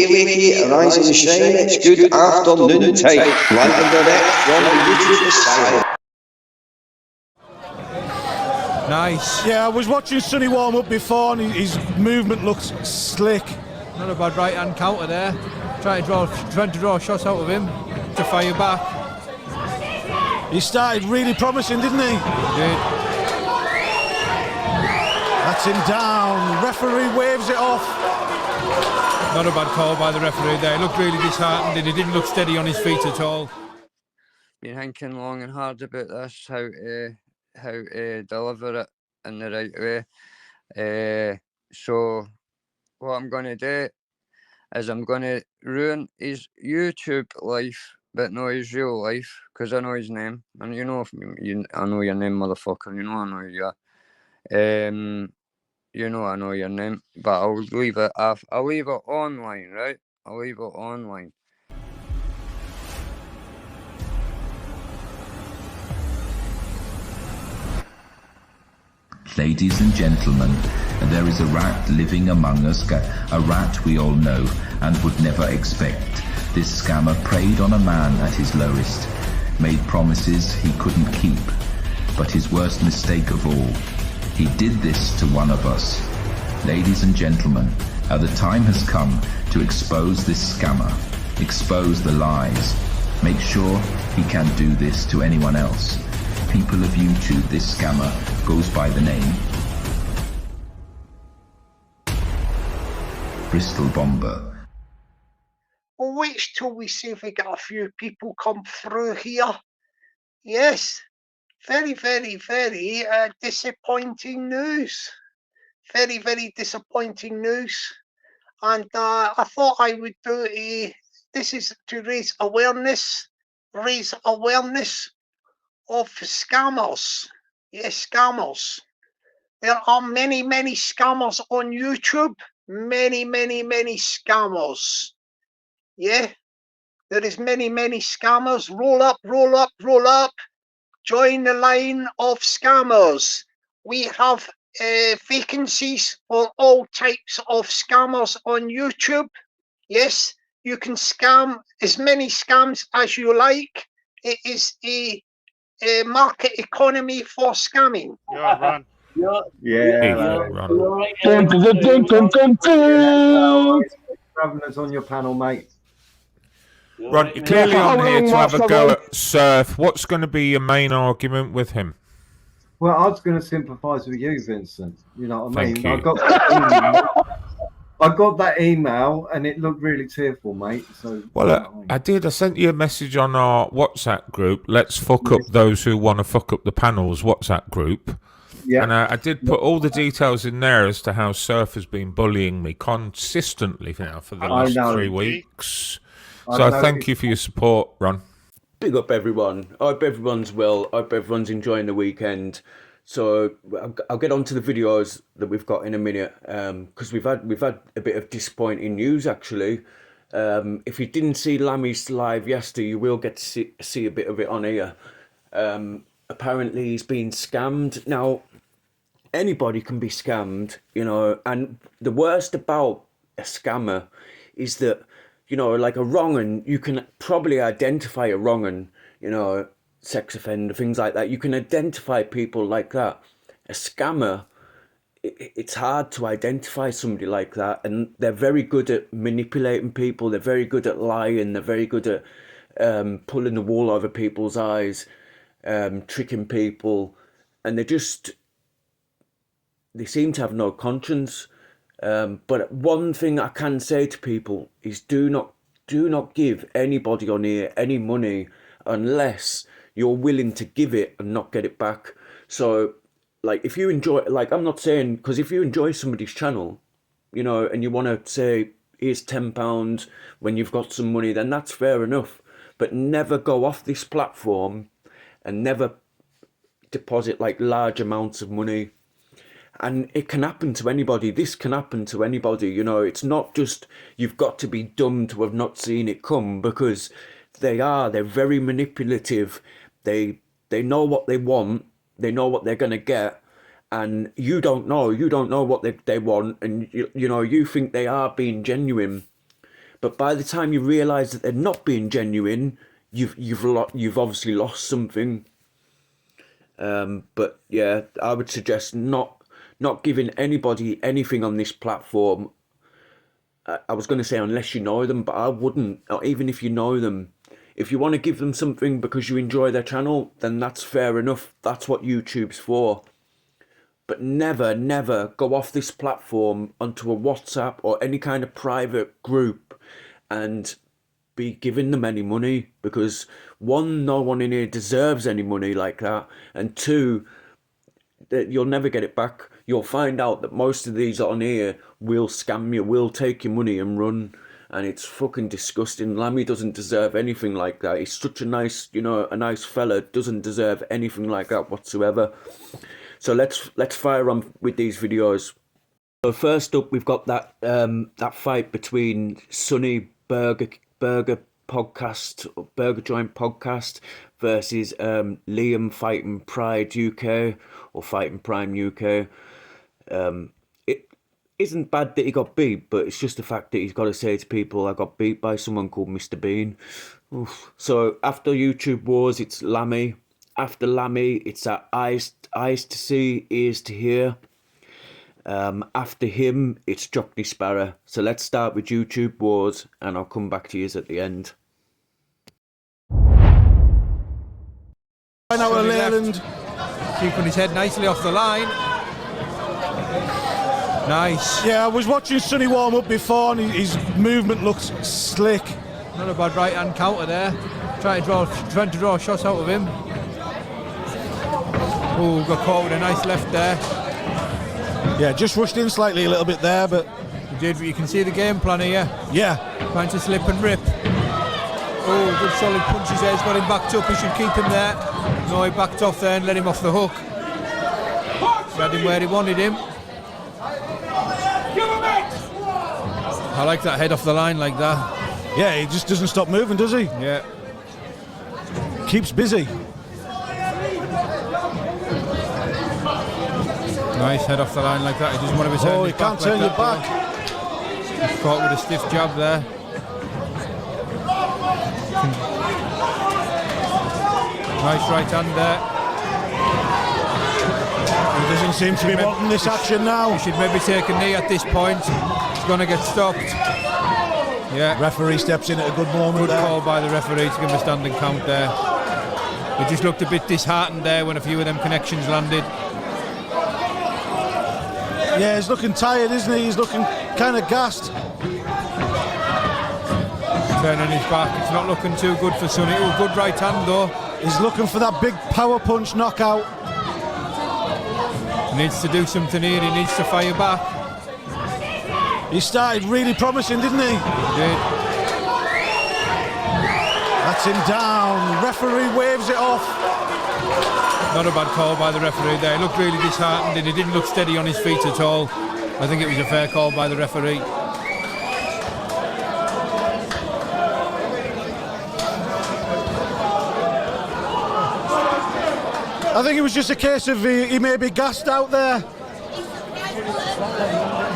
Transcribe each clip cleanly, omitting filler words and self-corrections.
wakey, rise and shine, it's good afternoon time. Live and direct from the YouTube Asylum. Nice. Yeah, I was watching Sonny warm up before and his movement looks slick. Not a bad right hand counter there. Trying to draw shots out of him to fire back. He started really promising, didn't he? He did. That's him down. Referee waves it off. Not a bad call by the referee there. He looked really disheartened and he didn't look steady on his feet at all. Been thinking long and hard about this, how to deliver it in the right way. So what I'm going to do is I'm going to ruin his YouTube life, but not his real life, because I know his name, and I know your name, motherfucker. You know I know you are. You know I know your name, but I'll leave it off. I'll leave it online, right? I'll leave it online. Ladies and gentlemen, there is a rat living among us, a rat we all know and would never expect. This scammer preyed on a man at his lowest, made promises he couldn't keep, but his worst mistake of all, he did this to one of us. Ladies and gentlemen, the time has come to expose this scammer, expose the lies. Make sure he can't do this to anyone else. People of YouTube, this scammer goes by the name Bristol Bomber. We'll wait till we see if we get a few people come through here. Yes, very, very, very disappointing news. Very, very disappointing news. And I thought I would do this is to raise awareness of scammers. Yes, scammers. There are many, many scammers on YouTube. Many, many, many scammers. Yeah, there is many, many scammers. Roll up, roll up, roll up. Join the line of scammers. We have vacancies for all types of scammers on YouTube. Yes, you can scam as many scams as you like. It is a market economy for scamming. Yeah, Ron. Travelers on your panel, mate. Ron, you're clearly on here to have a go at Surf. What's going to be your main argument with him? Well, I was going to sympathise with you, Vincent. You know what I mean? Thank you. I got that email and it looked really tearful, mate. So well, I did. I sent you a message on our WhatsApp group. Let's fuck up those who want to fuck up the panels WhatsApp group. Yeah. And I did put all the details in there as to how Surf has been bullying me consistently now for the last 3 weeks. So thank you for your support, Ron. Big up everyone. I hope everyone's well. I hope everyone's enjoying the weekend. So I'll get on to the videos that we've got in a minute, because we've had a bit of disappointing news actually. If you didn't see Lammy's live yesterday, you will get to see a bit of it on here. Apparently he's been scammed. Now, anybody can be scammed, you know, and the worst about a scammer is that, you know, like a wrong-un, you can probably identify a wrong-un, you know, sex offender, things like that. You can identify people like that. A scammer, it's hard to identify somebody like that, and they're very good at manipulating people. They're very good at lying. They're very good at pulling the wool over people's eyes, tricking people, and they seem to have no conscience. But one thing I can say to people is do not give anybody on here any money unless you're willing to give it and not get it back. So, like, if you enjoy, like, I'm not saying, because if you enjoy somebody's channel, you know, and you want to say, here's £10 when you've got some money, then that's fair enough. But never go off this platform and never deposit, like, large amounts of money. And it can happen to anybody. This can happen to anybody, you know. It's not just you've got to be dumb to have not seen it come, because they're very manipulative. They know what they want. They know what they're going to get. And you don't know what they want. And, you know, you think they are being genuine. But by the time you realise that they're not being genuine, you've obviously lost something. But yeah, I would suggest not giving anybody anything on this platform. I was going to say unless you know them, but I wouldn't. Or even if you know them, if you want to give them something because you enjoy their channel, then that's fair enough. That's what YouTube's for. But never go off this platform onto a WhatsApp or any kind of private group and be giving them any money, because one, no one in here deserves any money like that, and two, that you'll never get it back. You'll find out that most of these on here will scam you, will take your money and run, and it's fucking disgusting. Lammy doesn't deserve anything like that. He's such a nice, you know, a nice fella, doesn't deserve anything like that whatsoever. So let's fire on with these videos. So first up, we've got that that fight between Sonny Burger Joint Podcast versus Liam fighting Pride UK or fighting Prime UK. It isn't bad that he got beat, but it's just the fact that he's got to say to people, I got beat by someone called Mr. Bean. Oof. So after YouTube Wars, it's Lammy. After Lammy, it's that eyes to see, ears to hear. After him, it's Jockney Sparrow. So let's start with YouTube Wars, and I'll come back to you at the end. Out of Leyland. Keeping his head nicely off the line. Nice. Yeah, I was watching Sonny warm up before, and his movement looks slick. Not a bad right hand counter there. Trying to draw shots out of him. Oh, got caught with a nice left there. Yeah, just rushed in slightly a little bit there, but he did. You can see the game plan here. Yeah. Trying to slip and rip. Oh, good solid punches there. He's got him backed up. He should keep him there. No, he backed off there and let him off the hook. Had him where he wanted him. I like that head off the line like that. Yeah, he just doesn't stop moving, does he? Yeah. Keeps busy. Nice head off the line like that. He doesn't want to be turning his back. Oh, he can't turn your back. He's caught with a stiff jab there. Nice right hand there. He doesn't seem to be wanting this action now. He should maybe take a knee at this point. He's going to get stopped. Yeah. Referee steps in at a good moment. Good call by the referee to give him a standing count there. He just looked a bit disheartened there when a few of them connections landed. Yeah, he's looking tired, isn't he? He's looking kind of gassed. Turning his back. It's not looking too good for Sonny. Oh, good right hand though. He's looking for that big power punch knockout. He needs to do something here. He needs to fire back. He started really promising, didn't he? He did. That's him down. Referee waves it off. Not a bad call by the referee there. He looked really disheartened and he didn't look steady on his feet at all. I think it was a fair call by the referee. I think it was just a case of he may be gassed out there.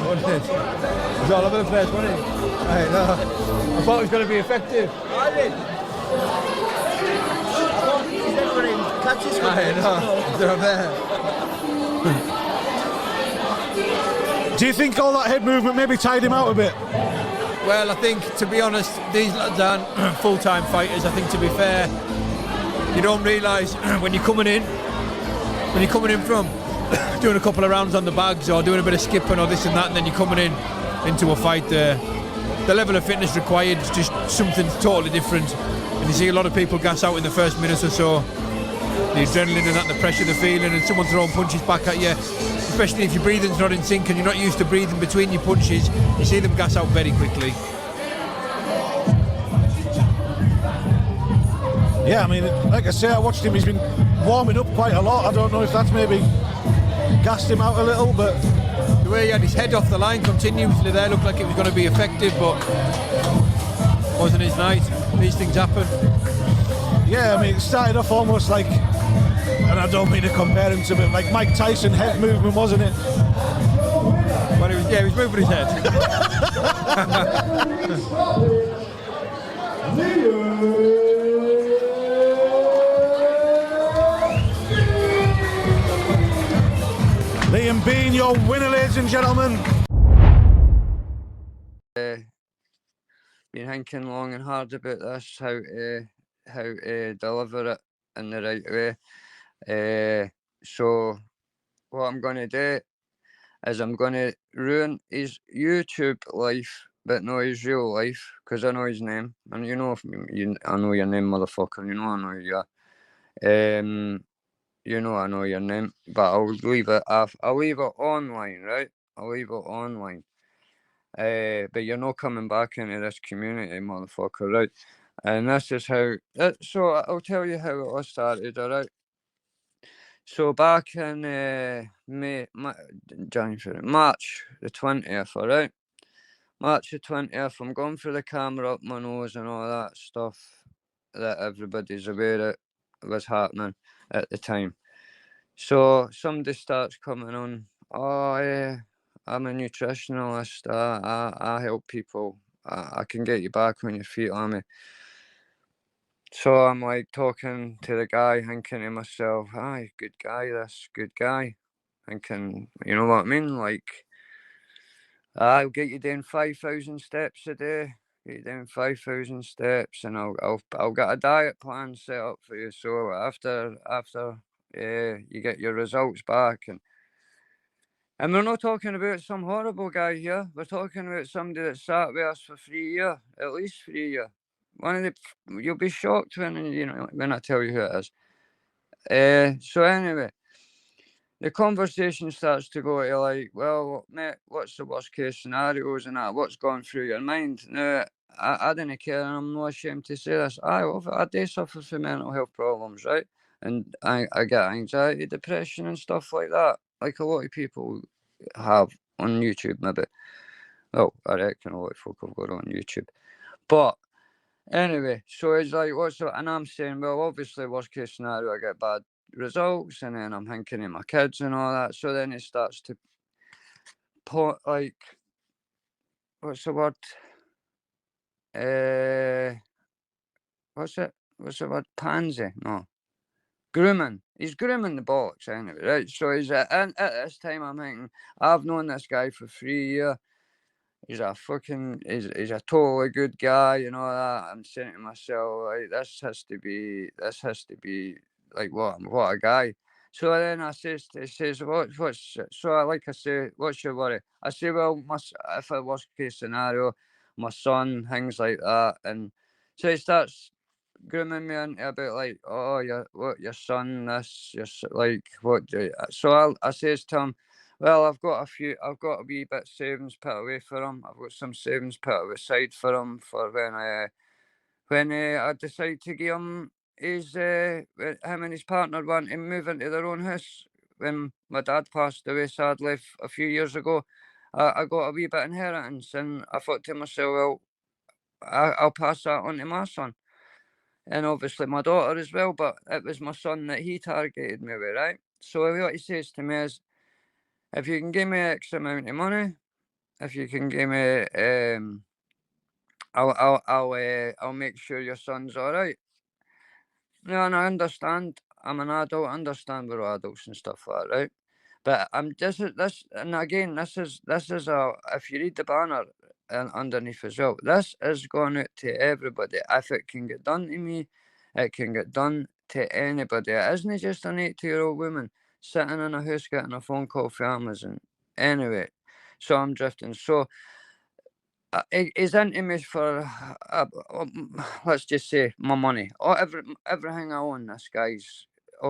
What is it? It was all over the place, wasn't it? I thought it was going to be effective. I did. I thought he's never going to catch his one. They're up there. Do you think all that head movement maybe tied him out a bit? Well, I think, to be honest, these lads aren't full-time fighters. I think, to be fair, you don't realise when you're coming in from doing a couple of rounds on the bags or doing a bit of skipping or this and that, and then you're coming into a fight, the level of fitness required is just something totally different. And you see a lot of people gas out in the first minute or so. The adrenaline and that, the pressure they're feeling, and someone throwing punches back at you, especially if your breathing's not in sync and you're not used to breathing between your punches, you see them gas out very quickly. Yeah, I mean, like I say, I watched him, he's been warming up quite a lot. I don't know if that's maybe gassed him out a little, but the way he had his head off the line continuously there looked like it was going to be effective, but wasn't his night. These things happen. Yeah, I mean, it started off almost like, and I don't mean to compare him to, but like Mike Tyson head movement, wasn't it? Well, he was moving his head. a winner, ladies and gentlemen. Been thinking long and hard about this, how to deliver it in the right way. So what I'm going to do is I'm going to ruin his YouTube life, but not his real life, because I know his name, and you know, I know your name, motherfucker. You know I know who you are. You know I know your name, but I'll leave it off. I'll leave it online, right? I'll leave it online. But you're not coming back into this community, motherfucker, right? And this is how. So I'll tell you how it all started, all right? So back in March the 20th, all right? March the 20th, I'm going for the camera up my nose and all that stuff that everybody's aware it was happening at the time. So somebody starts coming on, oh, I'm a nutritionalist, I help people, I can get you back on your feet, Amy. So I'm like talking to the guy, thinking to myself, aye, good guy, this, good guy. Thinking, you know what I mean? Like, I'll get you doing 5,000 steps a day, get you doing 5,000 steps, and I'll get a diet plan set up for you. So after you get your results back, and we're not talking about some horrible guy here. We're talking about somebody that sat with us for 3 years, at least 3 years. You'll be shocked when I tell you who it is. So anyway, the conversation starts to go to like, well, mate, what's the worst case scenarios and that? What's going through your mind? Now, I didn't care, and I'm not ashamed to say this. I do suffer from mental health problems, right? And I get anxiety, depression, and stuff like that, like a lot of people have on YouTube, maybe. Well, I reckon a lot of folk have got on YouTube. But anyway, so it's like, and I'm saying, well, obviously, worst case scenario, I get bad results, and then I'm thinking of my kids and all that. So then it starts to put, like, what's the word? What's the word? Pansy? No. Grooming. He's grooming the bollocks anyway, right? So he's at this time, I'm thinking, I've known this guy for 3 years. He's a totally good guy, you know that. I'm saying to myself, like, this has to be like what a guy. So then he says, I say, what's your worry? I say, well, if a worst case scenario, my son, things like that, and so he starts grooming me into about like, oh, your son, this, like, what do you, so I says to him, well, I've got a wee bit savings put away for him. I've got some savings put aside for him for when I decide to give him him and his partner want to move into their own house. When my dad passed away sadly a few years ago, I got a wee bit of inheritance, and I thought to myself, well, I'll pass that on to my son. And obviously my daughter as well, but it was my son that he targeted me with, right? So what he says to me is, if you can give me X amount of money, if you can give me, I'll make sure your son's all right. No, and I understand. I'm an adult. I understand we're all adults and stuff like that, right? But and again, this is if you read the banner and underneath as well, this is going out to everybody. If it can get done to me, it can get done to anybody. It isn't just an 80-year-old woman sitting in a house getting a phone call from Amazon. Anyway, so I'm drifting. So he's into me for, let's just say, my money. Everything I own, this guy's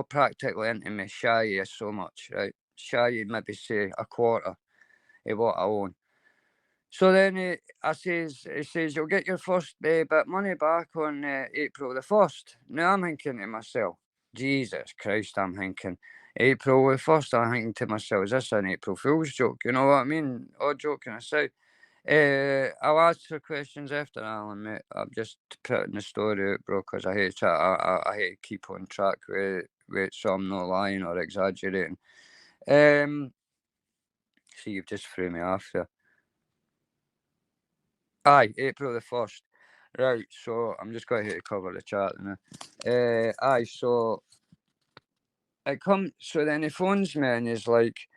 practically into me, shy of so much, right? Shy, maybe say a quarter of what I own. So then he says, you'll get your first bit money back on April the 1st. Now I'm thinking to myself, Jesus Christ, I'm thinking, April the 1st, I'm thinking to myself, is this an April Fool's joke? You know what I mean? All joking aside. I'll answer questions after, Alan, mate. I'm just putting the story out, bro, because I hate I hate to keep on track with so I'm not lying or exaggerating. See, you've just threw me off there. Aye, April the 1st. Right, so I'm just going to cover the chat now. Aye, so so then he phones me and he's like,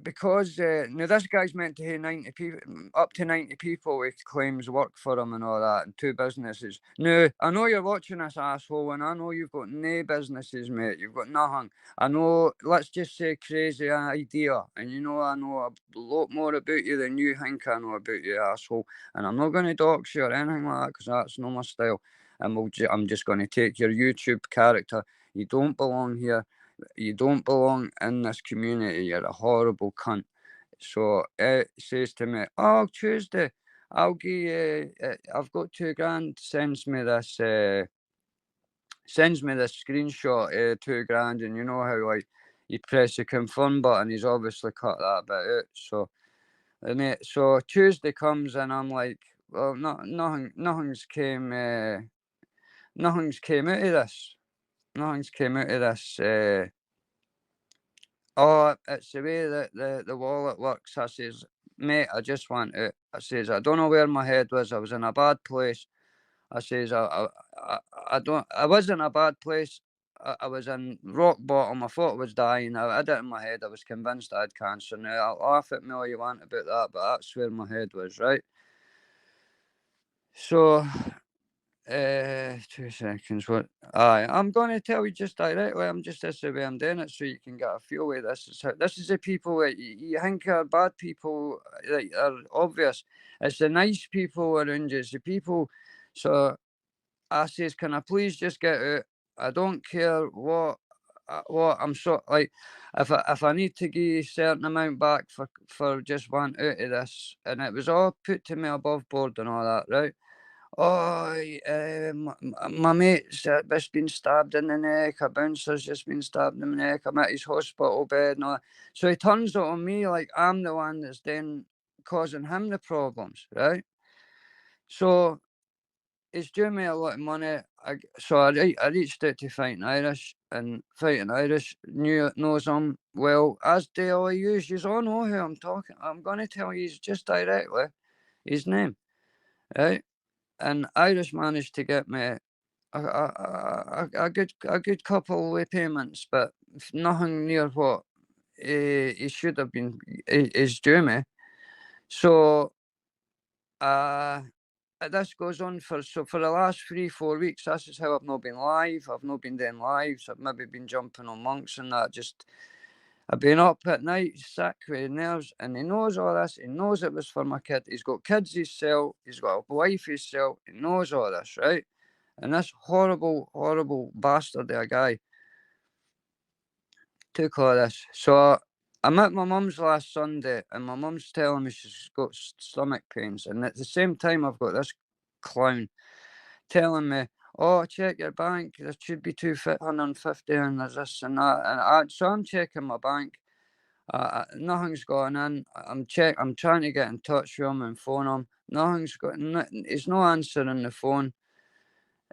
Because now this guy's meant to have 90 people, up to 90 people he claims work for him and all that, and 2 businesses. Now, I know you're watching this, asshole, and I know you've got no businesses, mate. You've got nothing. I know, let's just say crazy idea, and you know I know a lot more about you than you think I know about you, asshole. And I'm not going to dox you or anything like that, because that's not my style. And I'm just going to take your YouTube character. You don't belong here. You don't belong in this community. You're a horrible cunt. So it says to me, oh, Tuesday, I'll give you, I've got $2,000. Sends me this screenshot, $2,000, and you know how like you press the confirm button. He's obviously cut that bit out. So, so Tuesday comes and I'm like, well, nothing's came out of this. Nothing's came out of this. Oh, it's the way that the wallet works. I says, mate, I just want out. I says, I don't know where my head was. I was in a bad place. I says, I was in a bad place. I was in rock bottom. I thought I was dying. I had it in my head. I was convinced I had cancer. Now, I'll laugh at me all you want about that, but that's where my head was, right? So, 2 seconds. What? I'm going to tell you just directly. I'm just this way I'm doing it, so you can get a feel with this. This is the people that you think are bad people that are obvious. It's the nice people around you. It's the people. So I says, can I please just get out? I don't care what I'm so like. If I need to give a certain amount back for just one out of this, and it was all put to me above board and all that, right? Oh, my mate's just been stabbed in the neck. A bouncer's just been stabbed in the neck. I'm at his hospital bed and all that. So he turns it on me like I'm the one that's then causing him the problems, right? So he's due me a lot of money. So I reached out to Fighting Irish, and Fighting Irish knows him well, as do all of you. You all know who I'm talking. I'm going to tell you just directly his name, right? And Irish managed to get me a good couple of payments, but nothing near what he should have been is due me. So this goes on for the last 3-4 weeks. This is how I've not been live. I've not been doing lives. I've maybe been jumping on monks and that. Just I've been up at night, sick with nerves, and he knows all this. He knows it was for my kid. He's got kids himself. He's got a wife himself. He knows all this, right? And this horrible, horrible bastard of a guy took all this. So I'm at my mum's last Sunday, and my mum's telling me she's got stomach pains. And at the same time, I've got this clown telling me, oh, check your bank. There should be 250, and there's this and that. And so I'm checking my bank. Nothing's going in. I'm trying to get in touch with him and phone him. Nothing's going. He's not answering the phone.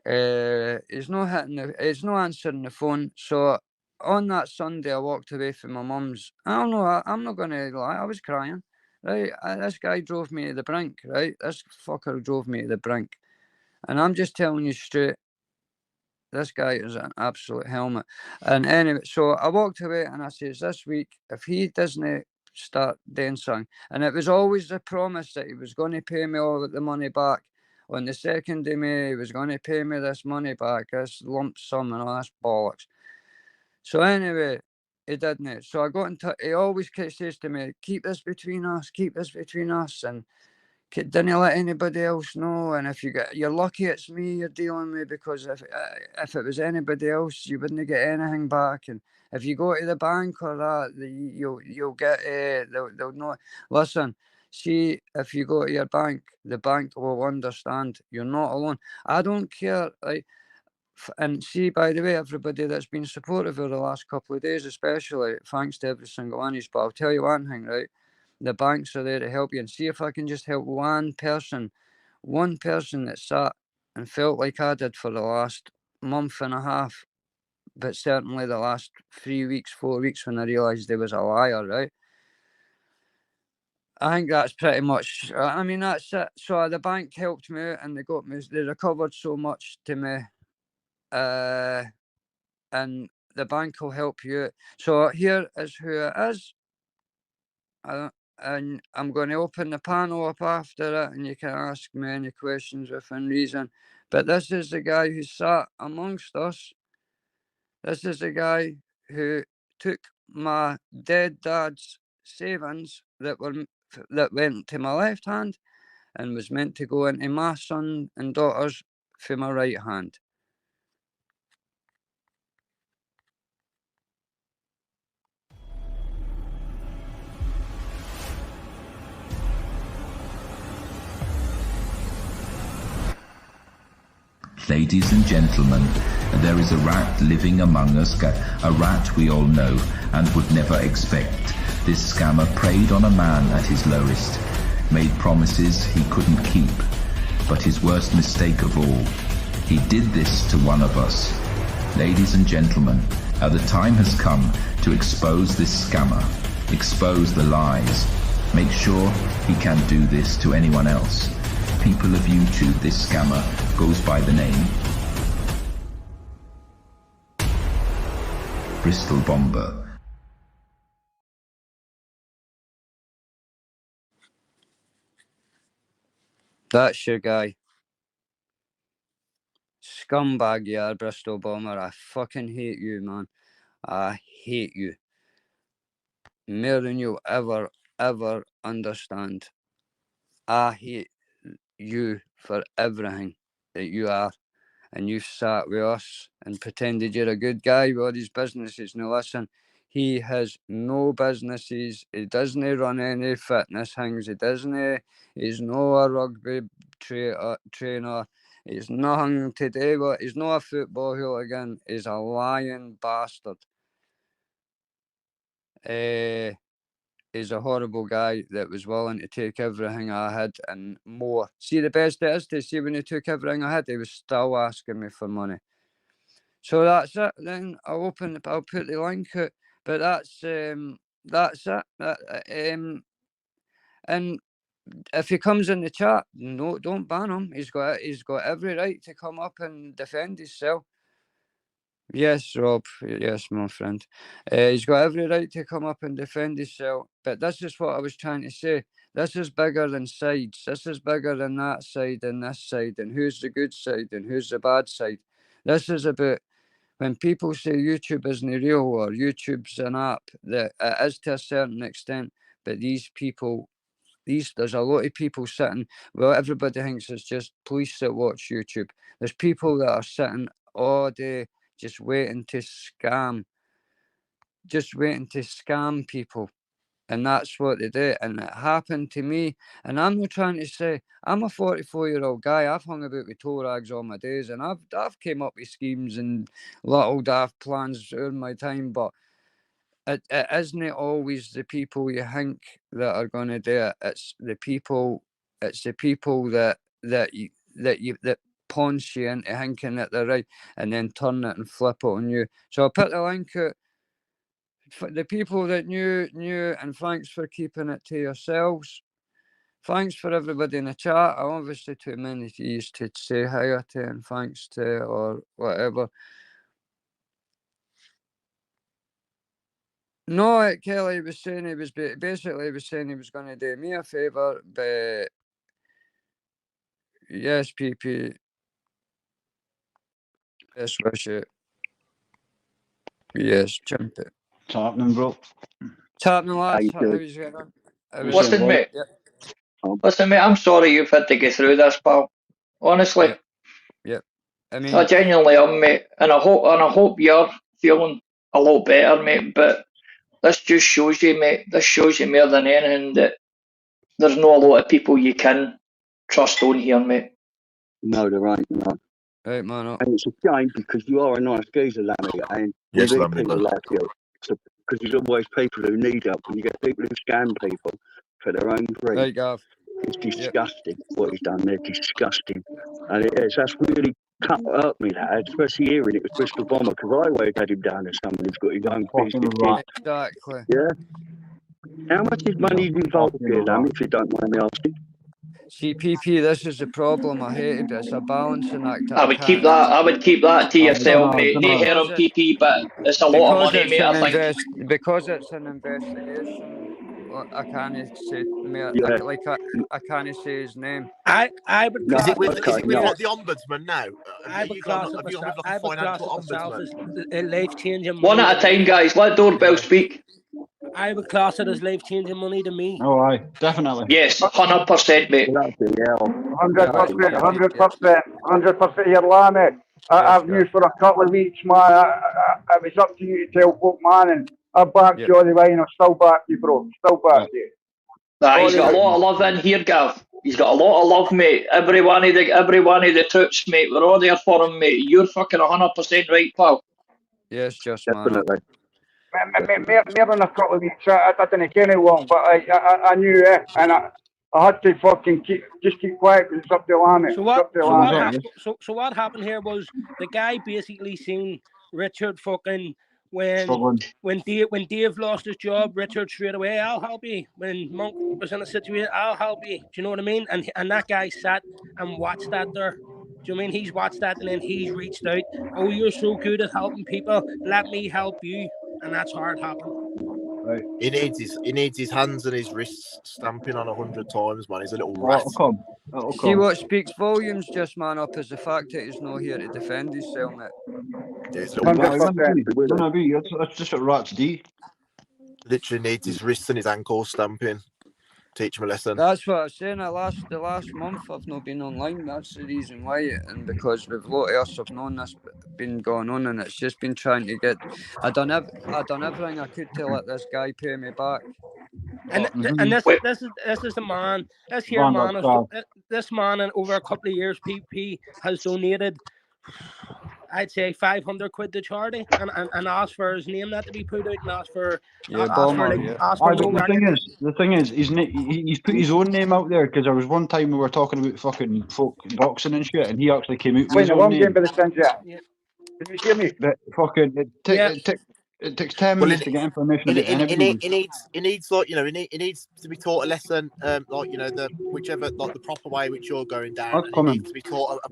He's not answering the phone. So on that Sunday, I walked away from my mum's. I don't know. I'm not going to lie. I was crying. Right. This guy drove me to the brink. Right. This fucker drove me to the brink. And I'm just telling you straight, this guy is an absolute helmet. And anyway, so I walked away and I says, this week, if he doesn't start doing something, and it was always the promise that he was going to pay me all the money back. On the 2nd of May, he was going to pay me this money back, this lump sum and all this bollocks. So anyway, he didn't. So I got in touch. He always says to me, keep this between us, and didn't let anybody else know. And if you're lucky it's me you're dealing with, because if it was anybody else, you wouldn't get anything back. And if you go to the bank or that, you'll get they'll know. Listen, see, if you go to your bank, the bank will understand. You're not alone. I don't care. Like, and see, by the way, everybody that's been supportive over the last couple of days, especially, thanks to every single one of you. But I'll tell you one thing, right? The banks are there to help you, and see if I can just help one person that sat and felt like I did for the last month and a half, but certainly the last 3 weeks, 4 weeks, when I realised they was a liar, right? I think that's pretty much, I mean, that's it. So the bank helped me out, and they recovered so much to me, and the bank will help you out. So here is who it is. And I'm going to open the panel up after it, and you can ask me any questions within reason. But this is the guy who sat amongst us. This is the guy who took my dead dad's savings that went to my left hand and was meant to go into my son and daughters for my right hand. Ladies and gentlemen, there is a rat living among us, a rat we all know and would never expect. This scammer preyed on a man at his lowest, made promises he couldn't keep, but his worst mistake of all, he did this to one of us. Ladies and gentlemen, the time has come to expose this scammer, expose the lies, make sure he can't do this to anyone else. People of YouTube, this scammer goes by the name Bristol Bomber. That's your guy. Scumbag, you are, Bristol Bomber. I fucking hate you, man. I hate you. More than you'll ever understand. I hate you for everything that you are. And you've sat with us and pretended you're a good guy with all these businesses. Now listen, he has no businesses. He doesn't run any fitness things. He's no a rugby trainer. He's nothing to do with. He's not a football hooligan. He's a lying bastard. He's a horrible guy that was willing to take everything I had and more. See, the best it is to see when he took everything I had, he was still asking me for money. So that's it. Then I'll put the link out. But that's it. And if he comes in the chat, no, don't ban him. He's got every right to come up and defend himself. Yes, Rob. Yes, my friend. He's got every right to come up and defend himself. But this is what I was trying to say. This is bigger than sides. This is bigger than that side and this side, and who's the good side and who's the bad side. This is about when people say YouTube isn't real or YouTube's an app, that it is to a certain extent. But these people, there's a lot of people sitting. Well, everybody thinks it's just police that watch YouTube. There's people that are sitting all day just waiting to scam people. And that's what they do. And it happened to me. And I'm not trying to say, I'm a 44-year-old guy. I've hung about with toe rags all my days. And I've came up with schemes and little daft plans during my time. But it isn't always the people you think that are going to do it. It's the people that paunch you into thinking that they're right and then turn it and flip it on you. So I'll put the link out for the people that knew, and thanks for keeping it to yourselves. Thanks for everybody in the chat. I obviously too many to use to say hi to and thanks to or whatever. No, Kelly was saying he was going to do me a favour, but yes, PP. Yes, wish it. Yes, jump it. What's happening, bro? What's happening, lads? How are you getting on? Listen, mate. Yeah. Listen, mate, I'm sorry you've had to go through this, pal. Honestly. Yep. I mean, I genuinely am, mate. And I hope you're feeling a lot better, mate. But this just shows you, mate. This shows you more than anything that there's not a lot of people you can trust on here, mate. No, there ain't, no. Right, man. And it's a shame because you are a nice geezer, Lammy, and yes, you Lammy, people like you. Because there's always people who need help, and you get people who scam people for their own greed. Right, Gav. It's disgusting what he's done there, disgusting. And it is, that's really hurt me, that, especially hearing it was Bristol Bomber, because I always had him down as someone who's got his own business. Right. Exactly. Yeah. How much is money involved here, Lammy, if you don't mind me asking? See, PP, this is the problem. I hate it, but it's a balancing act. I would keep that to yourself, mate. No hair on PP, but it's a lot of money, mate. I think. Because it's an investigation. I can't say, mate, I can't say his name. I would class Is it with the ombudsman now? I would class it myself as life-changing money. One at a time, guys. Let Doorbell speak. I would class it as life-changing money to me. Oh, aye, definitely. Yes, 100%, mate. 100%. You're lying, mate. I've used for a couple of weeks, man. It was up to you to tell folk, man, and I backed you all the way, and I'll still back you, bro. Still back you. He's got a lot of love in here, Gav. He's got a lot of love, mate. Every one of the troops, mate. We're all there for him, mate. You're fucking 100% right, pal. Yes, just definitely. More than a couple of weeks. I didn't get it long, but I knew it, and I had to fucking keep quiet because it's up to Lamy. So what happened here was the guy basically seen Richard fucking when Dave lost his job, Richard straight away, I'll help you. When Monk was in a situation, I'll help you. Do you know what I mean? And that guy sat and watched that there. Do you know what I mean? He's watched that and then he's reached out. Oh, you're so good at helping people. Let me help you. And that's how it happened. Right. He needs his hands and his wrists stamping on 100 times, man. He's a little rat. It'll See what speaks volumes, just man up, is the fact that he's not here to defend himself, mate. Yeah, he's a little rat. That's just what rats do. Literally needs his wrists and his ankles stamping. Teach him a lesson. That's what I was saying. The last month I've not been online. That's the reason why, and because we've a lot of us have known this been going on, and it's just been trying to get. I done everything I could to let this guy pay me back. And this is the man. This man in over a couple of years, PP has donated, I'd say, 500 quid to charity, and asked for his name not to be put out, and asked for the thing is, he's put his own name out there, because there was one time we were talking about fucking folk boxing and shit, and he actually came out with his own name. Can you hear me? But fucking it takes 10 minutes to get information. He needs like, you know, he needs to be taught a lesson, like, you know, the proper way which you're going down. And he needs to be taught a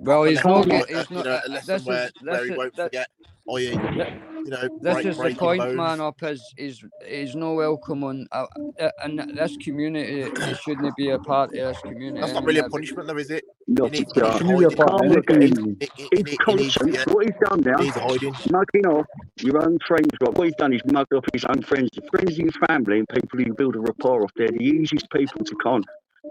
lesson where he won't forget. This is the point, man. Up is no welcome on and this community. He shouldn't be a part of this community. That's not really a punishment, though, is it? What he's done now, mugging off your own friends. Right? What he's done is mugged off his own friends, the friends of your family, and people you build a rapport off. They're the easiest people to con.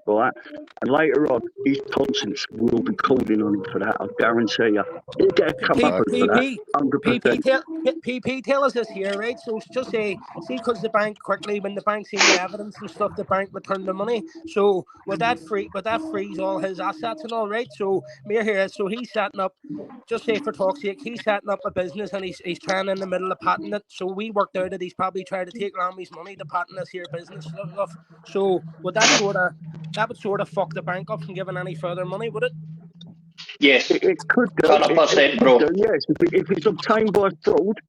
Right, and later on, his conscience will be calling on him for that. I guarantee you. He'll get a come up for that. 100%. PP, tell us this here, right? So just see, because the bank quickly, when the bank seen the evidence and stuff, the bank returned the money. So would that freeze all his assets and all, right? So Mayor here, so he's setting up, just say for talk's sake, he's setting up a business and he's trying in the middle of patenting it. So we worked out that he's probably trying to take Lammy's money to patent this here business stuff. So would that would sort of fuck the bank up from giving any further money, would it? Yes, it could do. 100%, bro. Yes, if it's obtained by fraud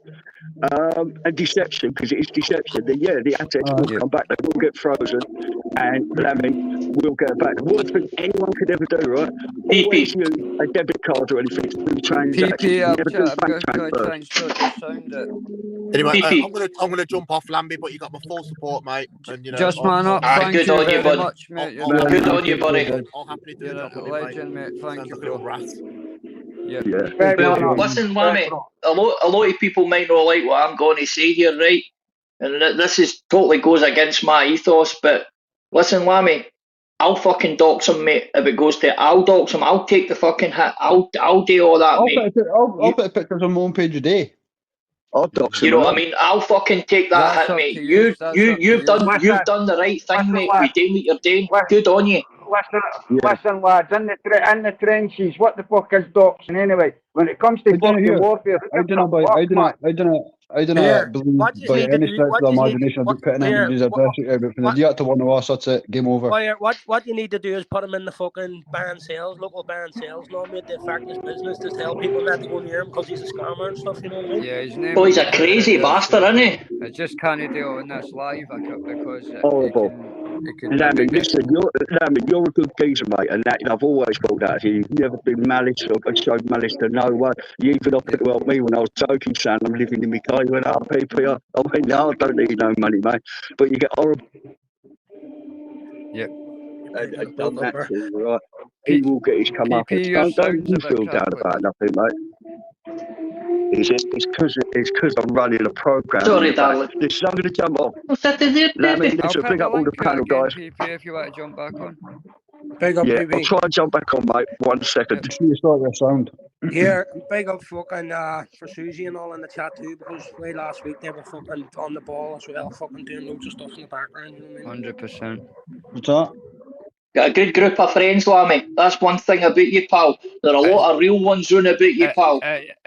and deception, because it is deception, then the assets will come back. They will get frozen, and we'll get it back. The worst thing anyone could ever do, right? Always use a debit card or anything to do transactions. Anyway, I'm gonna jump off, Lambie, but you got my full support, mate. And you know, just man up. Thank you very much, mate. Good on you, buddy. I'll happily do it. Legend, mate. Thank you, bro. Yeah. Well, listen, Lammy, a lot of people might not like what I'm going to say here, right? And this is totally goes against my ethos, but listen, Lammy, I'll fucking dox him, mate. If it goes to, I'll dox him. I'll take the fucking hit. I'll do all that, mate. I'll put pictures on my own page a day. I'll dox him. You know what I mean? I'll fucking take that hit, mate. You've done the right thing, mate. You're doing what you're doing. Good on you. Listen, lads, in the trenches, what the fuck is doxing anyway? When it comes to fucking warfare, I do not believe by any stretch of the imagination about putting him into a best but from the year to one of us, that's it, game over. What you need to do is put him in the fucking ban sales, local ban sales law, mate, to affect his business, to tell people not to go near him because he's a scammer and stuff, you know what I mean? Yeah, his name. Oh, he's a crazy bastard, isn't he? I just can't do it on this live because Horrible. it can Lammy, listen, you're a good geezer, mate, and that I've always thought that. You've never been malice or showed malice to no one. You even offered to help me when I was joking, saying I'm living in my car. You went, oh, people, I went, no, I don't need no money, mate. But you get horrible. Yep. And done that to you, right? He will get his comeuppance. Don't you feel down about nothing, mate. It's because I'm running a program. Sorry, darling. Listen, I'm going to jump off. Lammy, listen, bring up all the panel guys. PP, if you want to jump back on. Big up, Yeah, PP. I'll try and jump back on, mate. 1 second. Make sure you start your sound. Here, big up fucking for Susie and all in the chat too, because way last week they were fucking on the ball as well, fucking doing loads of stuff in the background, you know what I mean? 100%. What's that? Got a good group of friends, Lammy. That's one thing about you, pal. There are a lot of real ones round about you, pal.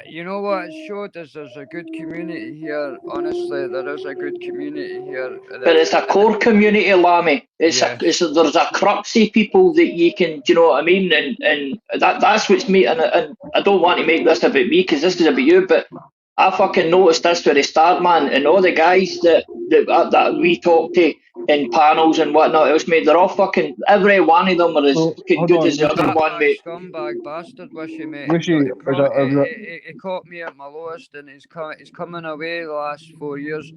You know what it showed us? There's a good community here. Honestly, there is a good community here. But it's a core community, Lammy. There's a crux of people that you can, do you know what I mean? And that's what's me. And I don't want to make this about me because this is about you, but I fucking noticed this from the start, man. And all the guys that we talk to in panels and whatnot else, mate, they're all fucking, every one of them are as fucking good as the other one, mate. Scumbag bastard, Wishy, mate. He caught me at my lowest, and he's coming away the last 4 years.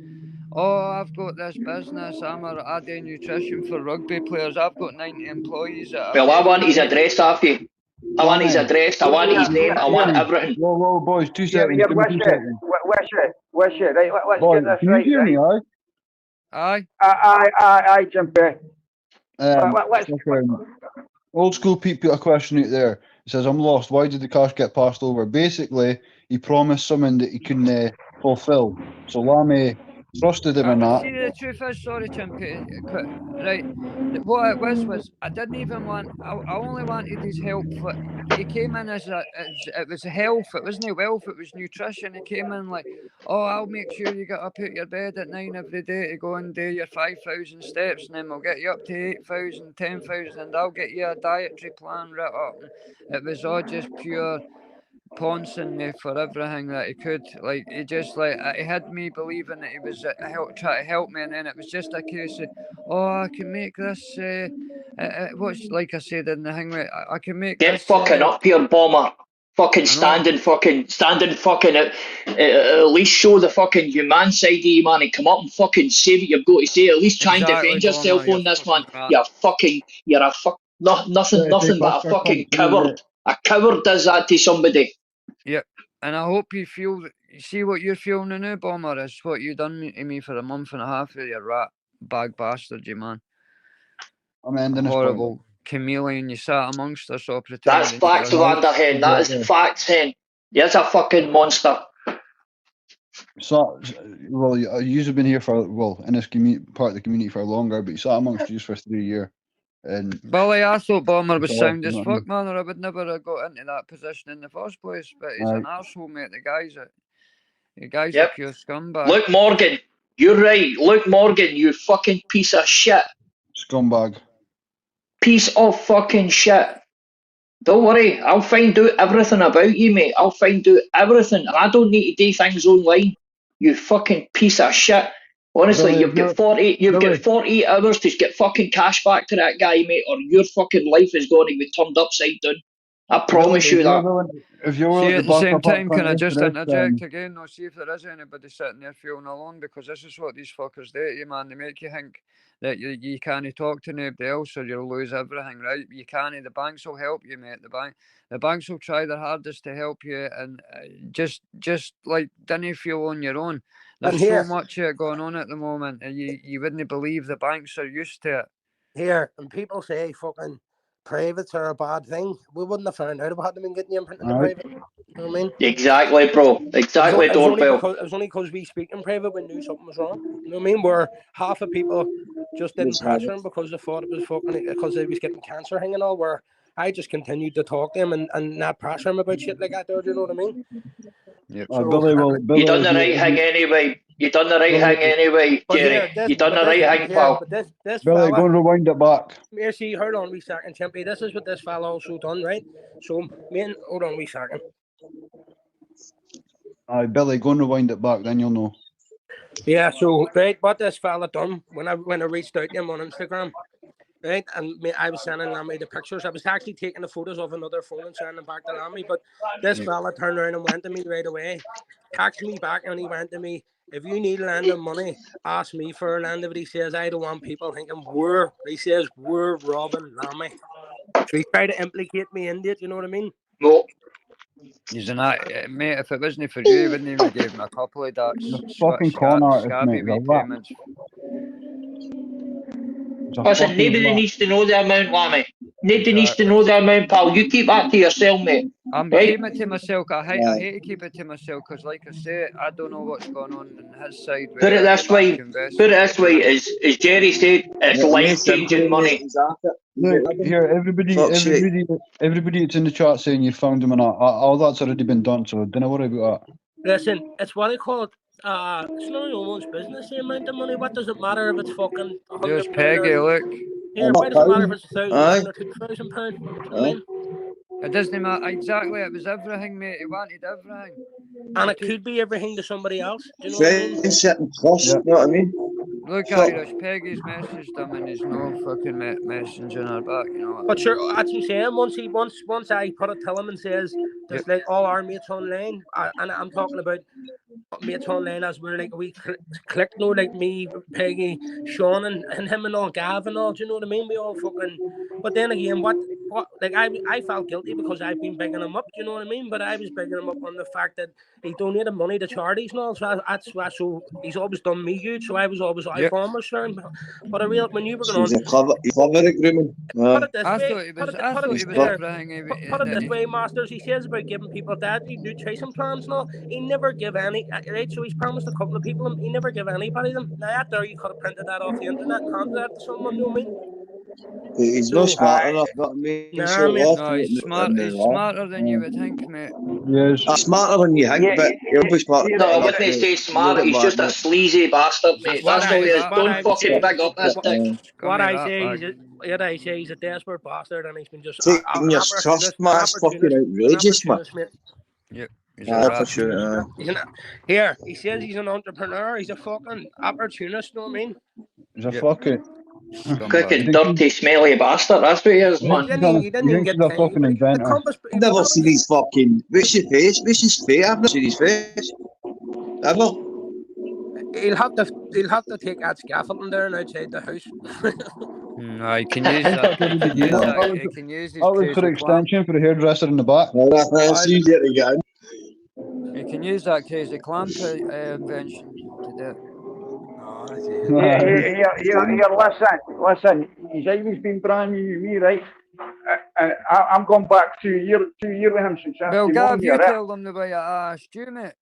Oh, I've got this business. I do nutrition for rugby players. I've got 90 employees. Well, I want his address off you. I want his address. I want his name. I want everything. Whoa, boys, 2 seconds. Yeah, Wishy, right, let's Boy, get this can right. you hear me, aye? Aye, Jimpy. Old school Pete put a question out there. He says, I'm lost. Why did the cash get passed over? Basically, he promised something that he couldn't fulfill. So Lammy trusted him in that. See, the truth is, sorry, Chimpy, right, what it was I didn't even want, I only wanted his help. He came in as it was health, it wasn't wealth, it was nutrition. He came in like, oh, I'll make sure you get up out your bed at 9 every day to go and do your 5,000 steps, and then we'll get you up to 8,000, 10,000, and I'll get you a dietary plan right up. It was all just pure pouncing me for everything that he could. Like, he just, like, he had me believing that he was trying to help me, and then it was just a case of, oh, I can make this what's, like I said in the thing, I can make Get this fucking up here, bomber. Fucking standing at least show the fucking human side of you, man, and come up and fucking say what you've got to say. At least try and defend yourself on this, man. You're nothing but a fucking coward. A coward does that to somebody. Yep, and I hope you feel. You see what you're feeling now, Bomber, is what you done to me for a month and a half. You rat bag bastard, you man. I'm ending horrible chameleon. You sat amongst us all pretending. That's facts, Vanderhen. That is facts, hen. You're a fucking monster. So, well, you've been here in this part of the community for longer, but you sat amongst you for 3 years. And Billy, I thought Bomber was sound as fuck, man, or I would never have got into that position in the first place. But he's an arsehole, mate. The guy's a pure scumbag. Luke Morgan, you're right. Luke Morgan, you fucking piece of shit. Scumbag. Piece of fucking shit. Don't worry, I'll find out everything about you, mate. I'll find out everything, and I don't need to do things online. You fucking piece of shit. Honestly, Billy, you've got 48 hours to get fucking cash back to that guy, mate, or your fucking life is going to be turned upside down. I promise you that. If you're see, at the same time, can I just interject again? No, see if there is anybody sitting there feeling alone, because this is what these fuckers do to you, man. They make you think that you can't talk to nobody else or you'll lose everything, right? You can't. The banks will help you, mate. The banks will try their hardest to help you, and just like, don't feel on your own. There's so much going on at the moment, and you wouldn't believe the banks are used to it. Here, and people say fucking privates are a bad thing. We wouldn't have found out about them and getting you in private. You know what I mean? Exactly, bro. Exactly, Doorbell. It was only because we speak in private we knew something was wrong. You know what I mean? Where half of people just didn't pressure him because they thought it was fucking, because he was getting cancer hanging all, where I just continued to talk to him and not pressure him about shit like that. Do you know what I mean? Yep. So, Billy, You done the right thing anyway. You done the right thing anyway, but Jerry. here, You done the right thing, pal. But this Billy, fella, go and rewind it back. here, see, hold on a wee second, Chimpy. This is what this fella also done, right? So, hold on a wee second. Aye, Billy, go and rewind it back, then you'll know. Yeah, so right, what this fella done when I reached out to him on Instagram, right, and I was sending Lammy the pictures. I was actually taking the photos of another phone and sending them back to Lammy, but this fella turned around and went to me right away, texted me back, and he went to me, if you need lending money, ask me for a lend. But he says, I don't want people thinking we're robbing Lammy. So he tried to implicate me in it, you know what I mean? No. He's an mate. If it wasn't for you, he wouldn't even have gave him a couple of darts. Fucking con artist, mate. Scabby wee payments. Listen, nobody needs to know the amount, Lammy. Nobody needs to know the amount, pal. You keep that to yourself, mate. I'm keeping it to myself. I hate to keep it to myself because, like I say, I don't know what's going on his side. Put it this way. As Jerry said, it's life-changing money. Here, everybody that's in the chat saying you found him and all that's already been done, so don't worry about that. Listen, it's what I call it. It's not your own business, the amount of money. What does it matter if it's fucking There's Peggy, look. Yeah, why does it matter if it's £1,000 or £2,000? You know what I mean? It doesn't matter. Exactly, it was everything, mate. He wanted everything. And it could be everything to somebody else. Do you know what I mean? Friendship and trust, you know what I mean? Look, Irish, Peggy's messaged him and he's no fucking messaging her back, you know. But sure, as I'm saying, once I put it to him and says, there's like all our mates online, and I'm talking about mates online as we're like a wee click, no, like me, Peggy, Sean, and him and all, Gav and all, do you know what I mean? We all fucking, but then again, what, like I felt guilty because I've been bigging him up, do you know what I mean? But I was bigging him up on the fact that he donated money to charities and all, so so he's always done me huge, so I was always out for him, but I real when you were going on, He's a clever agreement. put it this I way, thought he was everything. Put it this way, Masters. He says about giving people dietary nutrition plans and all. He never give any, right? So he's promised a couple of people them. He never give anybody them. Now that there, you could have printed that off the internet and handed that to someone. You know what I mean? He's not smart enough, you know what I mean? He's smarter than you would think, mate. Yes. Smarter than you think, but he'll be smart. No, I wouldn't say smart. He's just a sleazy bastard, mate. That's all he is. Don't fucking big up this dick. What I say, he's a desperate bastard, and he's been just taking your trust, man. That's fucking outrageous, man. Yep. For sure. Here, he says he's an entrepreneur. He's a fucking opportunist. You know what I mean? He's a fucking cooking dirty, smelly bastard. That's what he is, man. He didn't even get a fucking inventor. I've never seen his fucking. What's his face? What's his face? I've never seen his face. Ever. He'll have to take that scaffolding down outside the house. No, he can use that. He can use his for extension for the hairdresser in the back. That's easier to get in. You can use that crazy clamp invention to do it. Listen, he's always been brand new to me, right? I'm going back 2 years with him since Well, Gav, you tell them the way I asked you, mate.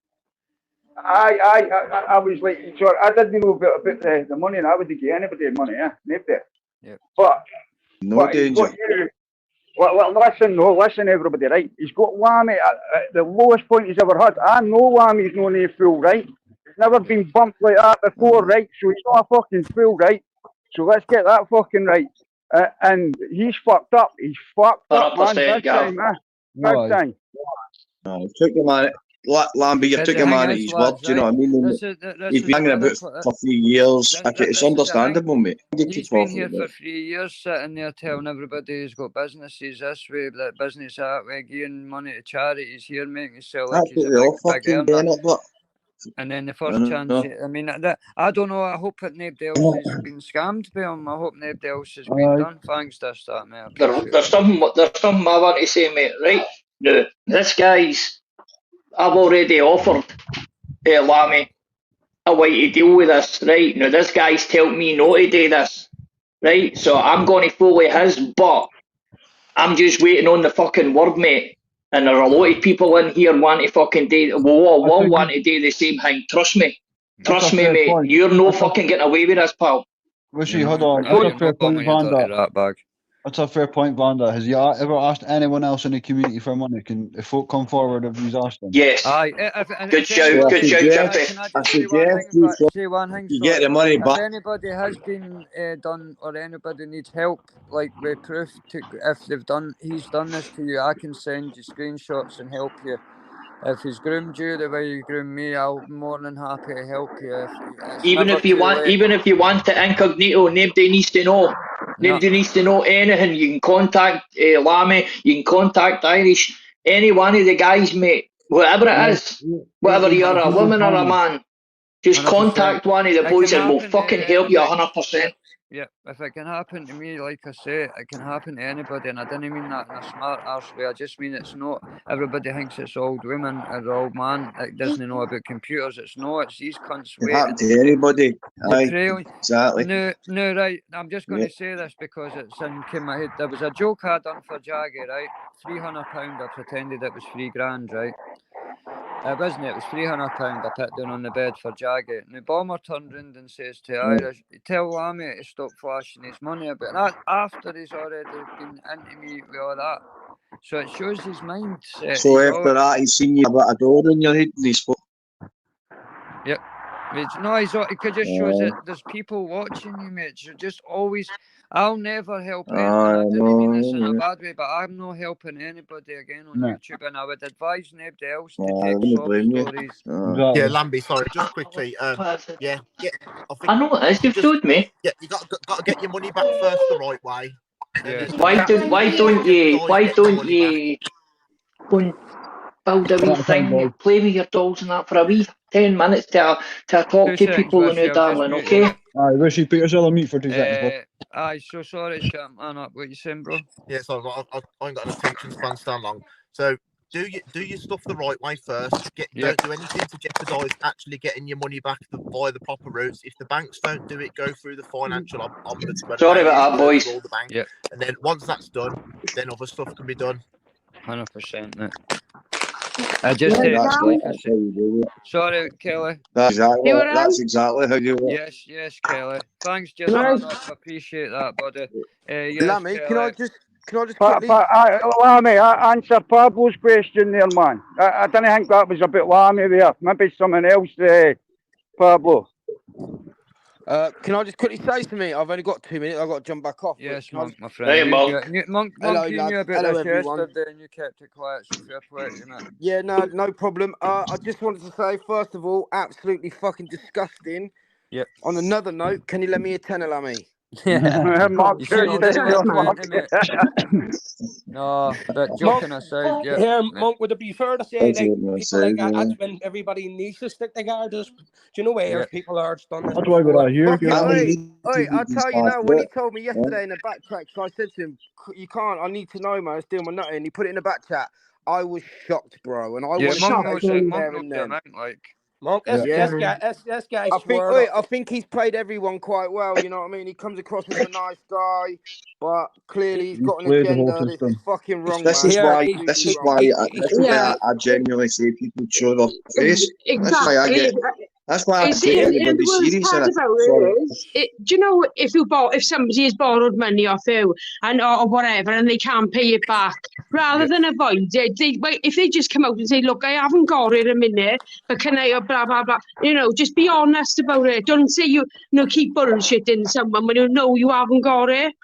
I was like, sure, I didn't know about the money, and I wouldn't give anybody money, nobody. Yep. But no danger. Listen, everybody, right? He's got Lammy at the lowest point he's ever had. I know Lammy's no a fool, right? He's never been bumped like that before, right? So he's not a fucking fool, right? So let's get that fucking right. And he's fucked up. He's fucked up, man. Big time, Big time. No, took him on it. Lambie, you took him on it. He's worked, you know what I mean? He's been hanging about for 3 years. It's understandable, mate. He's been here for 3 years, sitting there telling everybody he's got businesses this way, that business that way, giving money to charities here, making himself like he's a big earner. And then the first chance, I mean, I don't know. I hope that nobody else has been scammed by him. I hope nobody else has been done. Thanks, that, mate. There's something I want to say, mate. Right now, this guy's. I've already offered Lammy a way to deal with this. Right now, this guy's telling me not to do this. Right, so I'm going to follow his, but I'm just waiting on the fucking word, mate. And there are a lot of people in here want to fucking do, want to do the same thing. Trust me, mate. You're no fucking getting away with this, pal. Wishy, hold on. That's a fair point, Vanda. Has you ever asked anyone else in the community for money? If folk come forward, have you asked them? Yes. Good shout, Chippy. Can I just say one thing? Say one thing. You get the money back. If anybody has been done, or anybody needs help, like with proof, if he's done this to you, I can send you screenshots and help you. If he's groomed you the way you groom me, I'll be more than happy to help you. Even if you want to incognito, nobody needs to know. Nobody needs to know anything. You can contact Lammy, you can contact Irish, any one of the guys, mate. Whatever it is, whether you're a woman or a man, just 100%. Contact one of the boys and we'll fucking help you 100%. Yeah, if it can happen to me, like I say, it can happen to anybody, and I didn't mean that in a smart arse way. I just mean it's not. Everybody thinks it's old women or old man that doesn't know about computers. It's not. It's these cunts. It happen to anybody. Exactly. No, right. I'm just going to say this because it's in my head. There was a joke I done for Jaggy, right? £300. I pretended it was £3,000, right? It wasn't. It was £300 I put down on the bed for Jaggy. And the bomber turned round and says to Irish, tell Lammy to stop flashing his money a bit. And that after he's already been into me with all that. So it shows his mindset. So after that, he's seen you a bit of door in your head and he's Yep. No, it just shows that there's people watching you, mate. You're just always... I'll never help anyone. I didn't mean this in a bad way, but I'm not helping anybody again on YouTube, and I would advise nobody else to take sob stories. Yeah, Lambie, sorry, just quickly. I know it is. You've showed me. Yeah, you got to get your money back first the right way. Yeah. Why don't you go and build a wee thing, play with your dolls and that for a wee 10 minutes to talk to people in your darling, okay? Aye, Rishi, put yourself on mute for 2 seconds. Aye, so sorry, chat, man. What you saying, bro? Yeah, sorry, I ain't got an attention span so long. So do your stuff the right way first. Don't do anything to jeopardise actually getting your money back via the proper routes. If the banks don't do it, go through the financial ombudsman. Sorry about that, boys. The bank. Yeah. And then once that's done, then other stuff can be done. 100%, mate. I just said, like I said. Sorry, Kelly. That's exactly how you work. Yes, Kelly. Thanks, just I appreciate that, buddy. Yes, Lammy, can I just quickly... Lammy, answer Pablo's question there, man. I didn't think that was a bit Lammy there. Maybe someone else, Pablo. Can I just quickly say something? I've only got 2 minutes. I've got to jump back off. Yes, Monk, my friend. Hey, Monk. Monk, hello, you knew about hello, this everyone. yesterday and you kept it quiet, so fair play to you, mate. Yeah, no problem. I just wanted to say, first of all, absolutely fucking disgusting. Yep. On another note, can you lend me a tenner, Lammy? Yeah. Mark, No, but joking aside, yeah. Here, Monk, would it be fair to say people like that's when everybody needs to stick together? Do you know where people are done this? That's why we're out here. I'll tell you now, when he told me yesterday in the back chat, so I said to him, you can't, I need to know, man, it's doing my nutting, and he put it in the back chat. I was shocked, bro, and I was shocked there and then. Monk, this guy I think he's played everyone quite well, you know what I mean? He comes across as a nice guy, but clearly he's got an agenda that's fucking wrong. This is why I genuinely say people show their face. Exactly. That's why I take everybody serious. Do you know if somebody has borrowed money off you or whatever and they can't pay it back, rather than avoid it, if they just come out and say, look, I haven't got it a minute, but can I blah blah blah, just be honest about it. Don't say keep bullshitting someone when you know you haven't got it.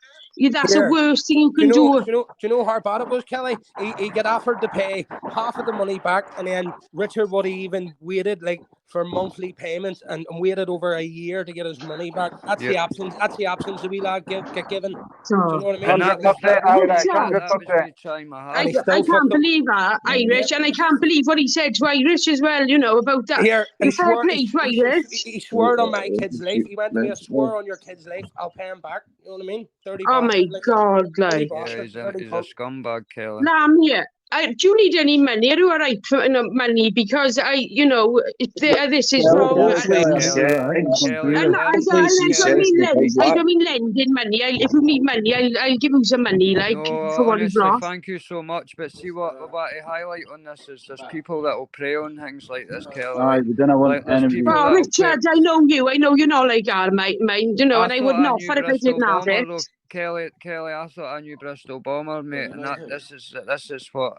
That's the worst thing you can do. Do you know how bad it was, Kelly? He got offered to pay half of the money back, and then Richard would even waited for monthly payments and waited over a year to get his money back. That's the absence. That's the absence that we get given. Do you know what I mean? I can't believe that, Irish, and I can't believe what he said to Irish as well. About that. Here, he swore on my kid's life. He went to me, I swore on your kid's life, I'll pay him back. You know what I mean? 30. Oh my God, he's a scumbag, Kelly. Do you need any money? Are you all right for money? Because this is wrong. I don't mean lending money. If you need money, I'll give you some money. For what it's wrong. Thank you so much. But see what I want to highlight on this is there's people that will prey on things like this, Kelly. We don't want Richard, I know you. I know you're not like that, mate. And I would not. What if I didn't have it? Kelly, I thought I knew Bristol Bomber, mate, and this is what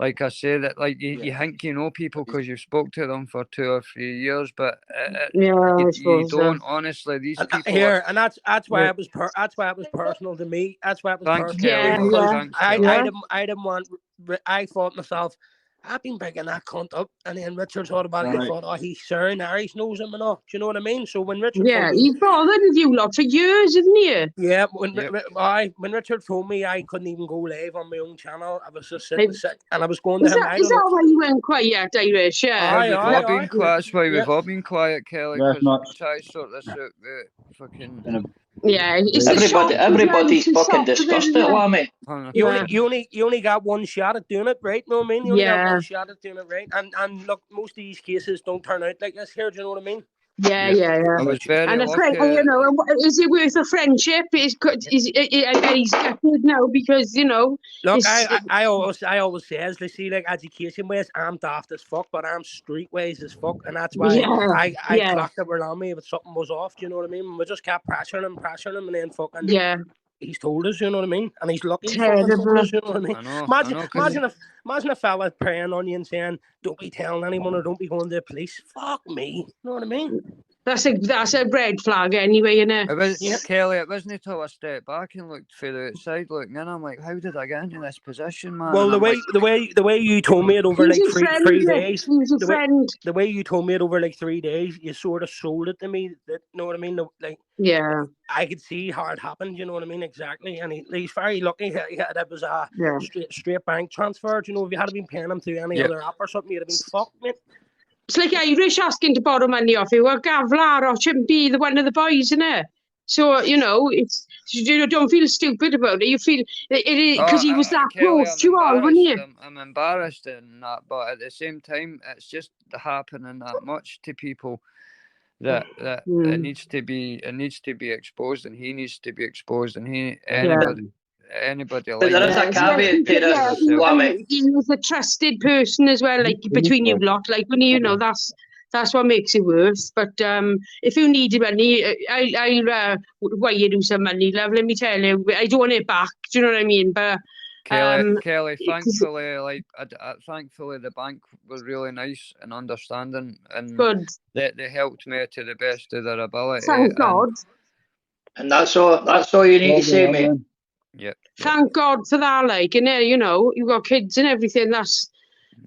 like I say, that like you think you know people because you've spoke to them for 2 or 3 years, but you don't. Honestly, these people here, and that's why it was personal to me. That's why it was Thanks, personal Kelly. to me, because Thanks, I Kelly. didn't want. I thought myself, I've been picking that cunt up, and then Richard thought about it and thought, oh, he's sharing Harry's knows him and all. Do you know what I mean? So when Richard told me, he's bothered with you lot for years, isn't he? Yeah, when Richard told me I couldn't even go live on my own channel, I was just sitting sick, and I was going to him. Is that why you went quiet, Irish? Yeah, we've all been quiet. That's why we've Yeah. all been quiet, Kelly, Yes, because Max. we try to sort this out. Fucking yeah, Everybody's fucking discussed it, Lammy. You only got one shot at doing it, right? No, I mean, you only got one shot at doing it, right? And look, most of these cases don't turn out like this here. Do you know what I mean? Yeah. I was very and lucky. You know, is it worth a friendship? I bet he's gutted now because you know. Look, I always say, as they see, like education ways, I'm daft as fuck, but I'm streetways as fuck, and that's why I clocked that around me if something was off. Do you know what I mean? We just kept pressuring him, and then fucking he's told us. You know what I mean? And he's lucky. He's fucking told us, you know what I mean? Imagine a fella praying on you and saying, "Don't be telling anyone or don't be going to the police." Fuck me. You know what I mean? That's a red flag anyway, innit? Kelly, it wasn't until I stepped back and looked through the outside looking in, I'm like, how did I get into this position, man? Well, the way you told me it over like three days. The way you told me it over like 3 days, you sort of sold it to me. That, you know what I mean? Like, I could see how it happened. You know what I mean? Exactly. And he's very lucky. That was a straight bank transfer. You know, if you had been paying him through any other app or something, you'd have been fucked, mate. It's like Irish asking to borrow money off you. Well, Gavlar or shouldn't be the one of the boys, innit? So, you know, you don't feel stupid about it. You feel because he was that close to you all, wasn't he? I'm embarrassed in that, but at the same time, it's just happening that much to people that it needs to be exposed, and he needs to be exposed, and anybody but there is a caveat to this, Lammy. He was a trusted person as well, like between you lot, like when you know that's what makes it worse. But if you need money, I'll wire you some money, love. Let me tell you, I don't want it back. Do you know what I mean? But Kelly, thankfully, thankfully the bank was really nice and understanding, and they helped me to the best of their ability. Thank God. And that's all you need to say, mate. Yep. Thank God for that, like, and you know, you've got kids and everything. That's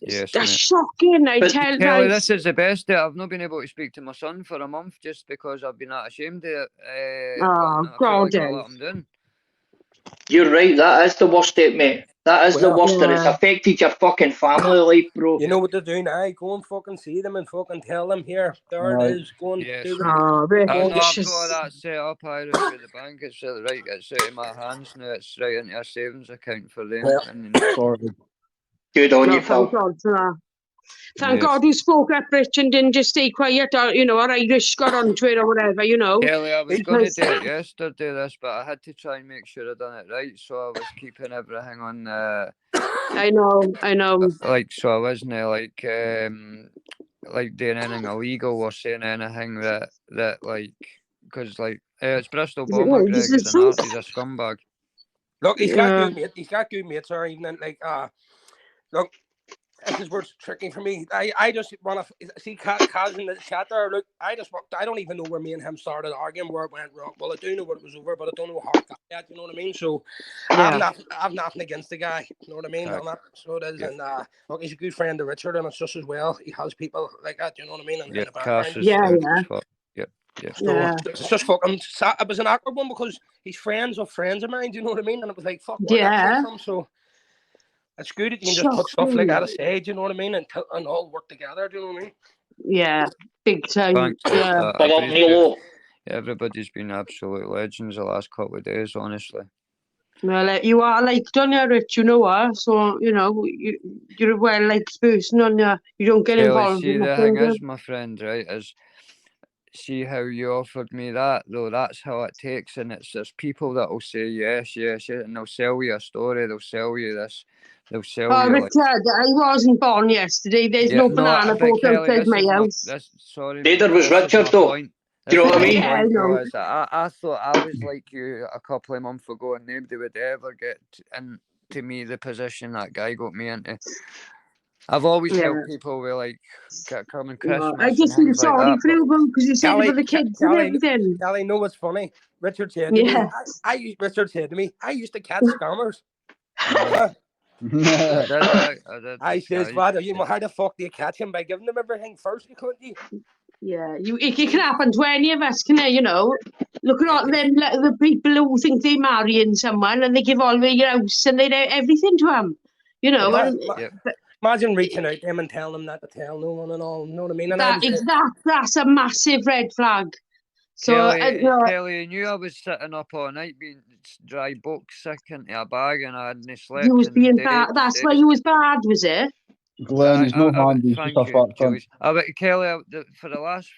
shocking. I tell you, Kelly, this is the best day. I've not been able to speak to my son for a month just because I've been ashamed of it. God, you're right. That is the worst state, mate. That is the worst, and it's affected your fucking family life, bro. You know what to do now? Go and fucking see them and fucking tell them here. There it is. Go and do them. I've got that set up, Irish, with the bank. It's right. It's out of my hands now. It's right into a savings account for them. Good on you, pal. Thank God you spoke up, Rich, and didn't just stay quiet, or, you know, or Irish got onto it or whatever, you know. Kelly, I was going to do it yesterday, but I had to try and make sure I done it right, so I was keeping everything on. I know. Like, so I wasn't like doing anything illegal or saying anything that like, because like it's Bristol Bomber, Greg, he's a scumbag. Look, he's got good mates. He's got good mates, or even like look. This is where it's tricky for me. I just want to see Kaz in the chat there. Look, I don't even know where me and him started arguing, where it went wrong. Well, I do know where it was over, but I don't know how it got yet. You know what I mean? So I've nothing against the guy. You know what I mean? So it is, and look, he's a good friend of Richard, and it's just as well. He has people like that. You know what I mean? And in the background. It's just fucking. It was an awkward one because he's friends of mine. Do you know what I mean? And it was like, fuck, where that came from. So. It's good that you can just put stuff like that aside, you know what I mean, and all work together, do you know what I mean? Yeah, big time. Everybody's been absolute legends the last couple of days, honestly. Well, you are liked on your Rich, you know what? So, you know, you're a well-liked person on your, you don't get involved in the thing is, my friend, right, is see how you offered me that, though, that's how it takes, and there's people that will say yes, and they'll sell you a story, they'll sell you this. They'll sell you. Richard, I wasn't born yesterday. There's no banana boat outside my house. Neither was Richard, though. Do you know what I mean? Yeah, I know. I thought I was like you a couple of months ago, and nobody would ever get into me the position that guy got me into. I've always helped people with like coming Christmas. I just feel sorry for you, because you said about the kids and everything. Callie, know what's funny? Richard said to me, Richard said to me, I used to catch scammers. I did. I says, Father, how the fuck do you catch him? By giving them everything first, couldn't you? Yeah, it can happen to any of us, can it? You know, look at all them the people who think they're marrying someone and they give all their house and they do everything to them. You know, imagine reaching out to them and telling them not to tell no one and all. You know what I mean? And that's a massive red flag. So, Kelly, I knew I was sitting up all night being dry books sick into a bag and I hadn't slept. You was being bad. That's why you was bad, was it? Glenn, he's no handy. He's just a fat cunt. Kelly, for the last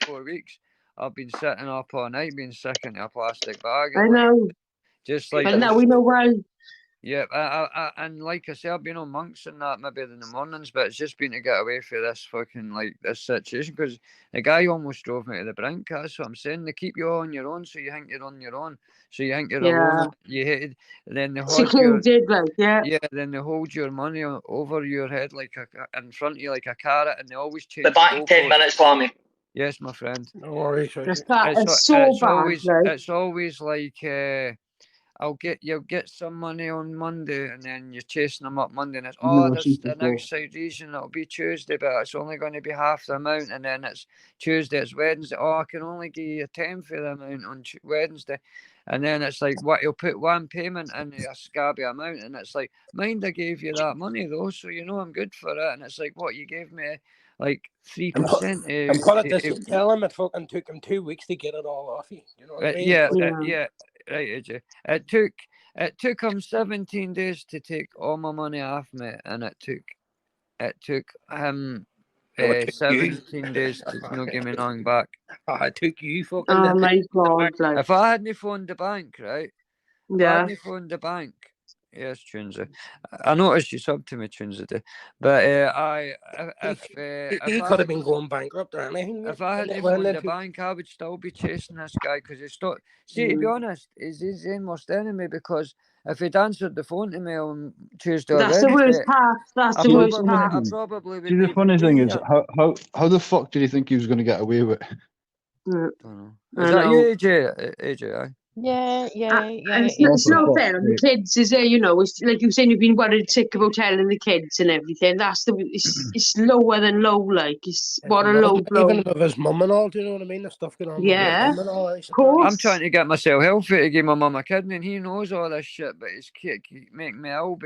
4 weeks, I've been sitting up all night being sick into a plastic bag. I know. Just like. But now we know why. Yeah, and like I say, I've been on monks and that maybe in the mornings, but it's just been to get away from this fucking this situation because the guy almost drove me to the brink. That's what I'm saying. They keep you all on your own, so you think you're on your own. So you think you're alone. You hated, then they hold then they hold your money over your head in front of you like a carrot, and they always change. The back 10 minutes, Lammy. Yes, my friend. No worries. It's so bad. It's always like. You'll get some money on Monday, and then you're chasing them up Monday, and it's there's an outside reason it'll be Tuesday, but it's only going to be half the amount, and then it's Tuesday, it's Wednesday. I can only give you a 10 for the amount on Wednesday, and then it's like he'll put one payment in a scabby amount, and it's like, mind I gave you that money though, so you know I'm good for it, and it's like, what, you gave me like 3%. And put it this way, tell him it fucking took him 2 weeks to get it all off you. You know what I mean? Yeah. Right, AJ. It took him 17 days to take all my money off me, and it took him 17 days to not give me nothing back. It took you fucking. Oh my God! If I hadn't phoned the bank, right? If I hadn't phoned the bank. Yes, Tunza. I noticed you subbed to me, Tunza, but he could have been going bankrupt or anything. If I hadn't phoned the bank, I would still be chasing this guy because he's still. See, to be honest, he's his worst enemy because if he'd answered the phone to me on Tuesday or Wednesday, the worst part. That's the worst part. I probably would. See, the funny thing is, how the fuck did he think he was going to get away with it? Don't know. Is that you, AJ? Yeah. It's not fair on the kids, is there? You know, it's like you saying you've been worried sick about telling the kids and everything. It's lower than low, like it's what a low blow. Even with his mum and all, do you know what I mean? The stuff going on. Yeah, with his mum and all, of course. I'm trying to get myself healthy to give my mum a kidney, and he knows all this shit, but he's making me ill.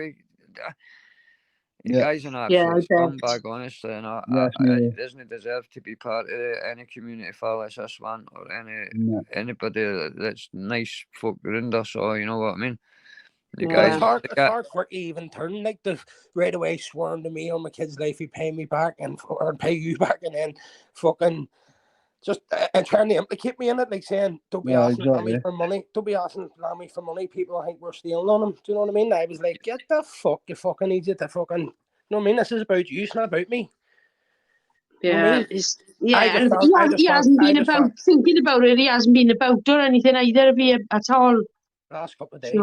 The guy's an absolute scumbag, honestly, and he doesn't deserve to be part of any community for like this one or anybody that's nice folk around us, or you know what I mean. It's hard for it even turn like the right away swearing to me on my kid's life, he pay me back or pay you back, and then fucking just and trying to implicate me in it, like saying, don't be asking Lammy for money. Don't be asking Lammy for money. People think we're stealing on them. Do you know what I mean? I was like, get the fuck, you fucking idiot. You know what I mean? This is about you, it's not about me. Yeah, he hasn't been about thinking about it. He hasn't been about or anything either of you at all. Last couple of days,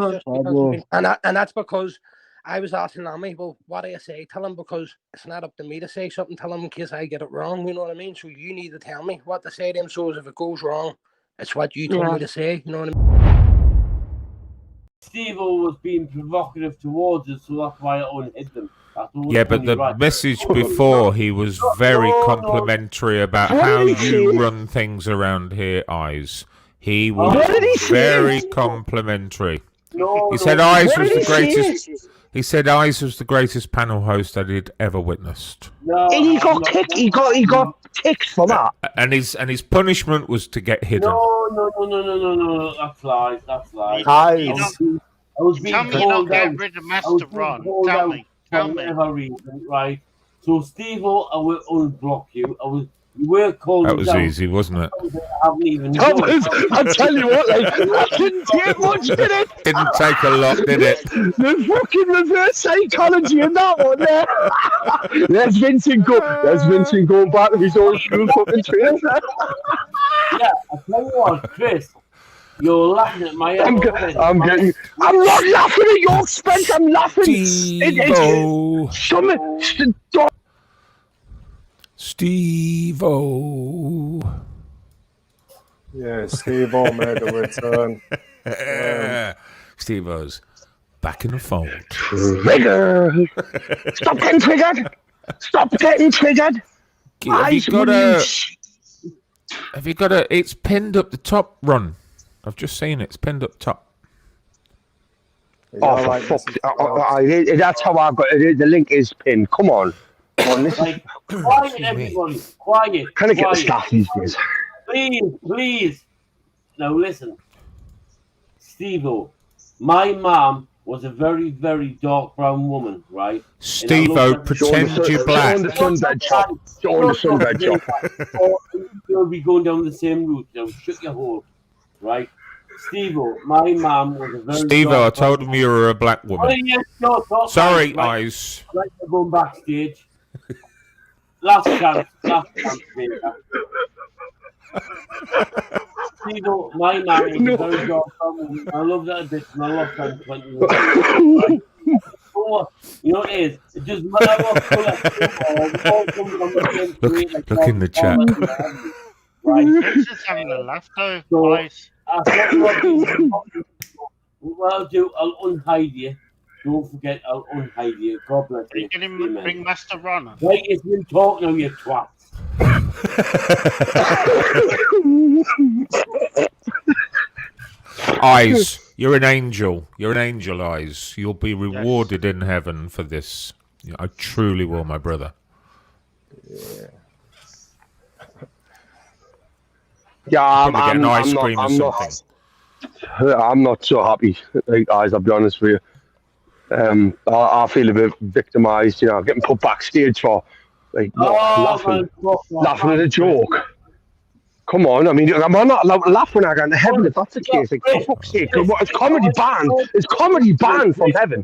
and that's because I was asking Lammy, well, what do you say? Tell him, because it's not up to me to say something. Tell him in case I get it wrong. You know what I mean? So you need to tell me what to say to him. So if it goes wrong, it's what you told me to say. You know what I mean? Steve-O was being provocative towards us, so that's why I unhid them. Yeah, but the message before, he was very complimentary about how you run things around here, Eyes. He was very complimentary. He said Eyes was the greatest. He said Eyes was the greatest panel host that he'd ever witnessed. And he got kicked. He got kicked for that. And his punishment was to get hidden. No. That's lies. I was being tell me you're not getting rid of Master Ron. Tell me. Whatever reason, right? So, Steve-O, I will unblock you. You were calling. That was easy, wasn't it? I haven't even. I'll tell you what, that didn't take much, did it? Didn't take a lot, did it? The fucking reverse psychology in that one there. There's Vincent going back to his old school fucking trainer. Yeah, I tell you what, Chris, you're laughing at my expense. I'm not laughing at your expense. I'm laughing. Steve-O. Steve-O. Yeah, Steve-O made a return. Steve-O's back in the fold. Trigger. Stop getting triggered. Stop getting triggered. Have you got a? It's pinned up the top, Ron. I've just seen it. It's pinned up top. Oh, for fuck. That's how I got it. The link is pinned. Come on. Quiet, everybody. Quiet. Can I get the staff these days? Please. Now listen. Steve-O, my mom was a very, very dark brown woman, right? Steve-O, pretend you're black. Show the sunbed shop. Show the sunbed shop. You'll be going down the same route. Now shut your hole, right? Steve-O, my mom was a very Steve-O, I told him you were a black woman. Oh, yes, no, Sorry, right. eyes. Right, we're going backstage. Last chance, Vega. Steve-O, my man was a very dark woman. I love that a bit, and I love that 21. Right? You know what it is? It doesn't matter what colour. Look in the chat. Right? He's just having a laugh though, guys. What I'll do, I'll unhide you. Don't forget, I'll unhide you. God bless you. Can you bring Master Ron? Right, it's been talk now, you twat. Eyes, you're an angel. You're an angel, Eyes. You'll be rewarded in heaven for this. I truly will, my brother. Yeah, I'm not so happy, guys. I'll be honest with you. I feel a bit victimised, getting put backstage for laughing at a joke. Come on, I mean, I'm not allowed to laugh when I go into heaven if that's the case. Like, for fuck's sake, it's comedy banned. It's comedy banned from heaven.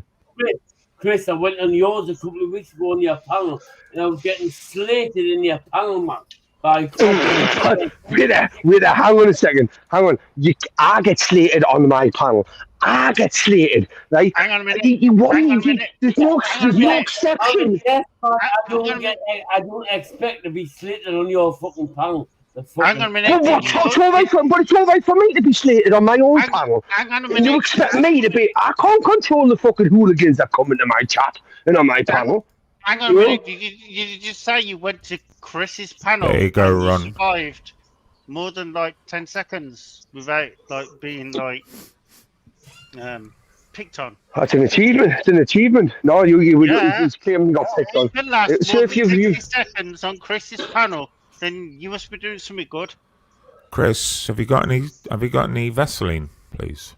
Chris, I went on yours a couple of weeks ago on your panel, and I was getting slated in your panel, man. Wait there, hang on a second. Hang on. I get slated on my panel. I get slated, right? Hang on a minute. There's no exception. I don't expect to be slated on your fucking panel. Hang on a minute. But it's all right for me to be slated on my own panel. Hang on a minute. And you expect me to be... I can't control the fucking hooligans that come into my chat and on my panel. Hang on a minute. Did you just say you went to Chris's panel? There you go, and Ron. You survived more than 10 seconds without being picked on. That's an achievement. It's an achievement. No, you came and got picked on. You can last So more if than you 60 seconds on Chris's panel, then you must be doing something good. Chris, have you got any Vaseline, please?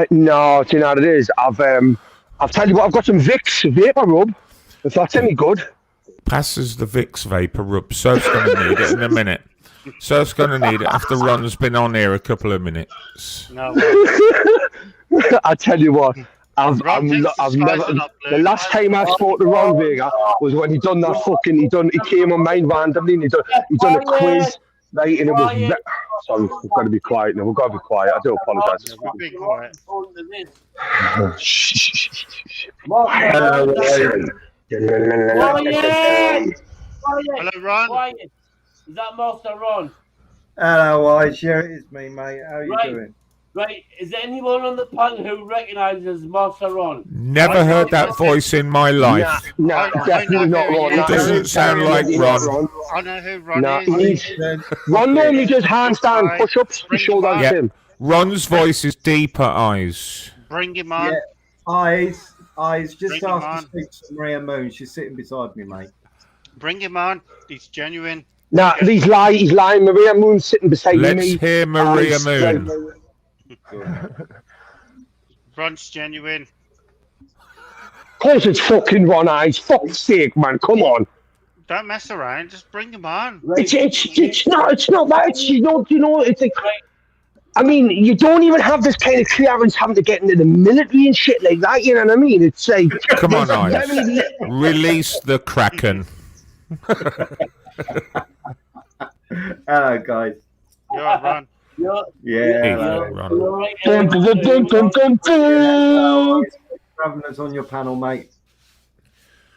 No, do you know what it is? I'll tell you what, I've got some Vicks Vapor Rub, if that's any good. Passes the Vicks Vapor Rub. Surf's going to need it in a minute. Surf's going to need it after Ron's been on here a couple of minutes. No. I tell you what, I've never. The last time I spoke to Ron Vega was when he done that fucking. He came on mine randomly and he done a quiz, right? And it was. Sorry, we've got to be quiet now. We've got to be quiet. I do apologise. Be quiet. Hello, Ron. Is that Master Ron? Hello, Wise. Yeah, it is me, mate. How you doing? Right, is there anyone on the panel who recognises Master Ron? Never heard that voice in my life. No, definitely not Ron. It doesn't sound like Ron. I know who Ron is. Ron normally does handstand push-ups to show that's him. Ron's voice is deeper, Eyes. Bring him on. Yeah. Eyes. Just ask to speak to Maria Moon. She's sitting beside me, mate. Bring him on. He's genuine. Nah, he's lying. Maria Moon's sitting beside me. Let's hear Maria Moon. Ron's genuine. Of course it's fucking Ron Eyes. Fuck's sake, man. Come on. Don't mess around. Just bring him on. It's not that. It's it's like. I mean, you don't even have this kind of clearance having to get into the military and shit like that. You know what I mean? It's like. Come on, Eyes. Release the Kraken. Hello, guys. You're Ron. Travelers on your panel, mate.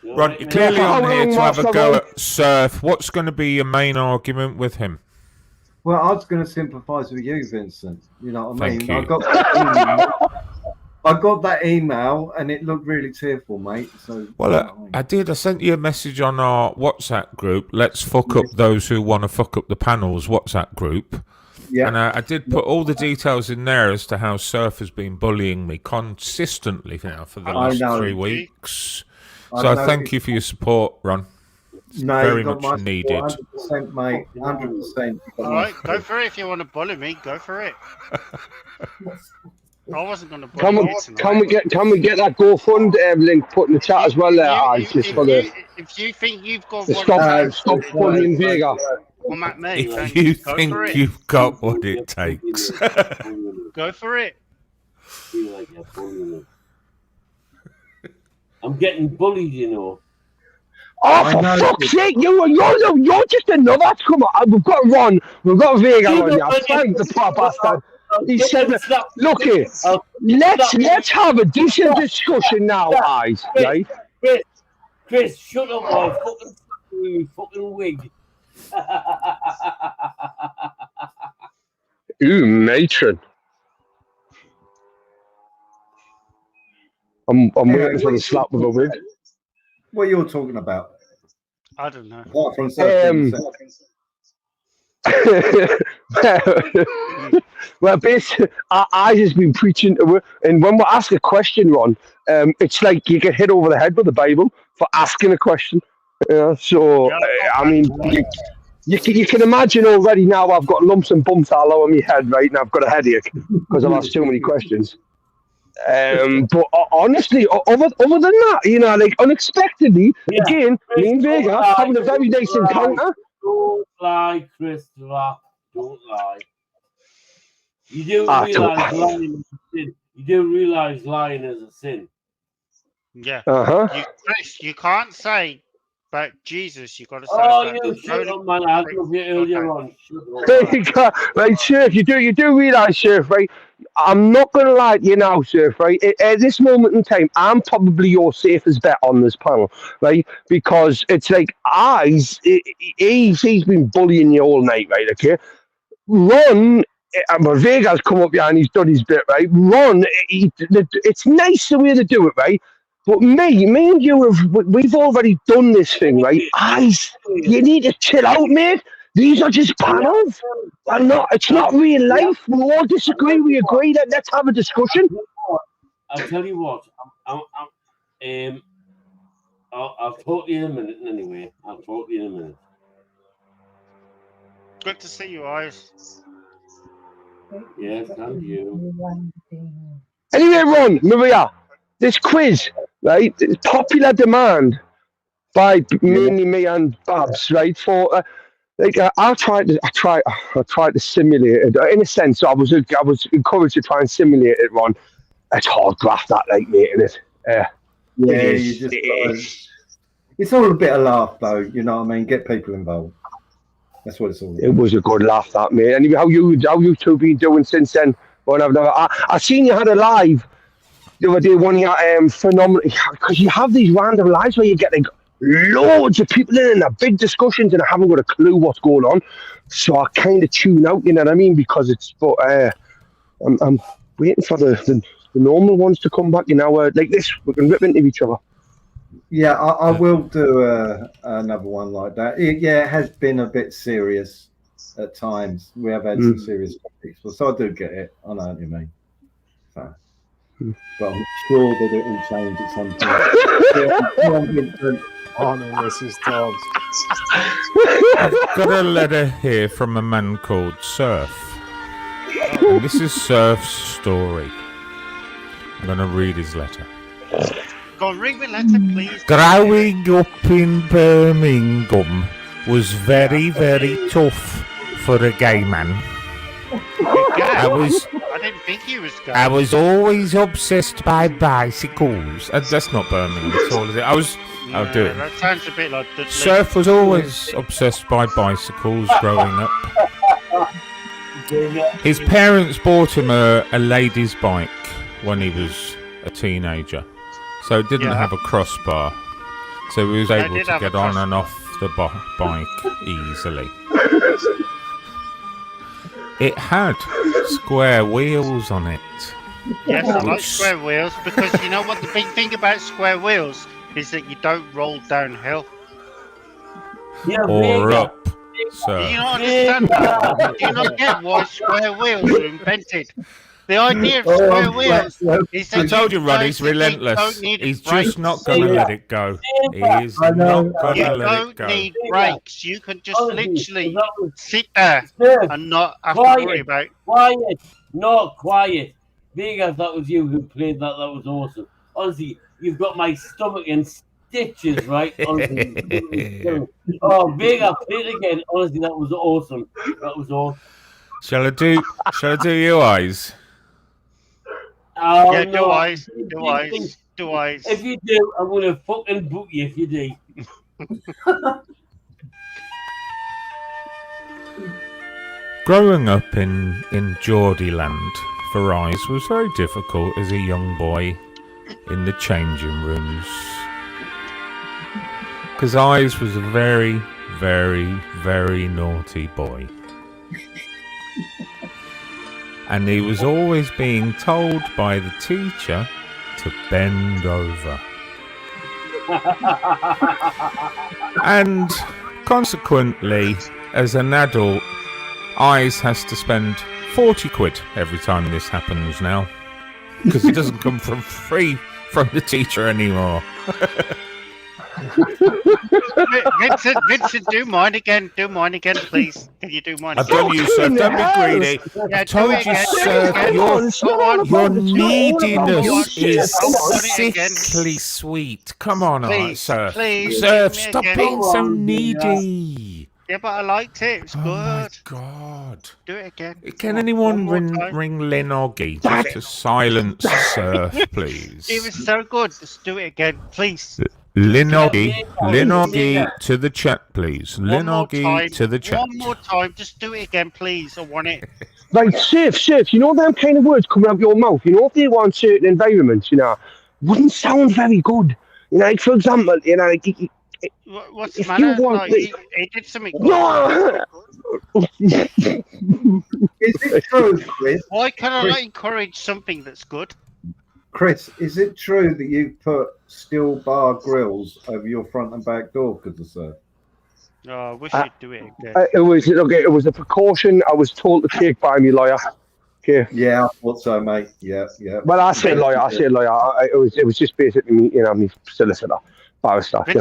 Ron, you're clearly on here to have a go at Surf. What's going to be your main argument with him? Well, I was going to sympathise with you, Vincent. You know what I mean? Thank you. I got that email and it looked really tearful, mate. So I did. I sent you a message on our WhatsApp group. Let's fuck up those who want to fuck up the panels WhatsApp group. Yeah. And I did put all the details in there as to how Surf has been bullying me consistently now for the last 3 weeks. So I thank you for your support, Ron. It's very much needed. 100%, mate. 100%. All right, go for it. If you want to bully me, go for it. I wasn't going to bully you tonight. Can we get that GoFund link put in the chat as well there? If you think you've got stop bullying Vega. Come at me. If you think you've got what it takes, go for it. I'm getting bullied, you know. Oh, for fuck's sake! You're just another. Come on, we've got Ron, we've got Vega on here. Thank the poor bastard. He said, "Look here, let's have a decent discussion now, guys." Right? Chris, shut up! I'll fucking wig. Ooh, matron. I'm waiting for the slap with a wig. What you're talking about? I don't know. Apart from well, basically, I has been preaching to her, and when we ask a question, Ron, it's like you get hit over the head with the Bible for asking a question. So, I mean, you can imagine already now I've got lumps and bumps all over my head, right? And I've got a headache because I've asked too many questions. But honestly, other than that, you know, like unexpectedly, again, me and Vega having a very nice encounter. Don't lie, Chris. Don't lie. You do realize lying is a sin. You do realize lying is a sin. Yeah. Chris, you can't say about Jesus. You got to say. Oh, you shut up, man! I love you earlier on. Right, Surf, you do realize, Surf, right? I'm not going to lie to you now, Surf, right? At this moment in time, I'm probably your safest bet on this panel, right? Because it's like, he's been bullying you all night, right, okay? Ron, but Vega's come up here and he's done his bit, right? Ron, it's nice the way they do it, right? But me and you, we've already done this thing, right? You need to chill out, mate. These are just panels. It's not real life. We all disagree. We agree. Let's have a discussion. I'll tell you what. I'll talk to you in a minute. Anyway, I'll talk to you in a minute. Good to see you, Eyes. Yes, and you. Anyway, Ron, Maria, this quiz, right? It's popular demand by mainly me and Babs, right? For I tried to simulate it in a sense. I was encouraged to try and simulate it, Ron. It's hard graft that, like, mate, isn't it? It's all a bit of laugh, though. You know what I mean? Get people involved. That's what it's all about. It was a good laugh, that, mate. Anyway, how you two been doing since then? Well, I seen you had a live the other day, one of your phenomenal, because you have these random lives where you get like loads of people in and big discussions, and I haven't got a clue what's going on, so I kind of tune out. You know what I mean? Because I'm waiting for the normal ones to come back. You know, like this, we can rip into each other. Yeah, I will do another one like that. It has been a bit serious at times. We have had some serious topics, so I do get it. I know what you mean. So, but I'm sure that it will change at some point. Oh no, this is Tom. I've got a letter here from a man called Surf. And this is Surf's story. I'm going to read his letter. Go on, read the letter, please. Growing up in Birmingham was very, very tough for a gay man. I didn't think he was gay. I was always obsessed by bicycles. That's not Birmingham at all, is it? I'll do it. That sounds a bit like Surf was always obsessed by bicycles growing up. His parents bought him a lady's bike when he was a teenager, so it didn't have a crossbar, so he was able to get on and off the bike easily. It had square wheels on it. Yes, I like square wheels because you know what the big thing about square wheels is that you don't roll downhill. Or up, sir. Do you not understand that? Do you not get why square wheels were invented? The idea of square wheels is that I told you, Rod, he's relentless. He's just not going to let it go. He is not going to let it go. You don't need brakes. You can just literally sit there and not have to worry about. Quiet, not quiet. Vegas, that was you who played that. That was awesome. Honestly, you've got my stomach in stitches, right? Honestly. Oh, Vegas, play it again. Honestly, that was awesome. That was awesome. Shall I do your eyes? Oh, yeah, no. do eyes. If you do, I'm going to fucking book you if you do. Growing up in Geordieland for Eyes was very difficult as a young boy in the changing rooms. Because Eyes was a very, very, very naughty boy. And he was always being told by the teacher to bend over. And consequently, as an adult, Eyes has to spend 40 quid every time this happens now. Because it doesn't come from free from the teacher anymore. Vincent, do mine again, please. Can you do mine I've again? done you, sir. Don't be greedy. I told you, sir, your neediness is sickly sweet. Come on, sir. Sir, stop being so needy. Yeah, but I liked it. It's good. Oh my God. Do it again. Can anyone ring Lynn Oggy just to silence Surf, please? It was so good. Let's do it again, please. Lynn Oggy to the chat, please. Lynn Oggy to the chat. One more time. Just do it again, please. I want it. Like, Surf, you know them kind of words coming out of your mouth, you know, if they were in certain environments, you know, wouldn't sound very good. You know, like, for example, you know, like, What's the matter? Like, he did something good. No! Is it true, Chris? Why can't I not encourage something that's good? Chris, is it true that you put steel bar grills over your front and back door because of Surf? Oh, I wish you'd do it again. It was a precaution I was told to take by me lawyer. Okay. Yeah, I thought so, mate. Yeah. Well, I said lawyer. It was just basically me, you know, me solicitor, barrister. But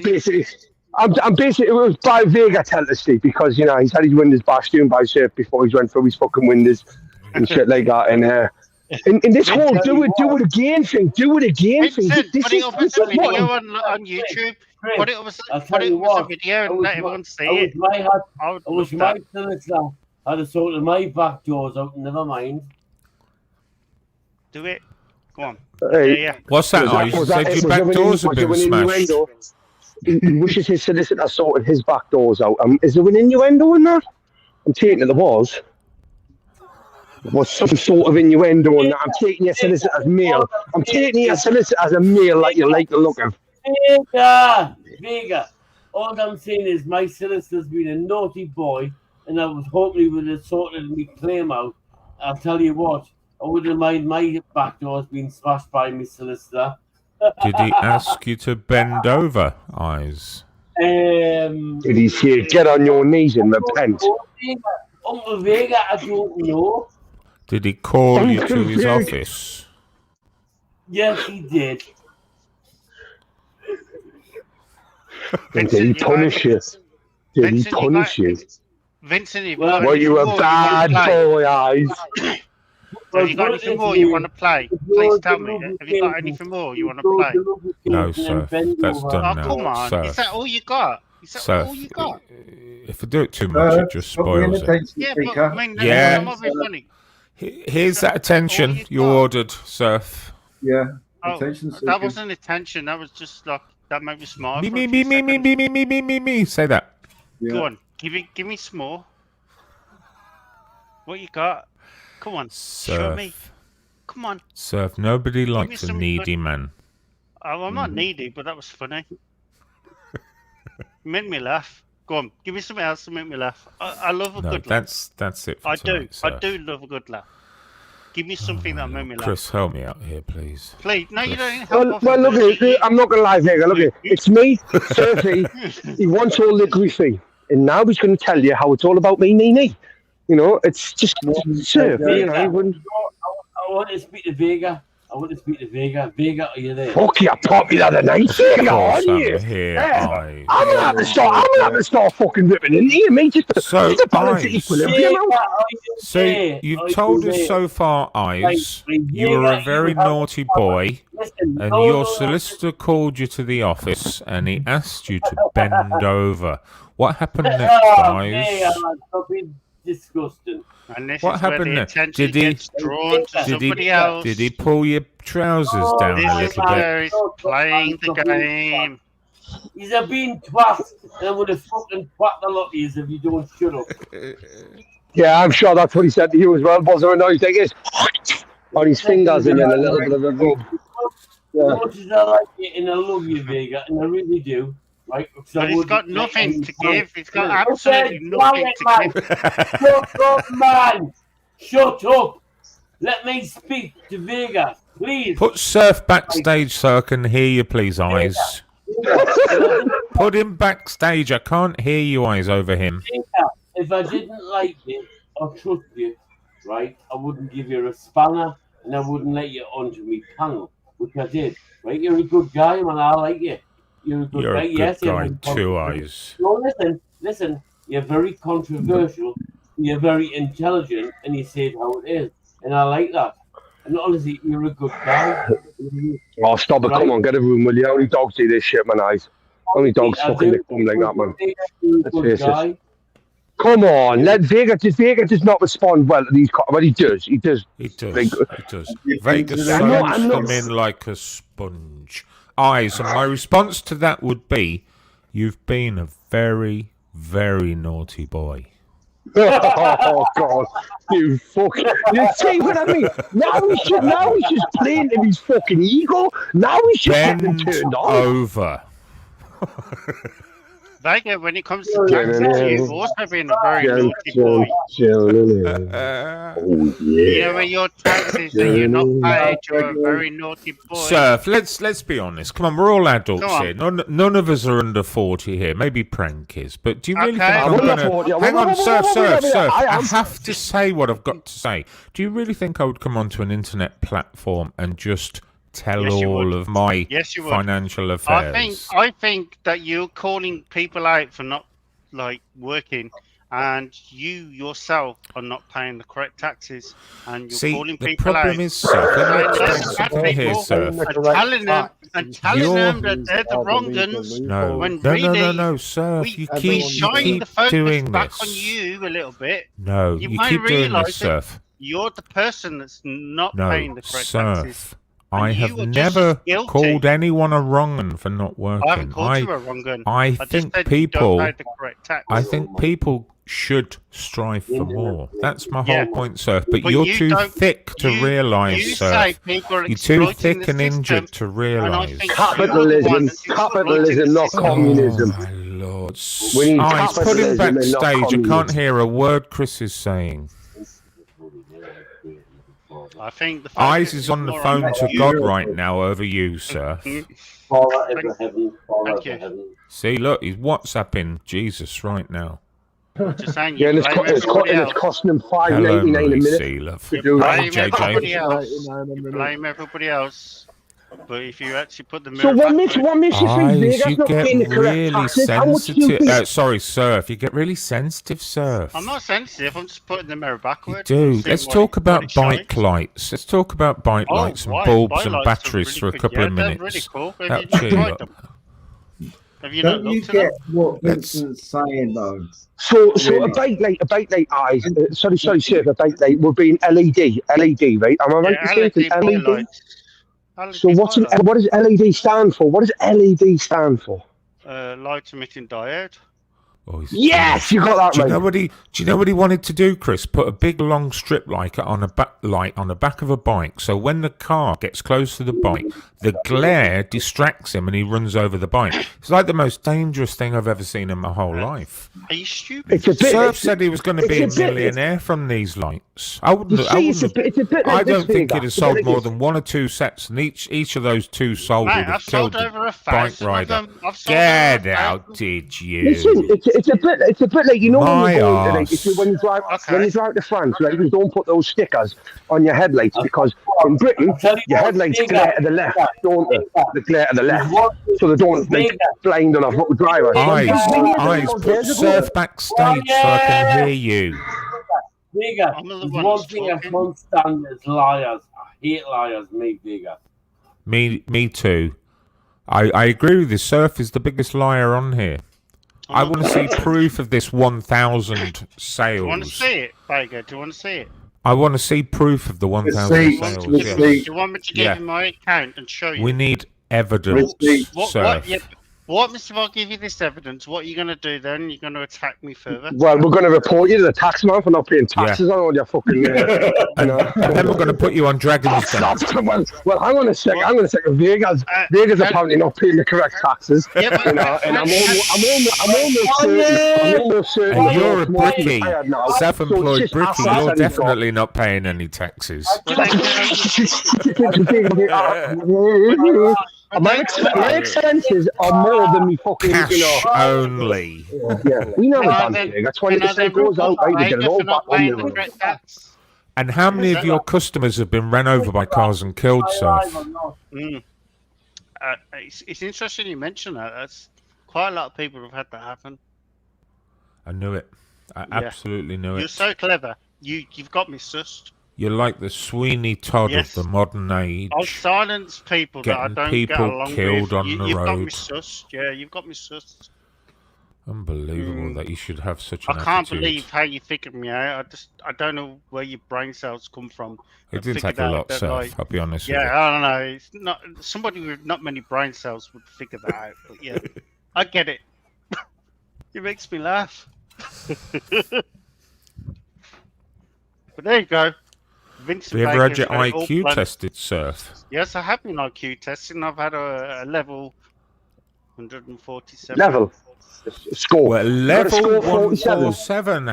basically, I'm basically, it was by Vega tell to see because, you know, he's had his windows bashed in by Surf before he went through his fucking windows and shit like that. And in this whole do it again thing, Vincent, put it up as a video on YouTube. Put it up as a video and let everyone see it. I wish my solicitor had a sort of my back doors out, never mind. Do it. Go on. Yeah. What's that? You said your back doors have been smashed. He wishes his solicitor sorted his back doors out. Is there an innuendo in that? I'm taking it there was. Was some sort of innuendo in that. I'm taking your solicitor as male. I'm taking your solicitor as a male like you like the look of. Vega. All I'm saying is my solicitor's been a naughty boy, and I was hoping he would have sorted me claim out. I'll tell you what, I wouldn't mind my back doors being smashed by my solicitor. Did he ask you to bend over, Eyes? Did he say get on your knees and repent? Uncle Vega, I don't know. Did he call you to his office? Yes, he did. Did he punish you? Did he punish you? Vincent, were you a bad boy, Eyes? Have you got anything more you want to play? Please tell me. Have you got anything more you want to play? No, sir. That's done now. Come on. Sir. Is that all you got? All you got? If I do it too much, it just spoils it. Yeah, but I mean, that's not very funny. Here's that attention you ordered, Surf. Yeah. That wasn't attention. That was just like that made me smile. Me. Say that. Go on. Give me some more. What you got? Come on, show me. Surf. Come on. Surf. Nobody me likes a some needy good- man. Oh, I'm not needy, but that was funny. Made me laugh. Go on, give me something else to make me laugh. I love a No, good laugh. that's it for I tonight, do. Surf. I do love a good laugh. Give me something that made me laugh. Chris, help me out here, please. Please, no, you don't Well, help. well look, I'm not going to lie, Vega. Look, it's me, Surfy. He wants all the griefy. And now he's going to tell you how it's all about me. You know, it's just Surf. You know, I want to speak to Vega. Vega, are you there? Fuck you, taught me the other night. Vega, aren't you? Here, I'm gonna have to start fucking ripping in here, mate. Just to balance the equilibrium out. So you've told us so far, Eyes, you were a very naughty boy, and your solicitor called you to the office, and he asked you to bend over. What happened next, Eyes? Disgusting. And this What is where happened the there? attention gets drawn to somebody else. Did he pull your trousers down a This is little where bit? he's playing the game. He's a bean twat, and I would have fucking twat the lot of you if you don't shut up. Yeah, I'm sure that's what he said to you as well. Buzzer, and now he's like this on his fingers and then a little bit of a rub. As much as I like you and I love you, Vega, and I really do. Right? But he's got nothing to give. He's got absolutely nothing to give. Shut up, man! Shut up! Let me speak to Vega, please. Put Surf backstage so I can hear you, please, Eyes. Put him backstage. I can't hear you, Eyes, over him. Vega, if I didn't like you or trust you, right, I wouldn't give you a spanner and I wouldn't let you onto me panel, which I did. Right? You're a good guy, man. I like you. You're a good You're guy. a good Yes, guy, Two Eyes. No, listen. You're very controversial. You're very intelligent, and you say it how it is, and I like that. And honestly, you're a good guy. Oh, stop it. Come on, get a room, will you? Only dogs see this shit, man, Eyes. Only dogs fucking lick them like that, man. Let's face it. Come on, let Vega does not respond well to these. But he does. He does. He does. Like, He does. Vegas soaks them in like a sponge. Eyes, and my response to that would be, you've been a very, very naughty boy. Oh God, you fucking! You see what I mean? Now he's just playing to his fucking ego. Now he's just getting turned on. Over. Vega, when it comes to taxes, you've also been a very naughty boy. You know, when your taxes and you're not paid, you're a very naughty boy. Surf, let's be honest. Come on, we're all adults Come on. here. None of us are under 40 here. Maybe Prank is. But do you really Okay. think I'm I'm going under to... 40. Hang on, Surf. I I am. have to say what I've got to say. Do you really think I would come onto an internet platform and just tell Yes, you all would. of my Yes, you would. financial affairs? I think that you're calling people out for not working, and you yourself are not paying the correct taxes, and you're See, calling the people problem out. is, Surf, let me explain Saying something here, Surf. and telling them that they're the wrong uns. No, when no, really, Surf. You we keep shine the focus doing back this. on you a little bit. No, you you might keep doing realise this, that Surf. you're the person that's not No, paying the correct taxes. Surf. I And have you are just never as guilty. called anyone a wrong un for not working. I haven't called you a wrong un. I just think said you people. don't pay the correct tax. I think people should strive for more. That's my Yeah. whole point, Surf. But But you're you too don't- thick to you realise, say Surf. people are You're too exploiting thick the and injured to and I realise. think Capitalism, not communism. Oh, my lord. We need Eyes, put him capitalism and not backstage. I can't communism. hear a word Chris is saying. I think the Eyes is on the phone to God right now over you, Surf. Thank you. See, look, he's WhatsApping Jesus right now. Just saying, Yeah, you and blame everybody it's else. costing him Hello, $5.99 a Marie minute C, love. to do that. Blame everybody JJ. else. You blame everybody else. But if you actually put the So mirror what makes you think Eyes, Vega's you not get paying the correct really taxes? How much do you sensitive. think? Sorry, Surf. You get really sensitive, Surf. I'm not sensitive. I'm just putting the mirror backward. Dude, See let's what talk it about shines. bike lights. Let's talk about bike Oh, lights and why? bulbs Bike and lights are batteries really for a good. couple Yeah, of they're minutes. really cool. Have That'll you not cheer tried you them? up. Have you not Don't you looked at them? get what Let's- Vincent's saying though? So a Really? bike light eyes. Sorry, Sir, a bike light will be an LED, right? Am I right Yeah, to say it's LED an LED? lights. So what does LED stand for? What does LED stand for? Light emitting diode. Yes, you got that Do you right. know what he? Do you know what he wanted to do, Chris? Put a big long strip light on the back of a bike, so when the car gets close to the bike, the glare distracts him and he runs over the bike. It's like the most dangerous thing I've ever seen in my whole life. Are you stupid? Surf said he was going to be a millionaire from these lights. I don't think he'd have sold more than 1 or 2 sets, and each of those 2 sold would have killed the bike rider. Get out, did you? Listen, it's a bit like, you know, when you go into, like, when you drive to France, right, you don't put those stickers on your headlights, because in Britain your headlights glare to the left, don't they? They glare to the left, so they don't blind on a driver. Eyes, put Surf backstage so I can hear you. Bigger. One thing I can't stand is liars. I hate liars, bigger. Me too. I agree with you. Surf is the biggest liar on here. I want to see proof of this 1,000 sales. Do you want to see it, Baker? Do you want to see it? I want to see proof of the 1,000 sales. Do you want me to give you my account and show you? We need evidence, Surf. What, Mr. If I give you this evidence, what are you going to do then? You're going to attack me further? Well, we're going to report you to the tax man for not paying taxes on all your fucking... you know. And then we're going to put you on Dragon's Den. Well, hang on a second. Vegas apparently not paying the correct taxes. You know, and I'm almost certain. And you're a brickie, self-employed brickie. You're definitely not paying any taxes. My expenses are more than me fucking, cash, you know. Only. Yeah, we know that. That's 20% goes out, right? We get it all back on the road. And how many of your customers have been run over by cars and killed, Surf? It's interesting you mention that. That's quite a lot of people have had that happen. I knew it. I absolutely knew it. You're so clever. You've got me sussed. You're like the Sweeney Todd of the modern age. I'll silence people that I don't get along with. Killed on the You've got me road. sussed. Yeah, you've got me sussed. Unbelievable that you should have such an I can't attitude. believe how you figured me out. I don't know where your brain cells come from. It didn't take a lot, Surf. I'll be honest with you. Yeah, I don't know. It's not somebody with not many brain cells would figure that out. But yeah, I get it. It makes me laugh. But there you go. Have you ever had your IQ tested, Surf? Yes, I have been IQ tested, and I've had a level 147. Level? Score. Well, level 147.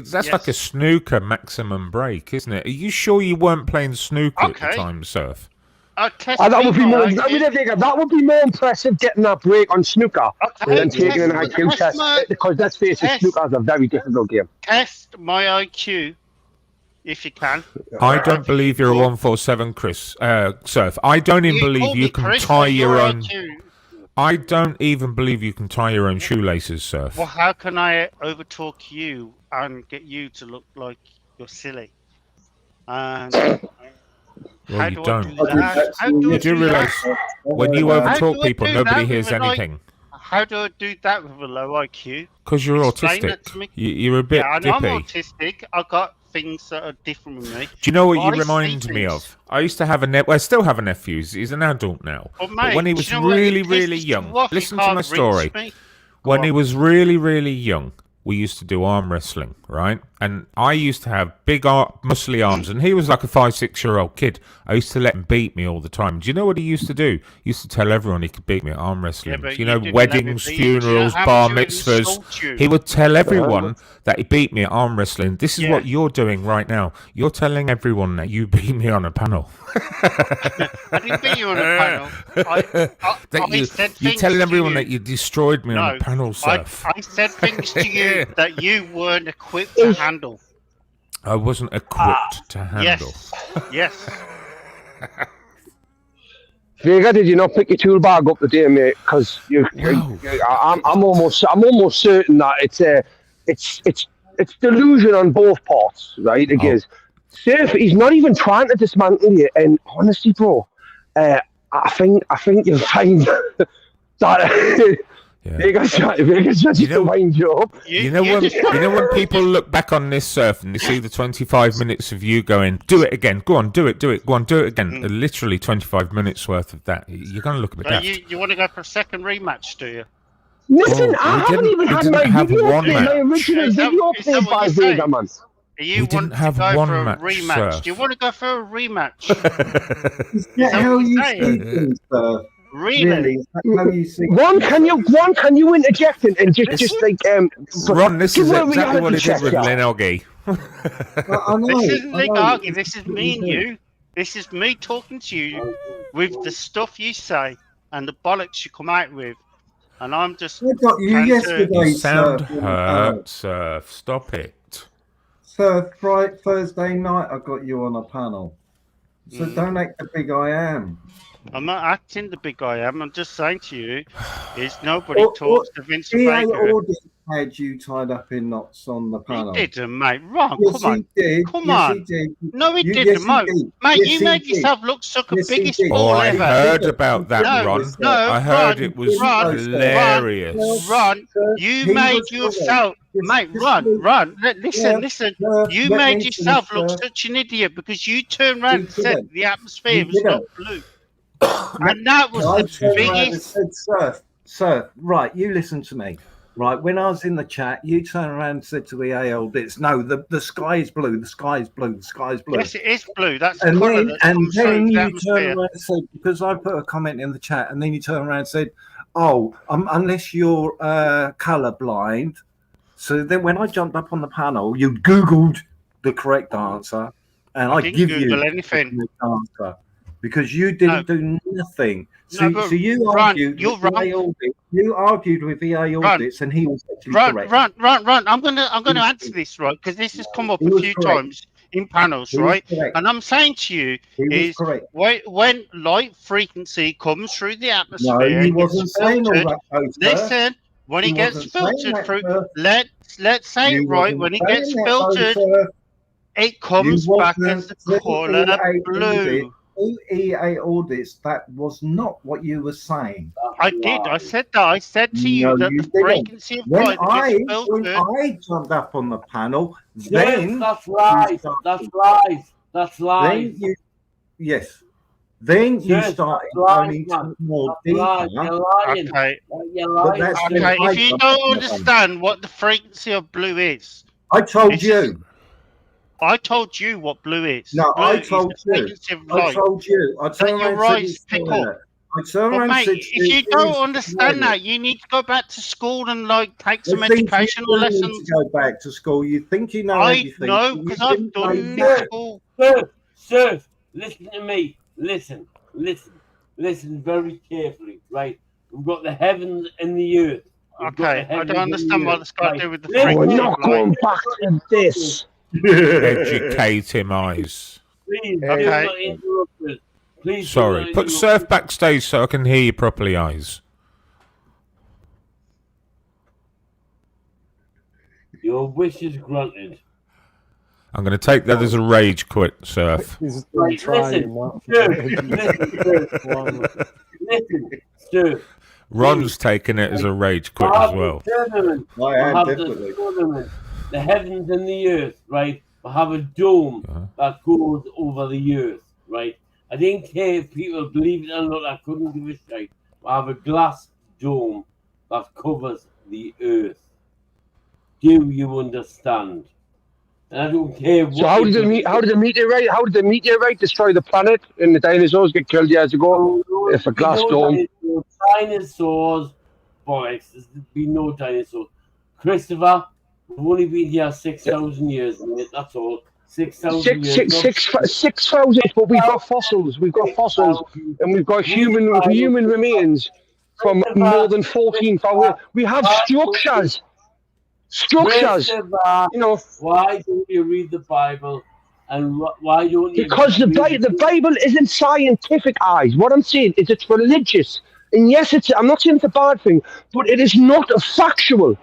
That's like a snooker maximum break, isn't it? Are you sure you weren't playing snooker at the time, Surf? That would be more. That would be more impressive getting that break on snooker than taking an IQ test. Because let's face it, snooker is a very difficult game. Test my IQ. If you can. I don't believe you're a 147, Chris. Surf. I don't even believe you can tie your own. I don't even believe you can tie your own shoelaces, Surf. Well, how can I overtalk you and get you to look like you're silly? And well, you don't. You do realise when you overtalk people, nobody hears anything. How do I do that with a low IQ? Because you're autistic. You're a bit dippy. I'm autistic. I've got things that are different with me. Do you know what you remind me of? I used to have I still have a nephew. He's an adult now. But when he was really young, listen to my story. When he was really young, we used to do arm wrestling, right? And I used to have big, muscly arms, and he was like a 5-6-year-old kid. I used to let him beat me all the time. Do you know what he used to do? He used to tell everyone he could beat me at arm wrestling. You know, weddings, funerals, bar mitzvahs. He would tell everyone that he beat me at arm wrestling. This is what you're doing right now. You're telling everyone that you beat me on a panel. I didn't beat you on a panel. You're telling everyone that you destroyed me on a panel, Surf. I said things to you that you weren't equipped to handle. I wasn't equipped to handle. Yes. Vega, did you not pick your tool bag up today, mate? Because I'm almost certain that it's delusion on both parts, right? It is. Surf, he's not even trying to dismantle you, and honestly, bro, I think you'll find that. Vegas just to wind you up. You know when people look back on this, Surf, and they see the 25 minutes of you going, do it again, go on, do it, go on, do it again. Literally 25 minutes worth of that. You're going to look a bit daft. You want to go for a second rematch, do you? Listen, I haven't even had my video played, my original video played by Vega, man. You want to go for a rematch? Do you want to go for a rematch? Is that how you see things, sir? Really? Is that how you see One, things, can you interject and just like Ron, this is exactly what he did with check, Lynn Oggy. This isn't Lynn Oggy. This is me and you. This is me talking to you with the stuff you say and the bollocks you come out with, and I'm just. I got you yesterday, You sound sir. hurt, Surf. Stop it. Sir, Thursday night I got you on a panel. So don't act the big I am. I'm not acting the big I am. I'm just saying to you, is nobody talks to Vincent EA Baker. Audit had you tied up in knots on the panel. He didn't, mate. Ron, yes, come on. He did. Come yes, on. He did. No, he Yes, didn't, mate. he did. Mate, yes, you made yourself look such a biggest did. fool I ever. heard about that, no, Ron. No, I heard Ron, it was Ron, hilarious. Ron, you made yourself, mate, Ron, listen. You made yourself look such an idiot because you turned around and said the atmosphere was not blue. And that was the biggest. Sir, right, you listen to me. Right, when I was in the chat, you turned around and said to EA Audits, no, the sky is blue, the sky is blue, the sky is blue. Yes, it is blue. That's the colour that comes through the atmosphere. Turned around and said, because I put a comment in the chat, and then you turned around and said, oh, unless you're colour blind. So then when I jumped up on the panel, you Googled the correct answer, and I give Google you anything. the correct answer. Because you didn't do nothing. So you argued you argued with EA Audits, and he was actually correct. Run. I'm gonna answer this, right? Because this has come up a few times in panels, right? And I'm saying to you is when light frequency comes through the atmosphere, no, he wasn't saying all that. Listen, when it gets filtered through, let's say it right. When it gets filtered, it comes back as the colour blue. EA Audits, that was not what you were saying. I did. I said that. I said to you that the frequency of light gets filtered. When I jumped up on the panel, then that's lies. That's lies. That's lies. Then you started going into more deeper. Okay. If you don't understand what the frequency of blue is, I told you. I told you what blue is. No, blue I told you. I told you. I turned around your eyes pick up. But mate, if you don't understand that, you need to go back to school and take some educational lessons. To go back to school, you think you know everything. I know because I've done school. Sir, listen to me. Listen very carefully, right? We've got the heavens and the earth. Okay, I don't understand what it's got to do with the frequency. We're not going back to this. Educate him, eyes. Please, okay. Please. Sorry, put Surf backstage so I can hear you properly, eyes. Your wish is granted. I'm going to take that as a rage quit, Surf. Listen, Surf. Ron's taking it as a rage quit as well. I am, definitely. The heavens and the earth, right? We have a dome that goes over the earth, right? I didn't care if people believe it or not, I couldn't give a shit. We have a glass dome that covers the earth. Do you understand? And I don't care what. So how did the meteorite destroy the planet and the dinosaurs get killed years ago? If a glass dome. Dinosaurs, bollocks. There's been no dinosaurs. Christopher, we've only been here 6,000 years, mate. That's all. 6,000 years. 6,000, but we've got fossils. And we've got human remains from more than 14,000. We have structures. You know. Why don't you read the Bible? And why don't you? Because the Bible isn't scientific, eyes. What I'm saying is it's religious. And yes, I'm not saying it's a bad thing, but it is not factual.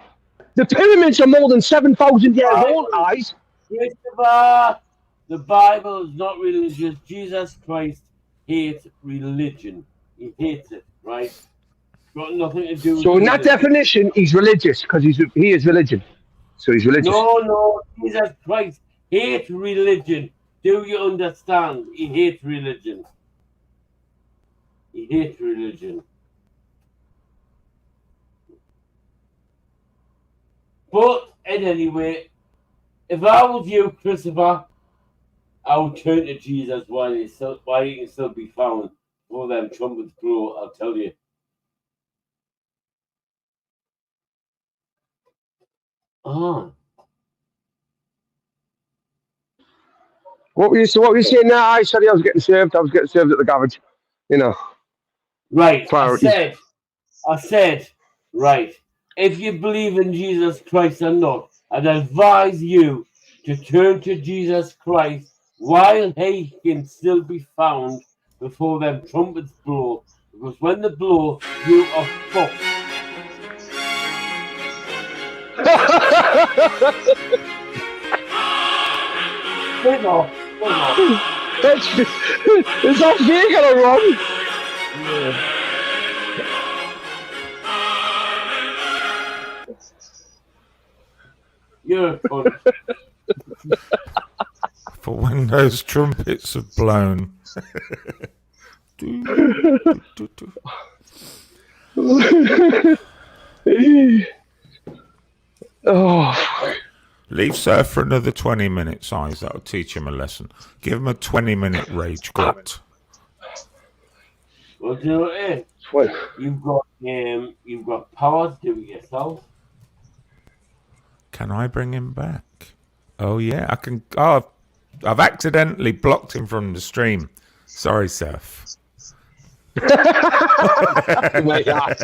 The pyramids are more than 7,000 years old, eyes. Christopher, the Bible is not religious. Jesus Christ hates religion. He hates it, right? Got nothing to do with So in that definition, he's religious because he is religion. So he's religious. No, Jesus Christ hates religion. Do you understand? He hates religion. He hates religion. But anyway, if I was you, Christopher, I would turn to Jesus while he can still be found. For them trumpets blow, I'll tell you. Oh. What were you saying now? I said I was getting served. I was getting served at the garage. You know. Right. Priorities. I said, right. If you believe in Jesus Christ or not, I'd advise you to turn to Jesus Christ while he can still be found before them trumpets blow. Because when they blow, you are fucked. Is that me gonna run? Yeah. You're a cunt. For when those trumpets have blown. Oh. Leave Surf for another 20 minutes, Eyes. That'll teach him a lesson. Give him a 20-minute rage quit. Well, do you know what it is? You've got power to do it yourself. Can I bring him back? Oh yeah, I can. Oh, I've accidentally blocked him from the stream. Sorry, Surf. My God.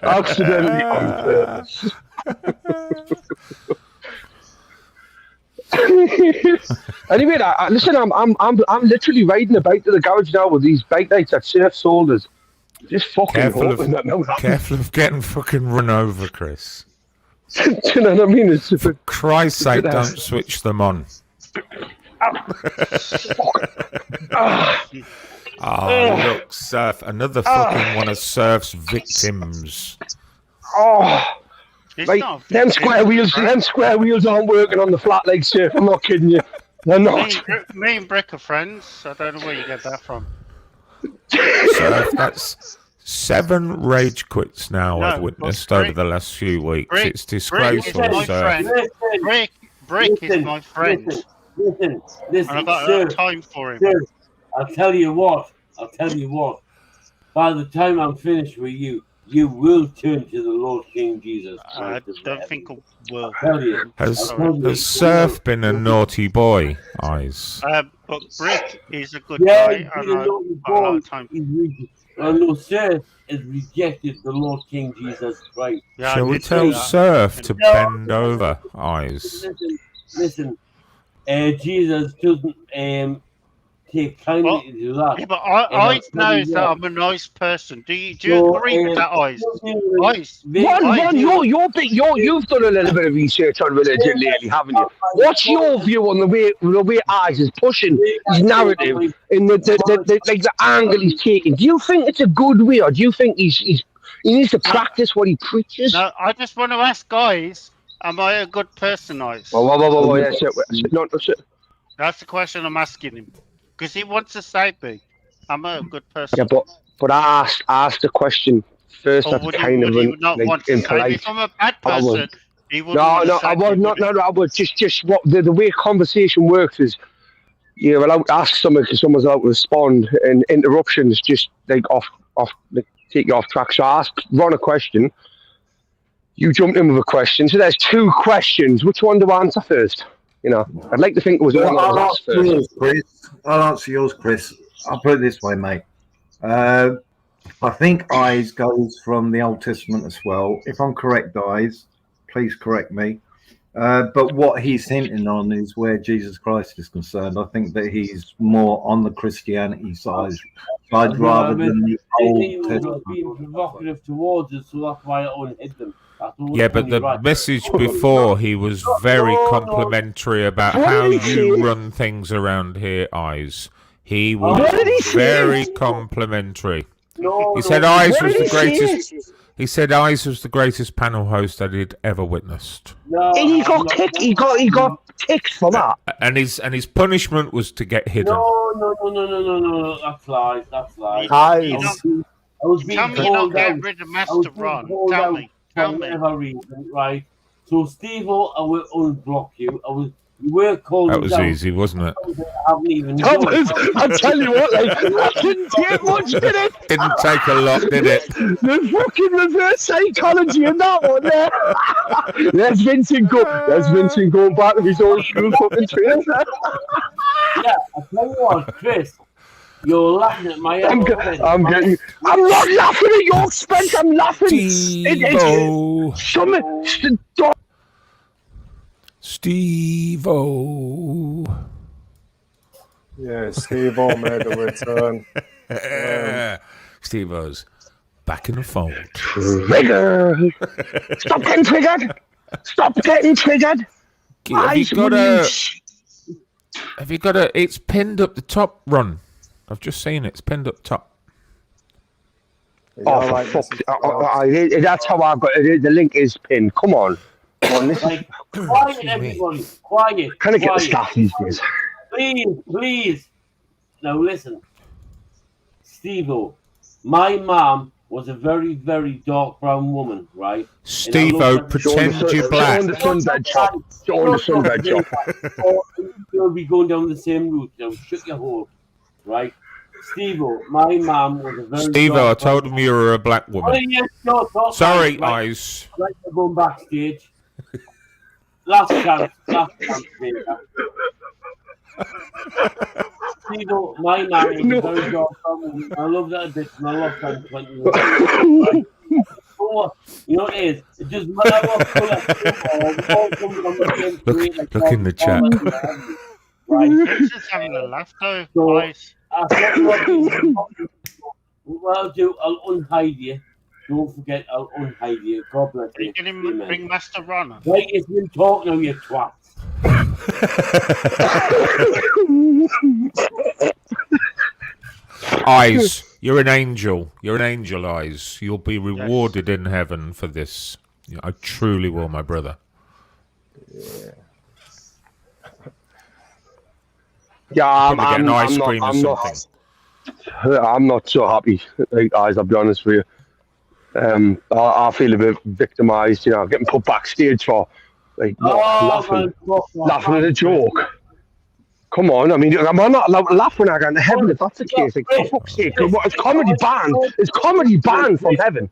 Accidentally on purpose. Anyway, listen, I'm literally riding about to the garage now with these bike lights that Surf sold us. Just fucking hoping that no happens. Careful of getting fucking run over, Chris. Do you know what I mean? For Christ's sake, don't switch them on. Oh, look, Surf. Another fucking one of Surf's victims. Oh. Right, them square wheels aren't working on the flat leg, Surf. I'm not kidding you. They're not. Me and Brick are friends. I don't know where you get that from. Surf, that's 7 rage quits now I've witnessed over the last few weeks. It's disgraceful, Surf. Brick is my friend. Listen. And I've got time for him. Sir, I'll tell you what. By the time I'm finished with you, you will turn to the Lord King Jesus Christ. I don't think I will. Has Surf been a naughty boy, Eyes? But Brick is a good guy. And I've got a lot of time. No, Surf has rejected the Lord King Jesus Christ. Yeah, Shall we tell Surf to bend over, Eyes? Listen. Jesus doesn't take kindly to that. Yeah, but Eyes knows that I'm a nice person. Do you agree with that, Eyes? Eyes. Ron, you've done a little bit of research on religion lately, haven't you? What's your view on the way Eyes is pushing his narrative in the angle he's taking? Do you think it's a good way, or do you think he needs to practice what he preaches? No, I just want to ask Eyes, am I a good person, Eyes? Whoa, yes, That's the question I'm asking him. Because he wants to say me. I'm a good person. Yeah, but I asked the question first. Or That's kind of impolite. If I'm a bad person, he wouldn't I would just what the way conversation works is you're allowed to ask someone because someone's allowed to respond, and interruptions just take you off track. So I asked Ron a question. You jumped in with a question. So there's 2 questions. Which one do I answer first? You know, I'd like to think it was one that was asked first. I'll answer yours, Chris. I'll put it this way, mate. I think Eyes goes from the Old Testament as well. If I'm correct, Eyes, please correct me. But what he's hinting on is where Jesus Christ is concerned. I think that he's more on the Christianity side rather than the Old Testament. Being provocative towards us, so that's why I unhid them. Yeah, but the message before, he was very complimentary about how you run things around here, Eyes. He was very complimentary. He said Eyes was the greatest. He said Eyes was the greatest panel host that he'd ever witnessed. And he got kicked. He got kicked for that. And his punishment was to get hidden. No. That's lies. Tell me you don't get rid of Master Ron. Tell me. For whatever reason, right? So, Steve-O, I will unblock you. You were calling That was down. easy, wasn't it? I haven't even Thomas, I tell you what, like, that didn't take much, did it? Didn't take a lot, did it? The fucking reverse psychology in that one there. There's Vincent going back to his old school fucking train. Yeah, I tell you what, Chris, you're laughing at my I'm not laughing at your expense. I'm laughing. Steve-O. Yeah, Steve-O made a return. Steve-O's back in the fold. Trigger! Stop getting triggered! Stop getting triggered! Have you got a? It's pinned up the top, Ron. I've just seen it. It's pinned up top. Oh, for fuck's sake. That's how I got it. The link is pinned. Come on. Quiet, everybody. Quiet. Can I get the staff these days? Please. Now listen. Steve-O, my mom was a very, very dark brown woman, right? Steve-O, pretend you're black. You'll be going down the same route. Now shut your hole, right? Steve-O, my mom was a very Steve-O, I told him you were a black woman. Oh, yes, no, Sorry, right. eyes. Right, we're going backstage. Last chance, Steve-O, my man was a very dark woman. I love that addiction. I love that 20 years. You know what it is? It doesn't matter what colour. Look in the chat. Right. It's just having a laugh though, guys. What I'll do, I'll unhide you. Don't forget, I'll unhide you. God bless you. Can you bring Master Ron? Right, it's been talk now, you twat. Eyes, you're an angel. You're an angel, Eyes. You'll be rewarded in heaven for this. I truly will, my brother. Yeah. Yeah, I'm not so happy, guys. I'll be honest with you. I feel a bit victimised. You know, getting put backstage for laughing at a joke. Come on, I mean, am I not allowed to laugh when I go into heaven? If that's the case, like, for fuck's sake, it's comedy banned. It's comedy banned from heaven.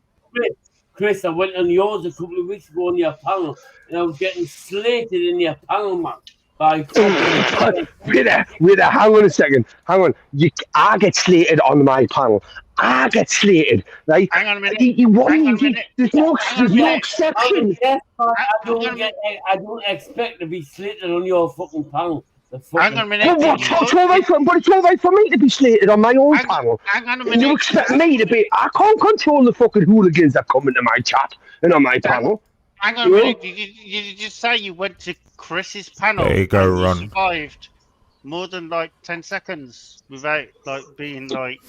Chris, I went on yours a couple of weeks ago on your panel, and I was getting slated in your panel, man. Wait there, hang on a second. Hang on. I get slated on my panel. I get slated, right? Hang on a minute. There's no exception. I don't expect to be slated on your fucking panel. Hang on a minute. But it's all right for me to be slated on my own panel. Hang on a minute. And you expect me to be... I can't control the fucking hooligans that come into my chat and on my panel. Hang on a minute. Did you just say you went to Chris's panel? There you go, and Ron. you survived more than like 10 seconds without like being like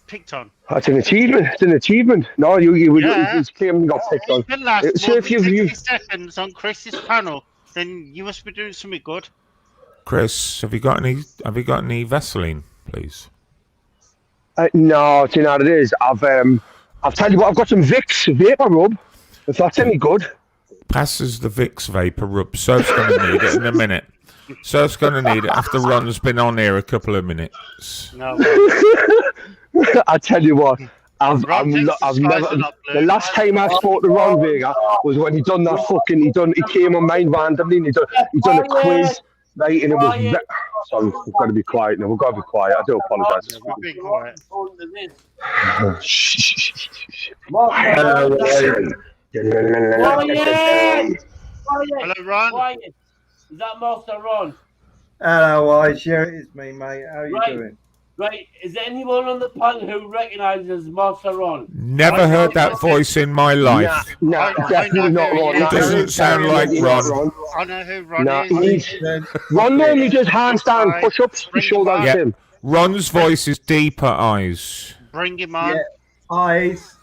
picked on. That's an achievement. It's an achievement. No, you claim you got picked on. If you last So more if than you 60 seconds on Chris's panel, then you must be doing something good. Chris, have you got any Vaseline, please? No, do you know what it is? I'll tell you what, I've got some Vicks Vapor Rub. If that's any good. Passes the Vicks Vapor Rub. Surf's going to need it in a minute. Surf's going to need it after Ron's been on here a couple of minutes. No. I tell you what, I've never. The last time I spoke to Ron Vega was when he done that fucking. He came on mine randomly and he done a quiz, right? And it was. Sorry, we've got to be quiet now. We've got to be quiet. I do apologise. Be quiet. Hello, Ron. Is that Master Ron? Hello, Wise. Yeah, it is me, mate. How are you doing? Right, is there anyone on the panel who recognises Master Ron? Never heard that voice in my life. No, definitely not Ron. It doesn't sound like Ron. I know who Ron is. Ron normally does handstand push-ups to show that's him. Ron's voice is deeper, Eyes. Bring him on. Yeah. Eyes.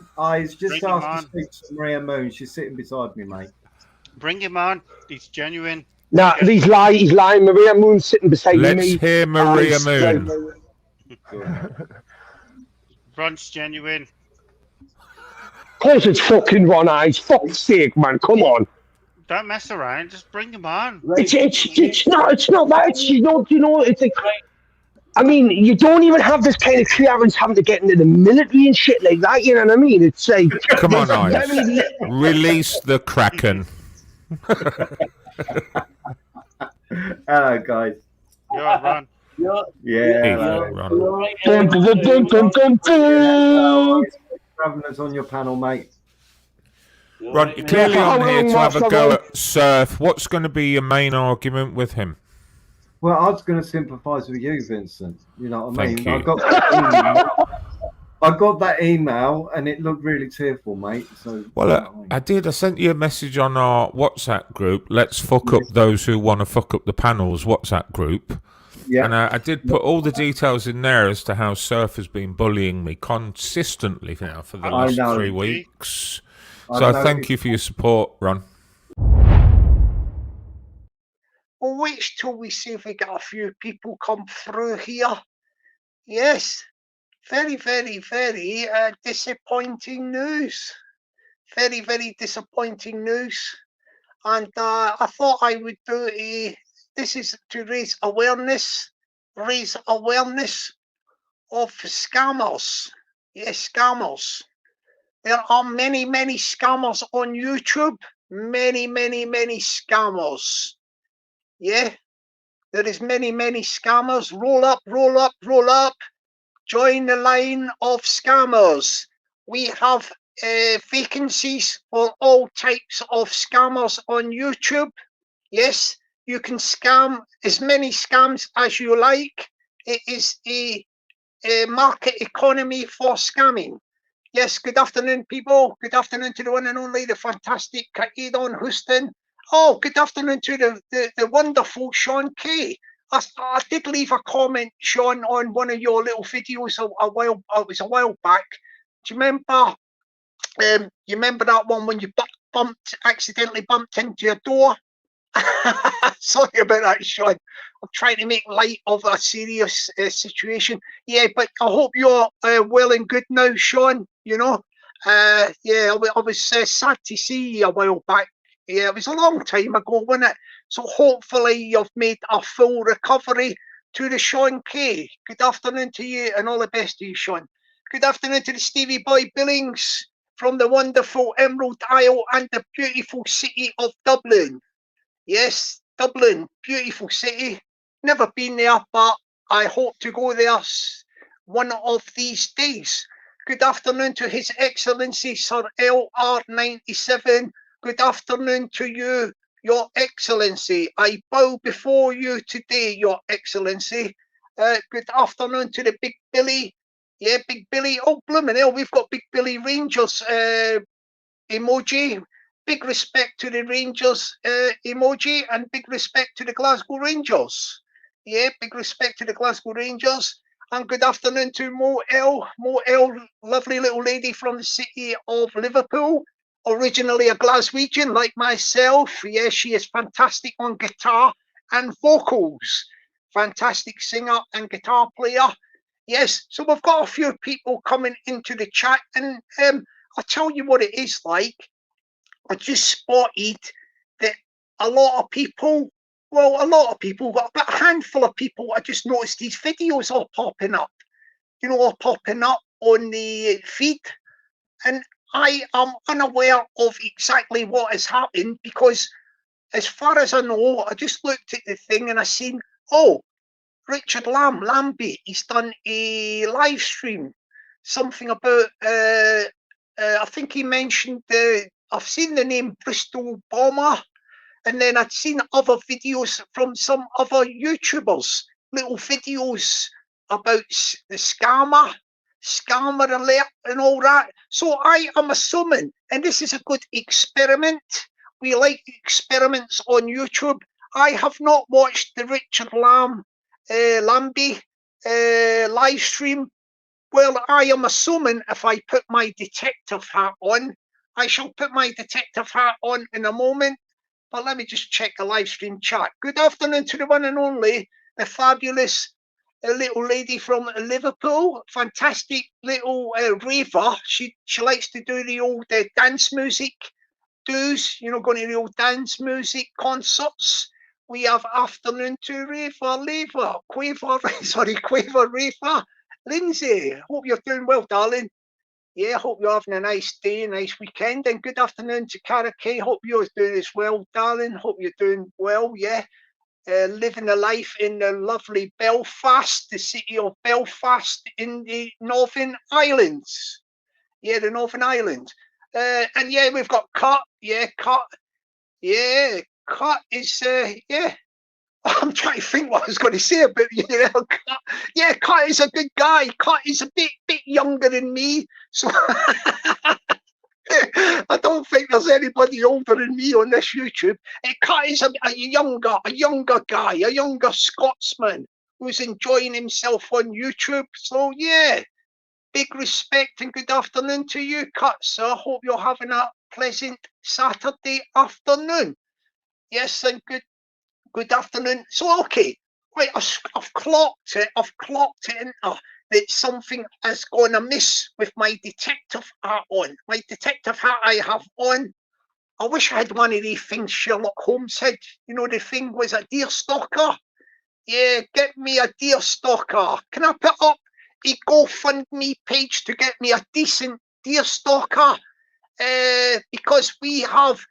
Just ask to speak to Maria Moon. She's sitting beside me, mate. Bring him on. He's genuine. Nah, he's lying. Maria Moon's sitting beside me. Let's hear Maria Moon. Ron's genuine. course it's fucking Ron Eyes. Fuck's sake, man. Come on. Don't mess around. Just bring him on. It's not that. It's it's like. I mean, you don't even have this kind of clearance having to get into the military and shit like that. You know what I mean? It's like, come on, Eyes. Release the Kraken. Hello, guys. You're right, Ron. Yeah. Travelers on your panel, mate. Ron, you're clearly on here to have a go at Surf. What's going to be your main argument with him? Well, I was going to sympathise with you, Vincent. You know what I mean? Thank you. I got that email and it looked really tearful, mate. So well, I did. I sent you a message on our WhatsApp group. Let's fuck up those who want to fuck up the panels WhatsApp group. Yeah. And I did put all the details in there as to how Surf has been bullying me consistently now for the last 3 weeks. So I thank you for your support, Ron. We'll wait till we see if we get a few people come through here. Yes, very, very, very disappointing news. Very, very disappointing news. And I thought I would do this is to raise awareness of scammers. Yes, scammers. There are many, many scammers on YouTube. Many, many, many scammers. Yeah, there is many, many scammers. Roll up, roll up, roll up. Join the line of scammers. We have vacancies for all types of scammers on YouTube. Yes, you can scam as many scams as you like. It is a market economy for scamming. Yes, good afternoon, people. Good afternoon to the one and only, the fantastic Kaidon Houston. Oh, good afternoon to the wonderful Sean K. I did leave a comment, Sean, on one of your little videos it was a while back. Do you remember? You remember that one when you accidentally bumped into your door? Sorry about that, Sean. I'm trying to make light of a serious situation. Yeah, but I hope you're well and good now, Sean. You know, yeah, I was sad to see you a while back. Yeah, it was a long time ago, wasn't it? So hopefully you've made a full recovery. To the Sean K. Good afternoon to you and all the best to you, Sean. Good afternoon to the Stevie Boy Billings from the wonderful Emerald Isle and the beautiful city of Dublin. Yes, Dublin, beautiful city. Never been there, but I hope to go there one of these days. Good afternoon to His Excellency Sir LR97. Good afternoon to you, Your Excellency. I bow before you today, Your Excellency. Good afternoon to the Big Billy. Yeah, Big Billy. Oh, blooming hell, we've got Big Billy Rangers emoji. Big respect to the Rangers emoji and big respect to the Glasgow Rangers. Yeah, big respect to the Glasgow Rangers. And good afternoon to Mo L. Mo L, lovely little lady from the city of Liverpool. Originally a Glaswegian like myself. Yeah, she is fantastic on guitar and vocals. Fantastic singer and guitar player. Yes, so we've got a few people coming into the chat, and I'll tell you what it is like. I just spotted that a lot of people, but a handful of people, I just noticed these videos are popping up, popping up on the feed. And I am unaware of exactly what has happened because as far as I know, I just looked at the thing and I seen, oh, Richard Lambie, he's done a live stream, something about, I think he mentioned, I've seen the name Bristol Bomber, and then I'd seen other videos from some other YouTubers, little videos about the scammer alert and all that. So I am assuming, and this is a good experiment, we like experiments on YouTube. I have not watched the Richard Lambie live stream. Well, I am assuming if I put my detective hat on, I shall put my detective hat on in a moment. But let me just check the live stream chat. Good afternoon to the one and only, the fabulous a little lady from Liverpool, fantastic little raver. She likes to do the old dance music do's, you know, going to the old dance music concerts. We have afternoon to raver, lever, quaver, sorry, quaver, raver. Lindsay, hope you're doing well, darling. Yeah, hope you're having a nice day, a nice weekend, and good afternoon to Karake. Hope you're doing as well, darling. Hope you're doing well, yeah. Living a life in the lovely Belfast, the city of Belfast in the Northern Islands. Yeah, the Northern Ireland. And yeah, we've got Cut. Yeah, Cut. Yeah, Cut is, yeah. I'm trying to think what I was going to say about you know, Cut. Yeah, Cut is a good guy. Cut is a bit younger than me, so I don't think there's anybody older than me on this YouTube. Cut is a younger guy, a younger Scotsman who's enjoying himself on YouTube. So yeah, big respect and good afternoon to you, Cut. So I hope you're having a pleasant Saturday afternoon. Yes, and good afternoon. So okay, right, I've clocked it. That something has gone amiss with my detective hat on. My detective hat I have on. I wish I had one of these things Sherlock Holmes had. You know, the thing was a deer stalker. Yeah, get me a deer stalker. Can I put up a GoFundMe page to get me a decent deer stalker? Because we have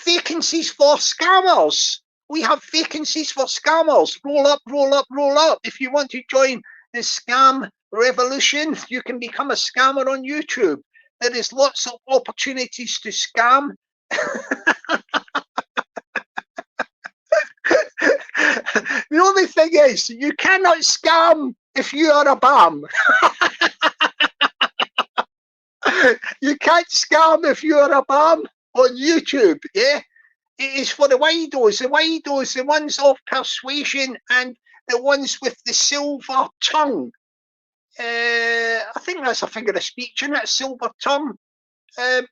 vacancies for scammers. We have vacancies for scammers. Roll up, roll up, roll up. If you want to join the scam revolution, you can become a scammer on YouTube. There is lots of opportunities to scam. The only thing is, you cannot scam if you are a BAM. You can't scam if you are a BAM on YouTube, yeah? It is for the widos, the ones of persuasion and the ones with the silver tongue. I think that's a figure of speech, isn't it? Silver tongue. A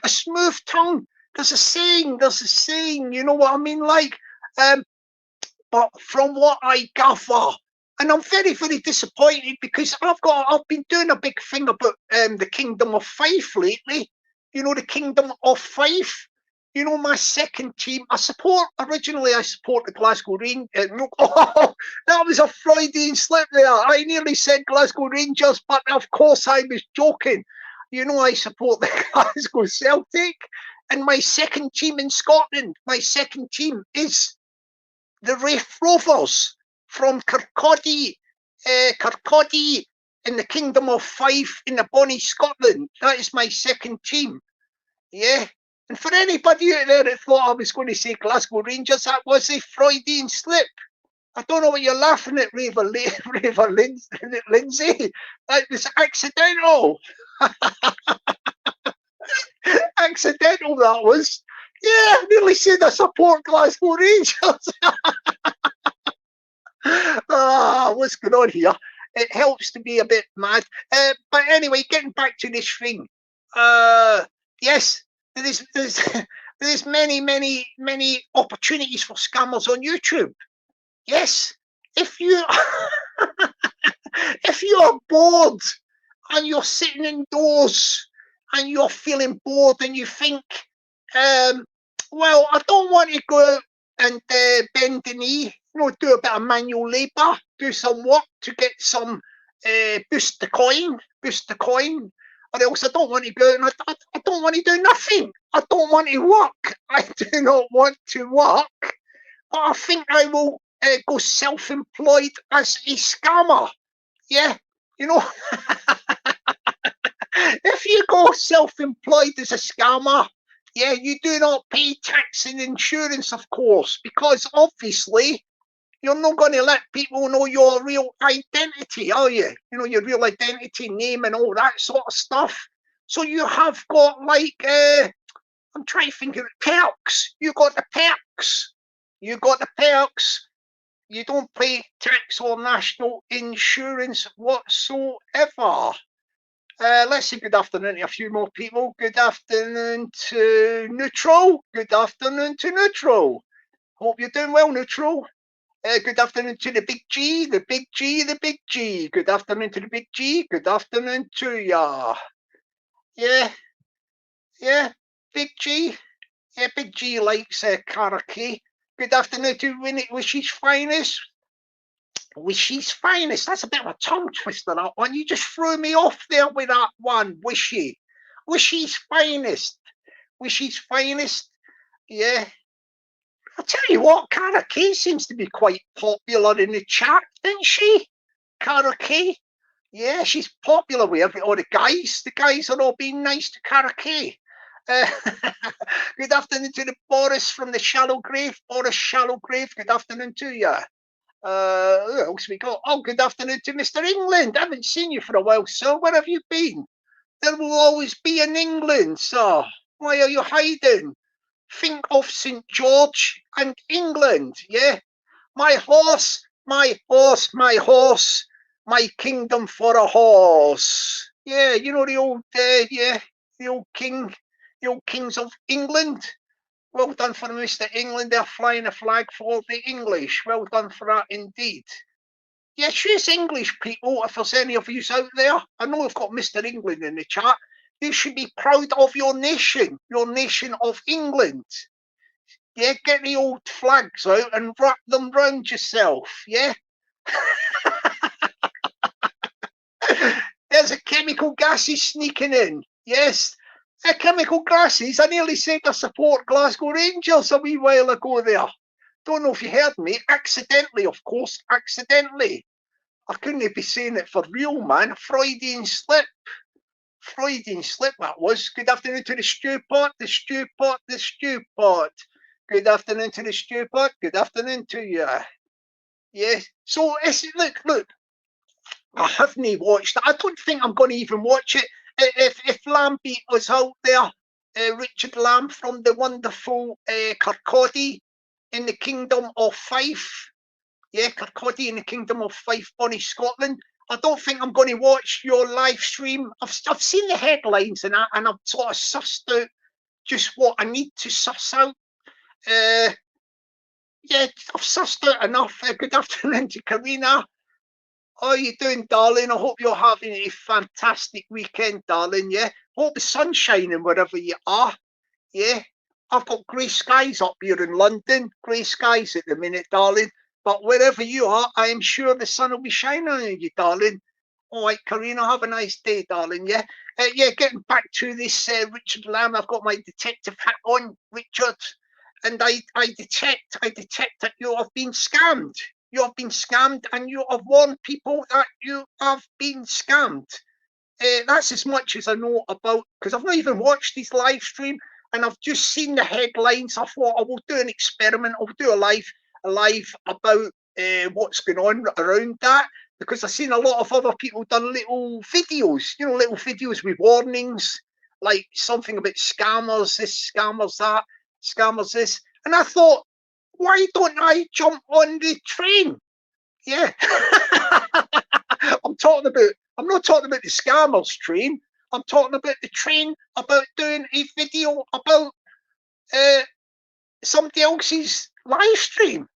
smooth tongue. There's a saying, you know what I mean? Like, but from what I gather, and I'm very, very disappointed because I've been doing a big thing about the Kingdom of Fife lately. You know, the Kingdom of Fife. You know, my second team, originally I support the Glasgow Rangers. Oh, that was a Freudian slip there. I nearly said Glasgow Rangers, but of course I was joking. You know, I support the Glasgow Celtic. And my second team in Scotland, my second team is the Raith Rovers from Kirkcaldy in the Kingdom of Fife in the Bonnie, Scotland. That is my second team. Yeah. And for anybody out there that thought I was going to say Glasgow Rangers, that was a Freudian slip. I don't know what you're laughing at, Raver Lindsay. That was accidental. Accidental, that was. Yeah, I nearly said I support Glasgow Rangers. What's going on here? It helps to be a bit mad. But anyway, getting back to this thing. Yes, there's many opportunities for scammers on YouTube. Yes, if you if you're bored and you're sitting indoors and you're feeling bored and you think, well, I don't want to go and bend the knee, you know, do a bit of manual labour, do some work to get some boost the coin, or else I don't want to go and I don't want to do nothing. I don't want to work. I do not want to work. But I think I will go self-employed as a scammer. Yeah, you know, if you go self-employed as a scammer, yeah, you do not pay tax and insurance, of course, because obviously you're not going to let people know your real identity, are you? You know, your real identity, name and all that sort of stuff. So you have got like, I'm trying to think of the perks. You got the perks. You don't pay tax or national insurance whatsoever. Let's say good afternoon to a few more people. Good afternoon to Neutral. Good afternoon to Neutral. Hope you're doing well, Neutral. Good afternoon to the big G, the big G, the big G. Good afternoon to the big G. Good afternoon to ya. Yeah, big G. Yeah, big G likes karaoke. Good afternoon to Wishy's finest. Wishy's finest. That's a bit of a tongue twister, that one. You just threw me off there with that one, Wishy. Wishy's finest. Wishy's finest. Yeah. I'll tell you what, karaoke seems to be quite popular in the chat, isn't she? Karaoke. Yeah, she's popular with all the guys. The guys are all being nice to karaoke. Good afternoon to the Boris from the Shallow Grave. Boris Shallow Grave, good afternoon to you. Who else we got? Oh, good afternoon to Mr. England. I haven't seen you for a while, sir. Where have you been? There will always be an England, sir. Why are you hiding? Think of St. George and England, yeah? My horse, my horse, my horse, my kingdom for a horse. Yeah, you know the old, the old king, the old kings of England. Well done for Mr. England. They're flying a flag for the English. Well done for that indeed. Yeah, she's English, people. If there's any of you out there, I know we've got Mr. England in the chat. You should be proud of your nation of England. Yeah, get the old flags out and wrap them round yourself. Yeah. There's a chemical gases sneaking in. Yes. Chemical gases. I nearly said I support Glasgow Rangers a wee while ago there. Don't know if you heard me. Accidentally, of course. Accidentally. I couldn't be saying it for real, man. Freudian slip. Freudian slip, that was. Good afternoon to the stew pot, the stew pot, the stew pot. Good afternoon to the stew pot. Good afternoon to you. Yes. So, look. I haven't watched it. I don't think I'm going to even watch it. If Lambie was out there, Richard Lamb from the wonderful Kirkcaldy in the Kingdom of Fife. Yeah, Kirkcaldy in the Kingdom of Fife, Bonnie, Scotland. I don't think I'm going to watch your live stream. I've seen the headlines and I've sort of sussed out just what I need to suss out. Yeah, I've sussed out enough. Good afternoon to Karina. How are you doing, darling? I hope you're having a fantastic weekend, darling. Yeah, hope the sun's shining wherever you are. Yeah, I've got grey skies up here in London. Grey skies at the minute, darling. But wherever you are, I am sure the sun will be shining on you, darling. All right, Karina, have a nice day, darling. Yeah, getting back to this Richard Lamb. I've got my detective hat on, Richard, and I detect that you have been scammed. You have been scammed, and you have warned people that you have been scammed. That's as much as I know about, because I've not even watched this live stream, and I've just seen the headlines. I thought I will do an experiment. I'll do a live about what's going on around that, because I've seen a lot of other people done little videos, little videos with warnings, like something about scammers, this, scammers that, scammers this, and I thought, why don't I jump on the train? Yeah. I'm not talking about the scammers train. I'm talking about the train, about doing a video about somebody else's live stream.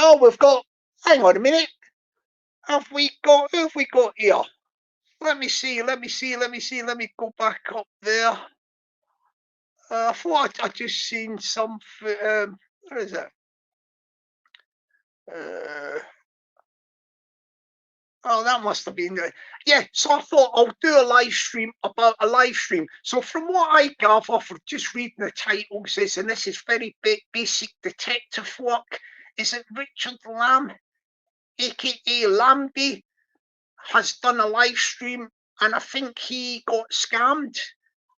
Oh, we've got, hang on a minute. Who have we got here? Let me see. Let me go back up there. I thought I just seen something. Where is it? Oh, that must have been it. Yeah, so I thought I'll do a live stream about a live stream. So from what I gather from just reading the titles is, and this is very basic detective work, is that Richard Lamb, aka Lambie, has done a live stream, and I think he got scammed.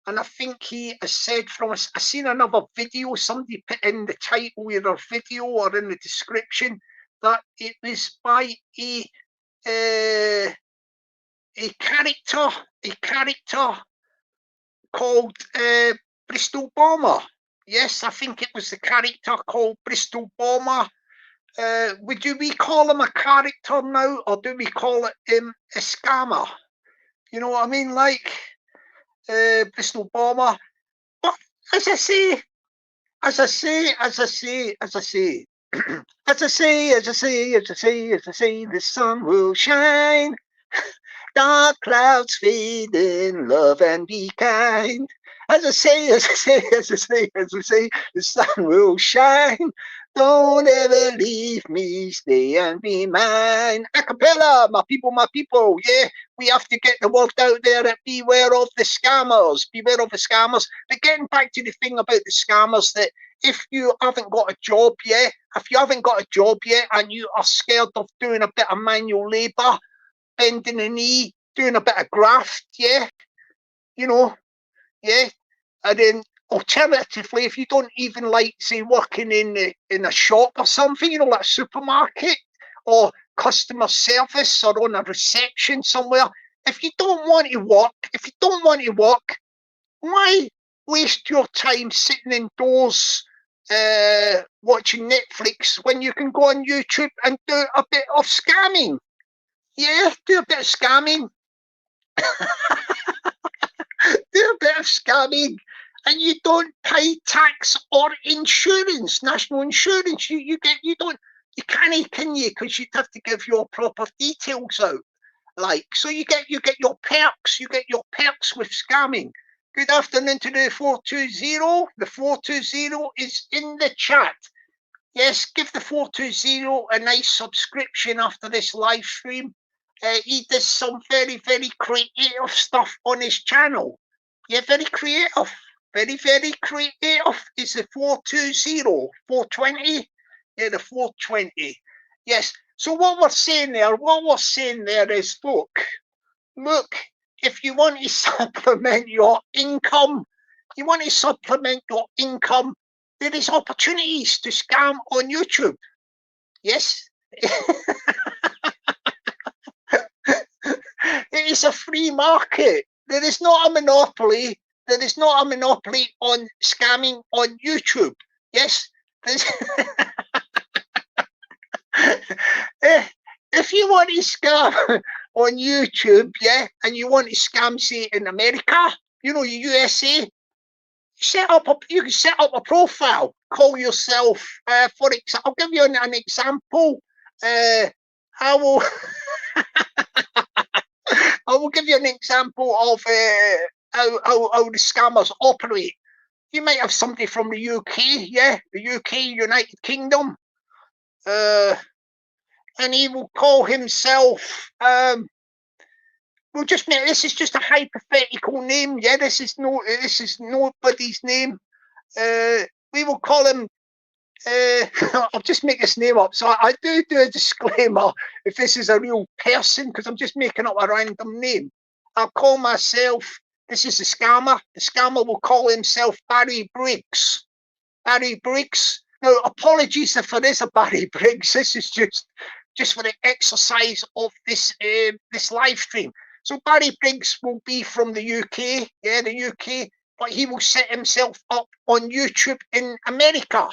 And I think he has said I seen another video, somebody put in the title of their video or in the description that it was by a character called Bristol Bomber. Yes, I think it was the character called Bristol Bomber. Would we call him a character now, or do we call him a scammer? You know what I mean? Like Bristol Bomber. But as I say, As I say, the sun will shine. Dark clouds fade in, love and be kind. As I say, the sun will shine. Don't ever leave me, stay and be mine. A cappella, my people, yeah. We have to get the word out there and beware of the scammers. Beware of the scammers. But getting back to the thing about the scammers, that if you haven't got a job yet, and you are scared of doing a bit of manual labour, bending a knee, doing a bit of graft, yeah, and then alternatively, if you don't even like, say, working in a shop or something, like a supermarket or customer service or on a reception somewhere, if you don't want to work, why waste your time sitting indoors watching Netflix when you can go on YouTube and do a bit of scamming? Yeah, do a bit of scamming. And you don't pay tax or insurance, national insurance. You can't, can you? Because you'd have to give your proper details out. So you get your perks. You get your perks with scamming. Good afternoon to the 420. The 420 is in the chat. Yes, give the 420 a nice subscription after this live stream. He does some very, very creative stuff on his channel. Yeah, very creative. Very, very creative. It's the 420, 420. Yeah, the 420. Yes. So what we're saying there is, look, if you want to supplement your income, there is opportunities to scam on YouTube. Yes. It is a free market. There is not a monopoly. On scamming on YouTube. Yes. If you want to scam on YouTube, yeah, and you want to scam, say, in America, USA, you can set up a profile. Call yourself, for example, I'll give you an example. I will give you an example of how the scammers operate. You might have somebody from the UK, yeah, the UK, United Kingdom, and he will call himself. This is just a hypothetical name, yeah. This is nobody's name. We will call him. I'll just make this name up. So I do a disclaimer if this is a real person, because I'm just making up a random name. I'll call myself. This is the scammer. The scammer will call himself Barry Briggs. Barry Briggs. Now, apologies if there is a Barry Briggs. This is just for the exercise of this live stream. So Barry Briggs will be from the UK, yeah, the UK, but he will set himself up on YouTube in America.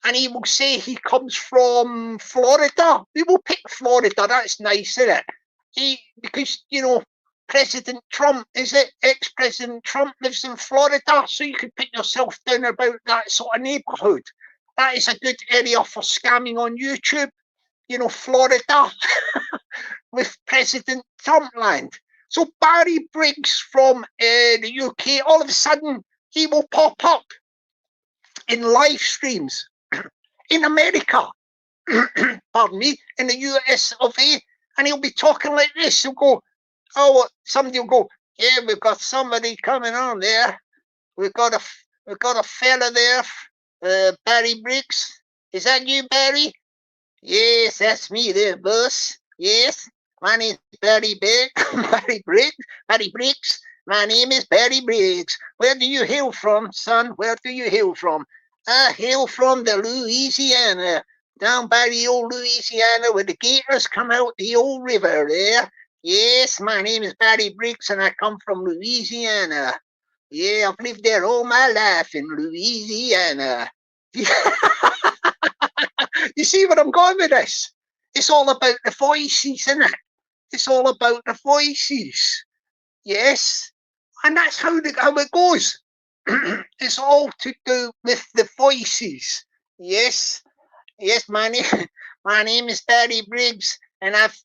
And he will say he comes from Florida. We will pick Florida. That's nice, isn't it? Because, President Trump, ex-President Trump lives in Florida, so you could pick yourself down about that sort of neighborhood. That is a good area for scamming on YouTube. Florida with President Trump land. So Barry Briggs from the UK, all of a sudden, he will pop up in live streams in America, pardon me, in the US of A, and he'll be talking like this. He'll go, somebody will go, yeah, we've got somebody coming on there. We've got a fella there, Barry Briggs. Is that you, Barry? Yes, that's me there, boss. Yes, my name's Barry Briggs. My name is Barry Briggs. Where do you hail from, son? Where do you hail from? I hail from the Louisiana, down by the old Louisiana where the gators come out the old river there. Yes, my name is Barry Briggs and I come from Louisiana. Yeah, I've lived there all my life in Louisiana. You see what I'm going with this? It's all about the voices, isn't it? It's all about the voices. Yes. And that's how it goes. It's all to do with the voices. Yes. Yes, my name is Barry Briggs, and I've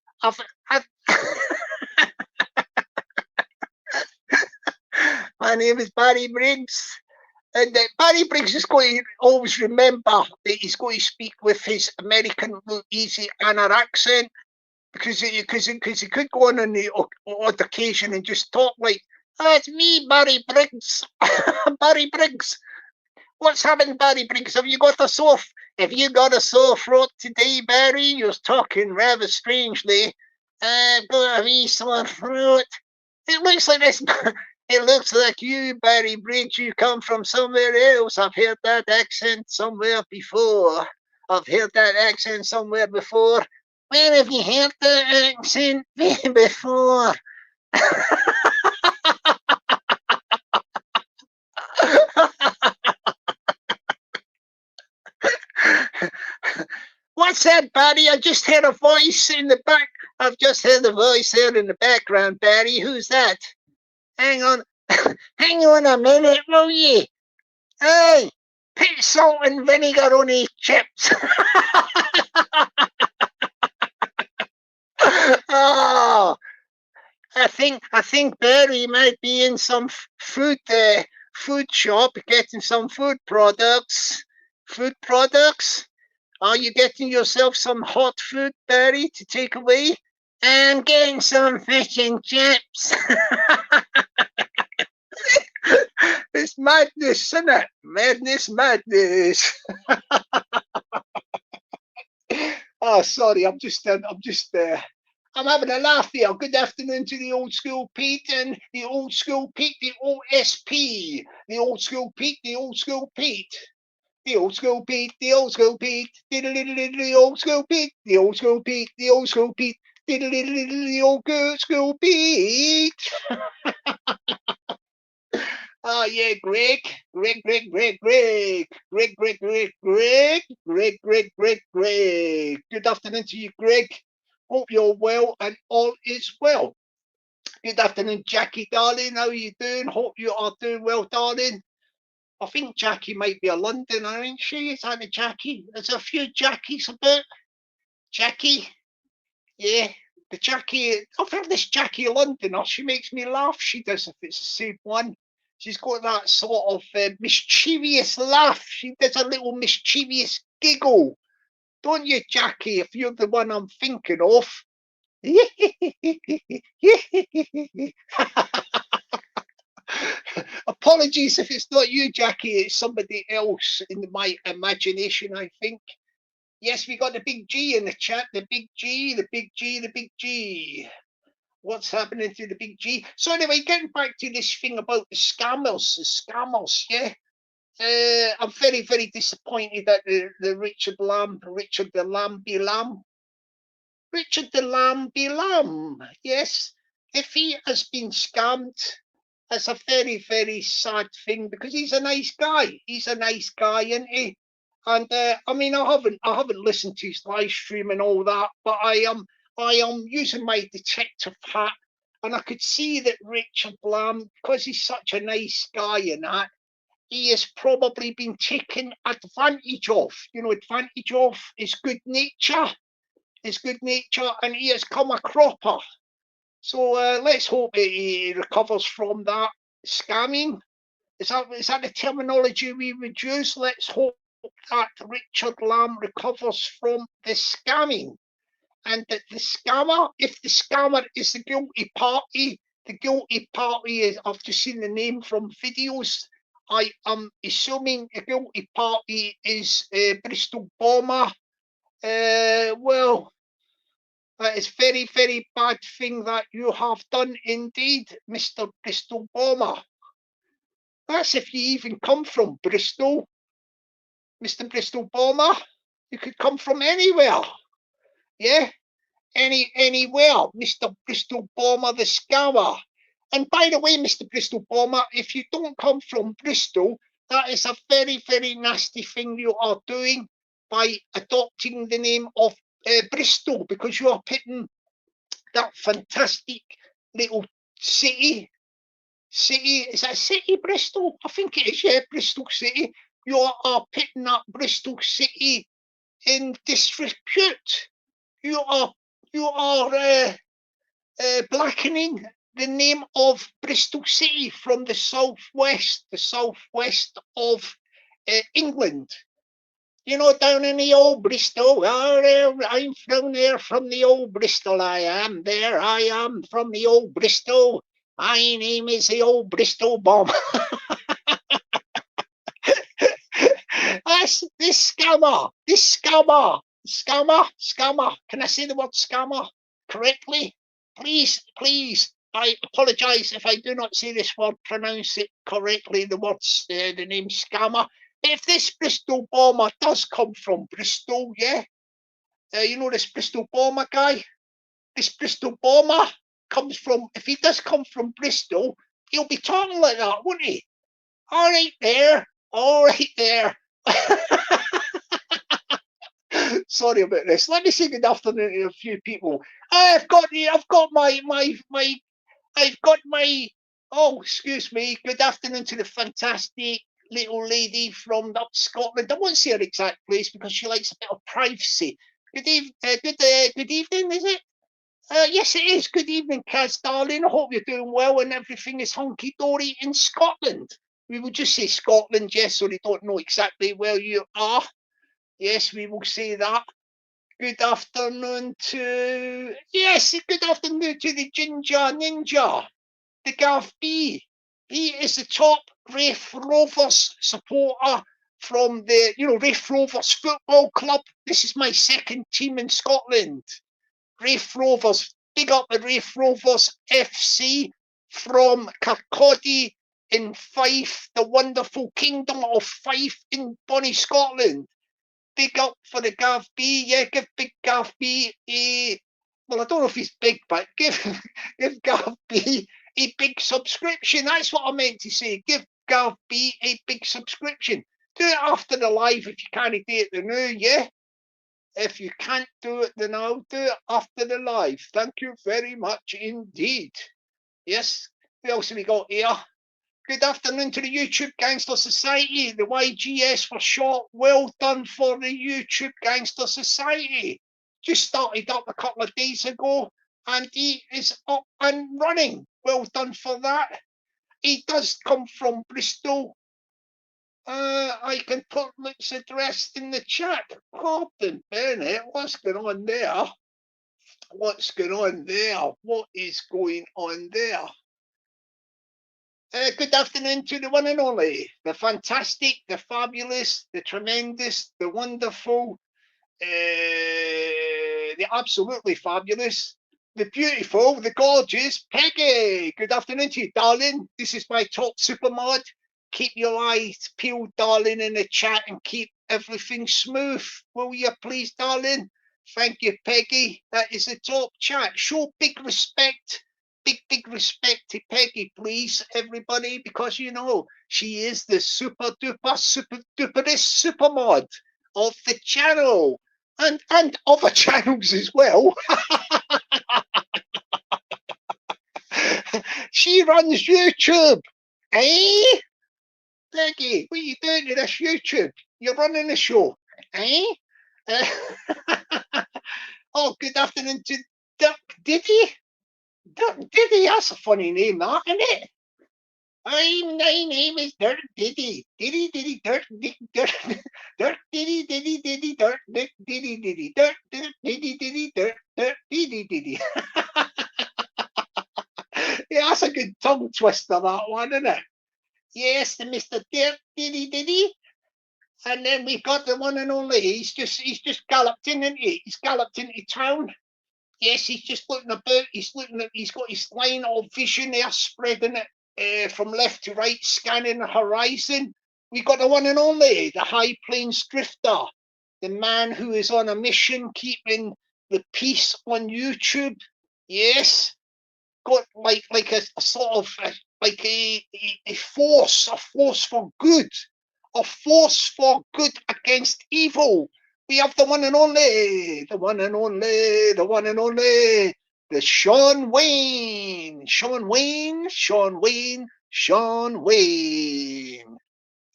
my name is Barry Briggs, and Barry Briggs is going to always remember that he's going to speak with his American Louisiana accent, because he could go on the odd occasion and just talk like, "Oh, it's me, Barry Briggs, Barry Briggs. What's happened, Barry Briggs? Have you got a sore throat today, Barry? You're talking rather strangely. I've got a wee sore throat. It looks like this. It looks like you, Barry Briggs. You come from somewhere else. I've heard that accent somewhere before. Where have you heard that accent before? What's that, Barry? I just heard a voice in the back. I've just heard a voice there in the background, Barry. Who's that? Hang on. Hang on a minute, will you? Hey, put salt and vinegar on these chips. Oh, I think Barry might be in some food shop getting some food products. Food products? Are you getting yourself some hot food, Barry, to take away? I'm getting some fish and chips. It's madness, isn't it? Madness. Oh, sorry, I'm having a laugh here. Good afternoon to the old school Pete and the old school Pete, the OSP, the old school Pete, the old school Pete. The old school Pete, the old school Pete, the old school Pete, the old school Pete, the old school Pete, the old school Pete. Oh yeah, Greg. Good afternoon to you, Greg. Hope you're well and all is well. Good afternoon, Jackie, darling. How are you doing? Hope you are doing well, darling. I think Jackie might be a Londoner, ain't she? Is that a Jackie? There's a few Jackies about. Jackie? Yeah, the Jackie. I've heard this Jackie Londoner. She makes me laugh. She does, if it's the same one. She's got that sort of mischievous laugh. She does a little mischievous giggle. Don't you, Jackie, if you're the one I'm thinking of? Apologies if it's not you, Jackie. It's somebody else in my imagination, I think. Yes, we got the big G in the chat. The big G. What's happening to the big G? So anyway, getting back to this thing about the scammers, yeah. I'm very, very disappointed that the Richard the Lamb. Yes, if he has been scammed, that's a very, very sad thing, because he's a nice guy. Isn't he? And I mean, I haven't listened to his live stream and all that, but I am using my detective hat, and I could see that Richard Lamb, because he's such a nice guy and that, he has probably been taken advantage of. Advantage of his good nature, and he has come a cropper. So let's hope that he recovers from that scamming. Is that the terminology we would use? Let's hope that Richard Lamb recovers from the scamming, and that the scammer, if the scammer is the guilty party is, I've just seen the name from videos. I am assuming the guilty party is Bristol Bomber. Well, that is very, very bad thing that you have done indeed, Mr. Bristol Bomber. That's if you even come from Bristol, Mr. Bristol Bomber. You could come from anywhere. Yeah, anywhere, Mr. Bristol Bomber the scammer. And by the way, Mr. Bristol Bomber, if you don't come from Bristol, that is a very, very nasty thing you are doing by adopting the name of Bristol, because you are pitting that fantastic little city. Is that city, Bristol? I think it is, yeah, Bristol City. You are pitting that Bristol City in disrepute. You are blackening the name of Bristol City from the southwest of England. You know, down in the old Bristol. Oh, I'm from there, from the old Bristol. I am from the old Bristol. My name is the old Bristol Bomb. That's this scammer. Scammer. Can I say the word scammer correctly? Please. I apologise if I do not say this word, pronounce it correctly, the name scammer. If this Bristol Bomber does come from Bristol, yeah? You know this Bristol Bomber guy? This Bristol Bomber comes from, if he does come from Bristol, he'll be talking like that, won't he? All right there. Sorry about this. Let me say good afternoon to a few people. I've got my oh, excuse me. Good afternoon to the fantastic little lady from up Scotland. I won't say her exact place because she likes a bit of privacy. Good evening, is it? Yes, it is. Good evening, Kaz, darling. I hope you're doing well and everything is hunky-dory in Scotland. We will just say Scotland, yes, so they don't know exactly where you are. Yes, we will say that. Good afternoon to... Yes, good afternoon to the Ginger Ninja, the Gav B. He is the top Raith Rovers supporter from the, Raith Rovers Football Club. This is my second team in Scotland. Raith Rovers, big up the Raith Rovers FC from Kirkcaldy in Fife, the wonderful kingdom of Fife in Bonnie, Scotland. Big up for the Gav B. Yeah, give big Gav B a, well, I don't know if he's big, but give Gav B a big subscription. That's what I meant to say. Give Gav B a big subscription. Do it after the live if you can't do it the new, yeah? If you can't do it the now, do it after the live. Thank you very much indeed. Yes, who else have we got here? Good afternoon to the YouTube Gangster Society, the YGS for short. Well done for the YouTube Gangster Society. Just started up a couple of days ago and he is up and running. Well done for that. He does come from Bristol. I can put Luke's address in the chat. Captain Bennett, what's going on there? What is going on there? Good afternoon to the one and only, the fantastic, the fabulous, the tremendous, the wonderful, the absolutely fabulous, the beautiful, the gorgeous Peggy. Good afternoon to you, darling. This is my top super mod. Keep your eyes peeled, darling, in the chat and keep everything smooth. Will you please, darling? Thank you, Peggy. That is the top chat. Show big respect. Big respect to Peggy, please, everybody, because she is the super duperest super mod of the channel and other channels as well. She runs YouTube, eh? Peggy, what are you doing to this YouTube? You're running the show, eh? Oh, good afternoon to Duck Diddy. Diddy, that's a funny name, that, isn't it? My name is Dirk Diddy. Diddy, Dirk, Dirk, Dirk, Diddy, Dirk, Dick, Diddy, Dirk, Diddy, Dirk, Diddy. Yeah, that's a good tongue twister, that one, isn't it? Yes, the Mr. Dirk, Diddy. And then we've got the one and only. He's just galloped in, isn't he? He's galloped into town. Yes, he's just looking about. He's got his line of vision there, spreading it from left to right, scanning the horizon. We got the one and only, the High Plains Drifter, the man who is on a mission, keeping the peace on YouTube. Yes, got like a sort of a force for good, against evil. We have the one and only, the Sean Wayne.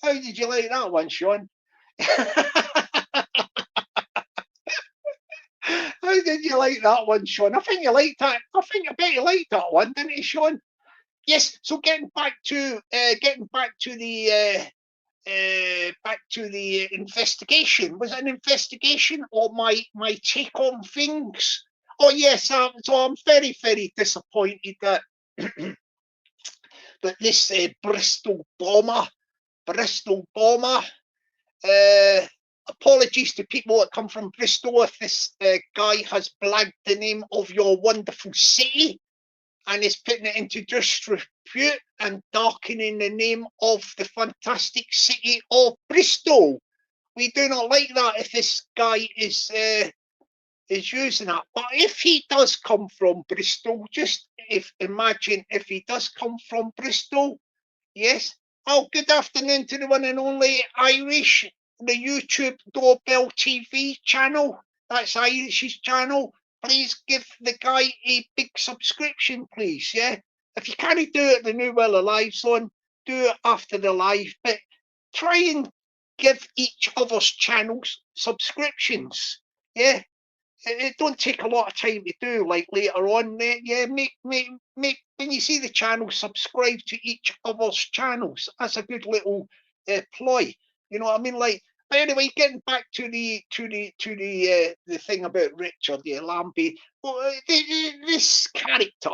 How did you like that one, Sean? How did you like that one, Sean? I think you liked that. I bet you liked that one, didn't you, Sean? Yes. So getting back to the investigation. Was it an investigation or my take on things? Oh yes. So I'm very, very disappointed that that this Bristol bomber. Apologies to people that come from Bristol if this guy has blagged the name of your wonderful city and is putting it into disrepute and darkening the name of the fantastic city of Bristol. We do not like that if this guy is using that. But if he does come from Bristol, imagine if he does come from Bristol, yes. Oh, good afternoon to the one and only Irish, the YouTube Doorbell TV channel. That's Irish's channel. Please give the guy a big subscription, please. Yeah. If you can't do it the New Well Alive Zone, do it after the live. But try and give each other's channels subscriptions. Yeah. It don't take a lot of time to do, like later on. Yeah, make when you see the channel, subscribe to each other's channels. That's a good little ploy. You know what I mean? Like, but anyway, getting back to the thing about Richard Lambie. Well, this character,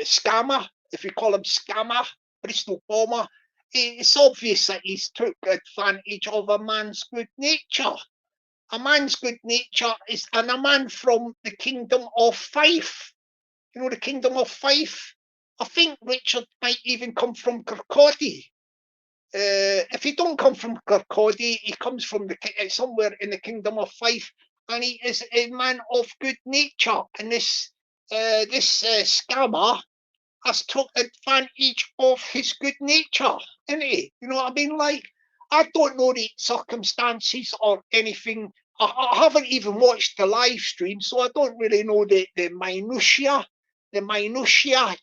scammer, if you call him scammer, Bristol bomber. It's obvious that he's took advantage of a man's good nature. A man's good nature is, and a man from the Kingdom of Fife. You know the Kingdom of Fife? I think Richard might even come from Kirkcaldy. If he don't come from Kirkcaldy, he comes from somewhere in the Kingdom of Fife, and he is a man of good nature. And this scammer has took advantage of his good nature, isn't he? You know what I mean? Like, I don't know the circumstances or anything. I haven't even watched the live stream, so I don't really know the minutiae,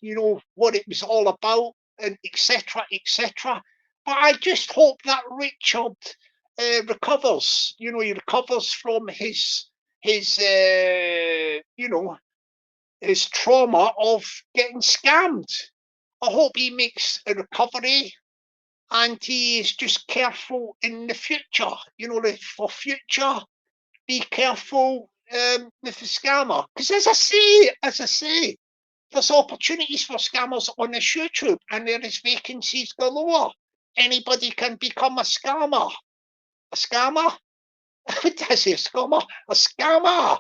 you know, what it was all about, and etc., etc. But I just hope that Richard recovers. You know, he recovers from his trauma of getting scammed. I hope he makes a recovery. And he is just careful in the future, you know, for future, be careful with the scammer. Because as I say, there's opportunities for scammers on this YouTube, and there is vacancies galore. Anybody can become a scammer. A scammer? What does he, a scammer? A scammer!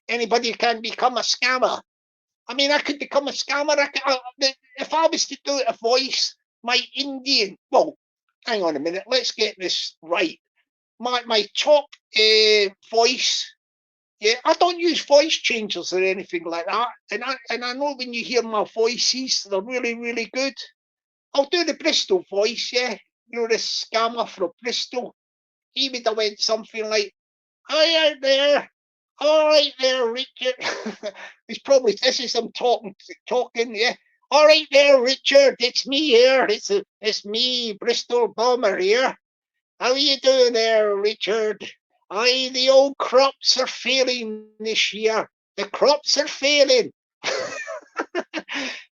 Anybody can become a scammer. I mean, I could become a scammer. If I was to do a voice, my Indian, well, hang on a minute, let's get this right. My top voice, yeah, I don't use voice changers or anything like that. And I know when you hear my voices, they're really, really good. I'll do the Bristol voice, yeah. You know, the scammer from Bristol. He would have went something like, "Hi out there. All right there, Richard." It's probably, this is him talking, yeah. "All right there, Richard, it's me here. It's me, Bristol Bomber here. How you doing there, Richard? Aye, the old crops are failing this year. The crops are failing.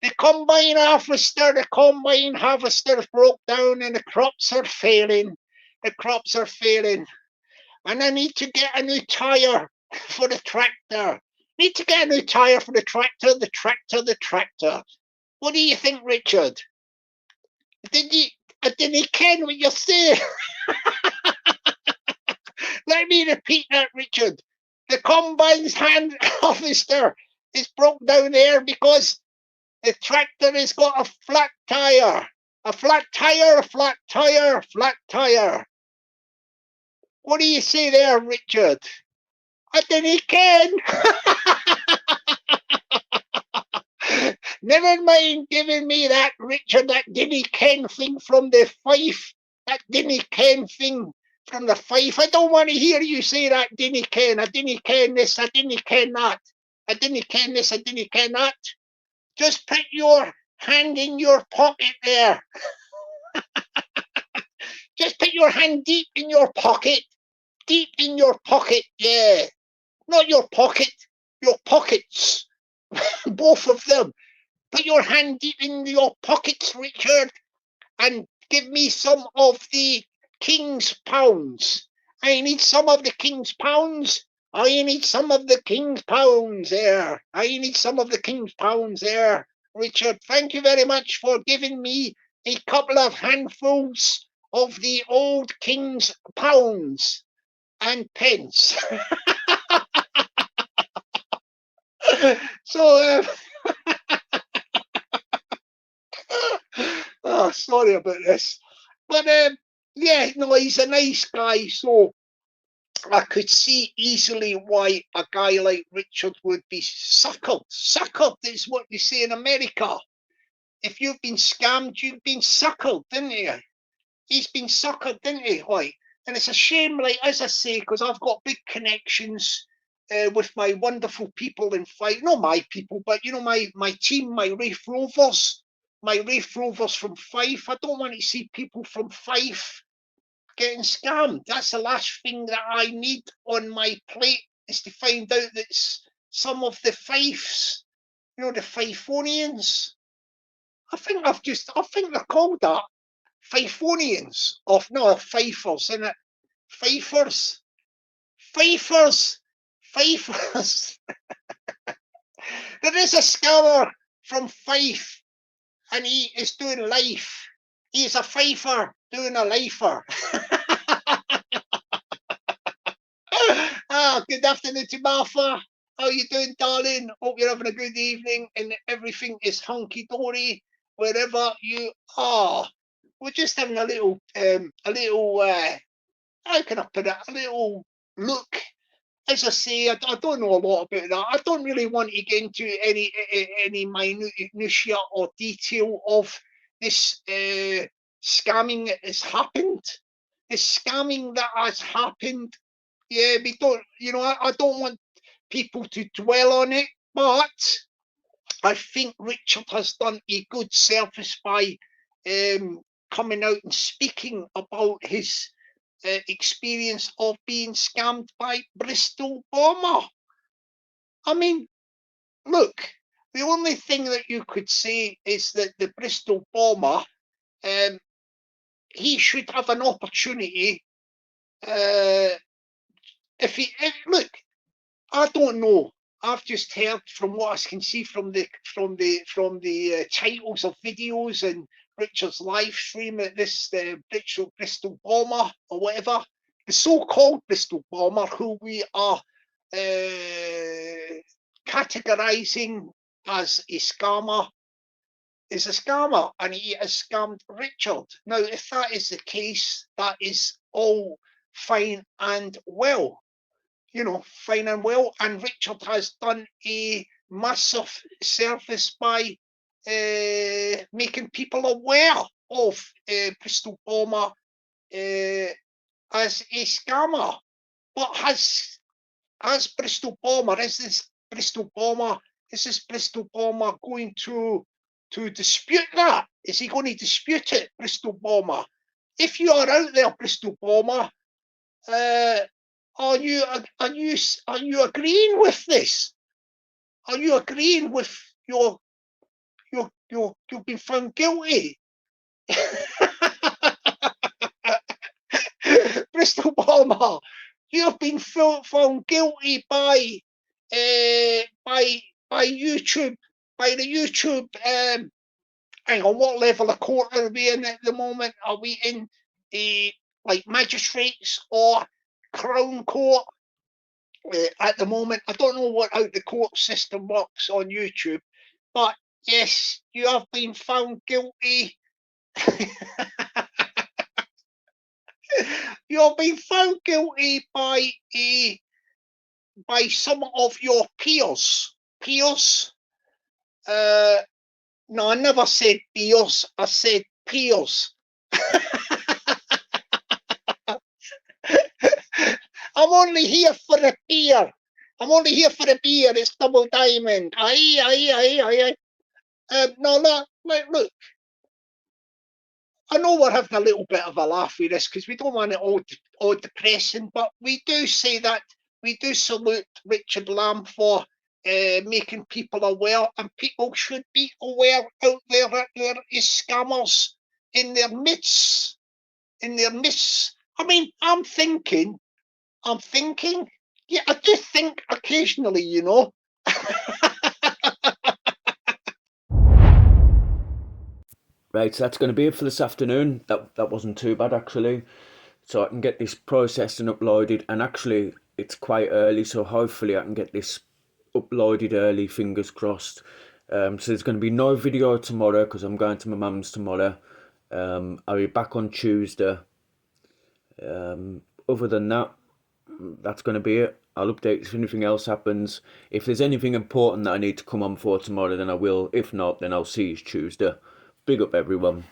The combine harvester broke down and the crops are failing. The crops are failing. And I need to get a new tyre for the tractor. Need to get a new tyre for the tractor. What do you think, Richard? Didn't ken what you're saying? Let me repeat that, Richard. The combine's hand harvester is broke down there because the tractor has got a flat tyre. A flat tyre. What do you say there, Richard? I didn't ken. Never mind giving me that, Richard, that didn't ken thing from the Fife. That didn't ken thing from the Fife. I don't want to hear you say that didn't ken. I didn't ken this, I didn't ken that. I didn't ken this, I didn't ken that. Just put your hand in your pocket there. Just put your hand deep in your pocket deep in your pocket, yeah. Not your pocket, your pockets. Both of them. Put your hand deep in your pockets, Richard, and give me some of the king's pounds. I need some of the king's pounds. I need some of the king's pounds there. I need some of the king's pounds there. Richard, thank you very much for giving me a couple of handfuls of the old king's pounds and pence. So, oh, sorry about this. But, yeah, no, he's a nice guy, so I could see easily why a guy like Richard would be suckled. Suckled is what they say in America. If you've been scammed, you've been suckled, didn't you? He's been suckled, didn't he? Like, and it's a shame, like, as I say, because I've got big connections with my wonderful people in Fife. Not my people, but, you know, my team, my Rafe Rovers. My Rafe Rovers from Fife. I don't want to see people from Fife getting scammed. That's the last thing that I need on my plate, is to find out that some of the Fifes, you know, the Fifonians, I think they're called that. Fifonians. Of no, Fifers, isn't it? Fifers. Fifers. Fifers. There is a scammer from Fife, and he is doing life. He's a fifer doing a lifer. Good afternoon to Martha. How you doing, darling? Hope you're having a good evening and everything is hunky-dory wherever you are. We're just having a little, how can I put it? A little look. As I say, I don't know a lot about that. I don't really want to get into any minutiae or detail of this scamming that has happened. The scamming that has happened. Yeah, we don't, you know, I don't want people to dwell on it, but I think Richard has done a good service by coming out and speaking about his experience of being scammed by Bristol Bomber. I mean, look, the only thing that you could say is that the Bristol Bomber, he should have an opportunity. Look, I don't know. I've just heard from what I can see from the titles of videos and Richard's live stream at this Bristol Bomber or whatever, the so-called Bristol Bomber, who we are categorising as a scammer, is a scammer, and he has scammed Richard. Now, if that is the case, that is all fine and well. You know, fine and well, and Richard has done a massive service by making people aware of Bristol Bomber as a scammer. But has Bristol Bomber, is this Bristol Bomber going to dispute that? Is he going to dispute it, Bristol Bomber? If you are out there, Bristol Bomber, are you agreeing with this? Are you agreeing with you've been found guilty? Bristol Bomber, you've been found guilty by YouTube, by the YouTube. Hang on, what level of court are we in at the moment? Are we in like magistrates or Crown Court at the moment? I don't know how the court system works on YouTube, but yes, you have been found guilty. You have been found guilty by some of your peers. No, I never said peers. I said peers. I'm only here for a beer. It's Double Diamond. Aye. No, look. I know we're having a little bit of a laugh with this because we don't want it all all depressing, but we do say that we do salute Richard Lamb for making people aware, and people should be aware out there that there is scammers in their midst. I mean, I'm thinking, yeah, I do think occasionally, you know. Right, so that's going to be it for this afternoon. That wasn't too bad, actually. So I can get this processed and uploaded, and actually it's quite early, so hopefully I can get this uploaded early, fingers crossed. So there's going to be no video tomorrow because I'm going to my mum's tomorrow. I'll be back on Tuesday. Other than that, that's going to be it. I'll update if anything else happens. If there's anything important that I need to come on for tomorrow, then I will. If not, then I'll see you Tuesday. Big up, everyone.